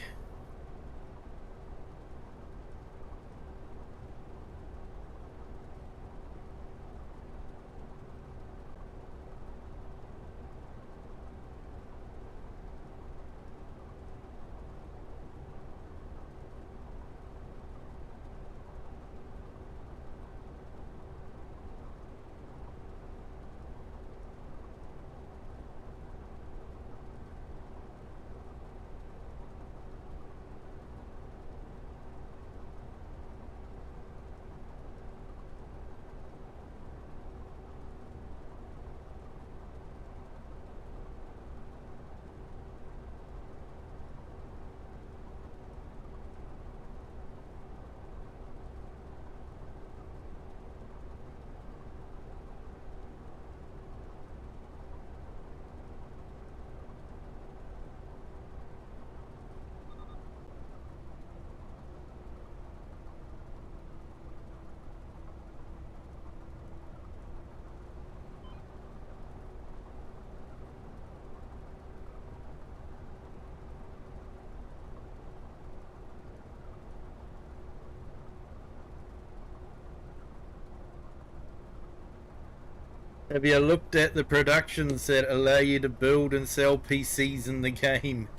Have you looked at the productions that allow you to build and sell PCs in the game?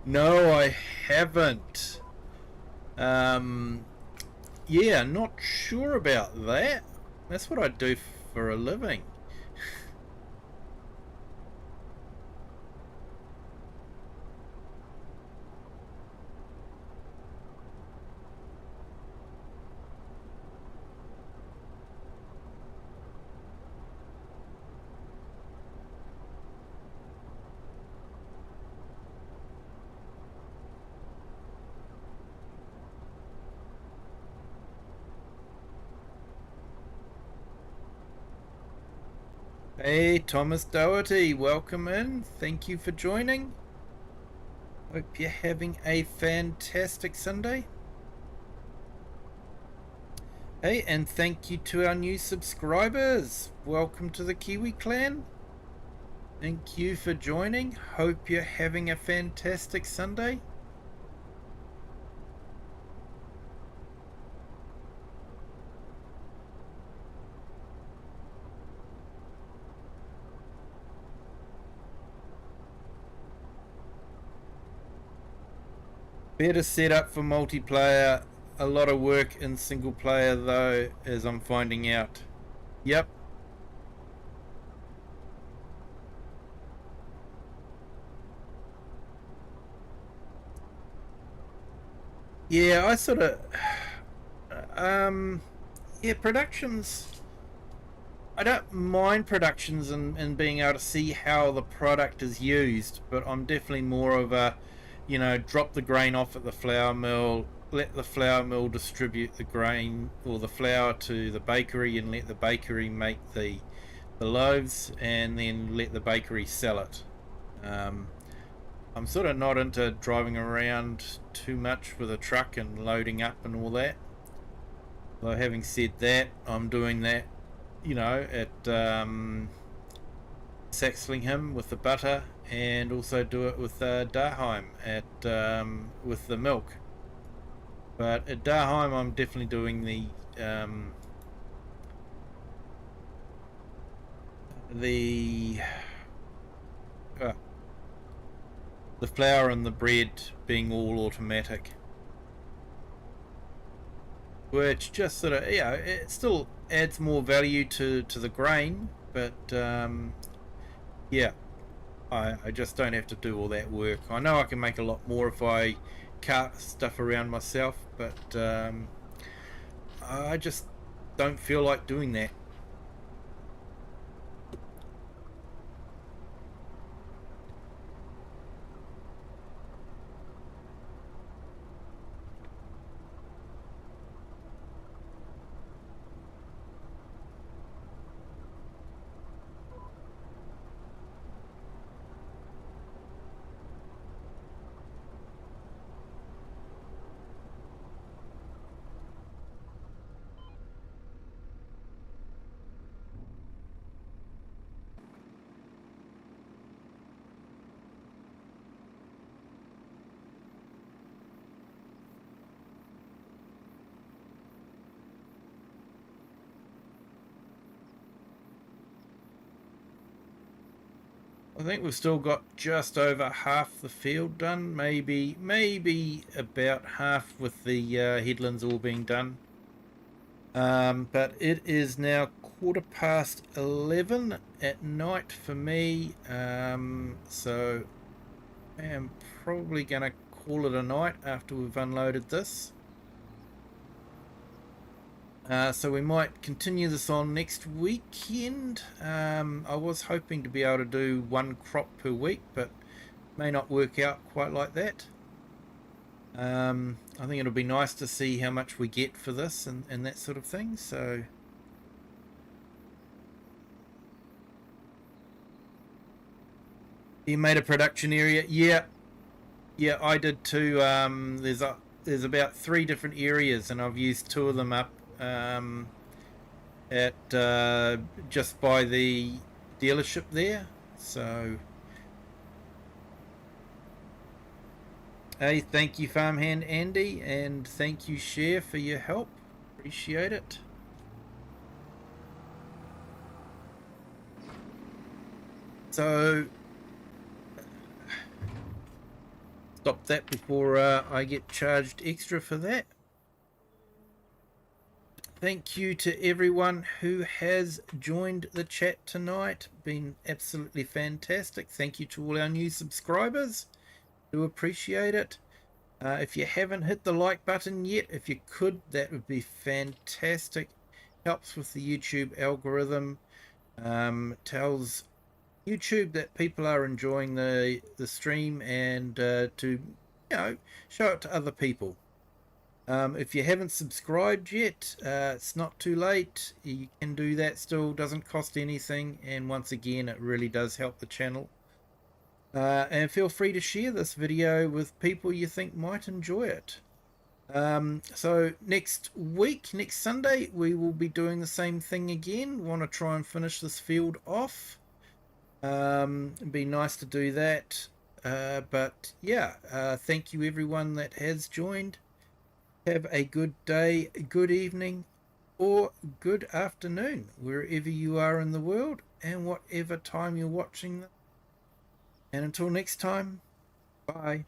No, I haven't. Yeah, not sure about that. That's what I do for a living. Hey, Thomas Doherty, welcome in. Thank you for joining. Hope you're having a fantastic Sunday. Hey, and thank you to our new subscribers. Welcome to the Kiwi clan. Thank you for joining. Hope you're having a fantastic Sunday. Better set up for multiplayer. A lot of work in single player though, as I'm finding out. Yep. Yeah, I sort of yeah, productions, I don't mind productions and being able to see how the product is used, but I'm definitely more of a, you know, drop the grain off at the flour mill, let the flour mill distribute the grain or the flour to the bakery, and let the bakery make the loaves, and then let the bakery sell it. I'm sort of not into driving around too much with a truck and loading up and all that. Though having said that, I'm doing that, you know, at Saxlingham with the butter, and also do it with Darheim at with the milk. But at Darheim, I'm definitely doing the the flour and the bread being all automatic, which just sort of, yeah, it still adds more value to the grain, but yeah, I just don't have to do all that work. I know I can make a lot more if I cart stuff around myself, but I just don't feel like doing that. I think we've still got just over half the field done, maybe about half with the headlands all being done. But it is now 11:15 at night for me, so I am probably going to call it a night after we've unloaded this. So we might continue this on next weekend. I was hoping to be able to do one crop per week, but may not work out quite like that. I think it'll be nice to see how much we get for this and that sort of thing. So you made a production area? Yeah, I did too. There's about 3 different areas, and I've used 2 of them up at just by the dealership there. So hey, thank you Farmhand Andy, and thank you Cher for your help. Appreciate it. So stop that before I get charged extra for that. Thank you to everyone who has joined the chat tonight. Been absolutely fantastic. Thank you to all our new subscribers. Do appreciate it. If you haven't hit the like button yet, if you could, that would be fantastic. Helps with the YouTube algorithm. Tells YouTube that people are enjoying the stream, and to show it to other people. If you haven't subscribed yet, it's not too late. You can do that still. Doesn't cost anything, and once again, it really does help the channel. And feel free to share this video with people you think might enjoy it. So next week, next Sunday, we will be doing the same thing again. Want to try and finish this field off. It'd be nice to do that. But yeah, thank you everyone that has joined. Have a good day, good evening, or good afternoon, wherever you are in the world and whatever time you're watching them. And until next time, bye.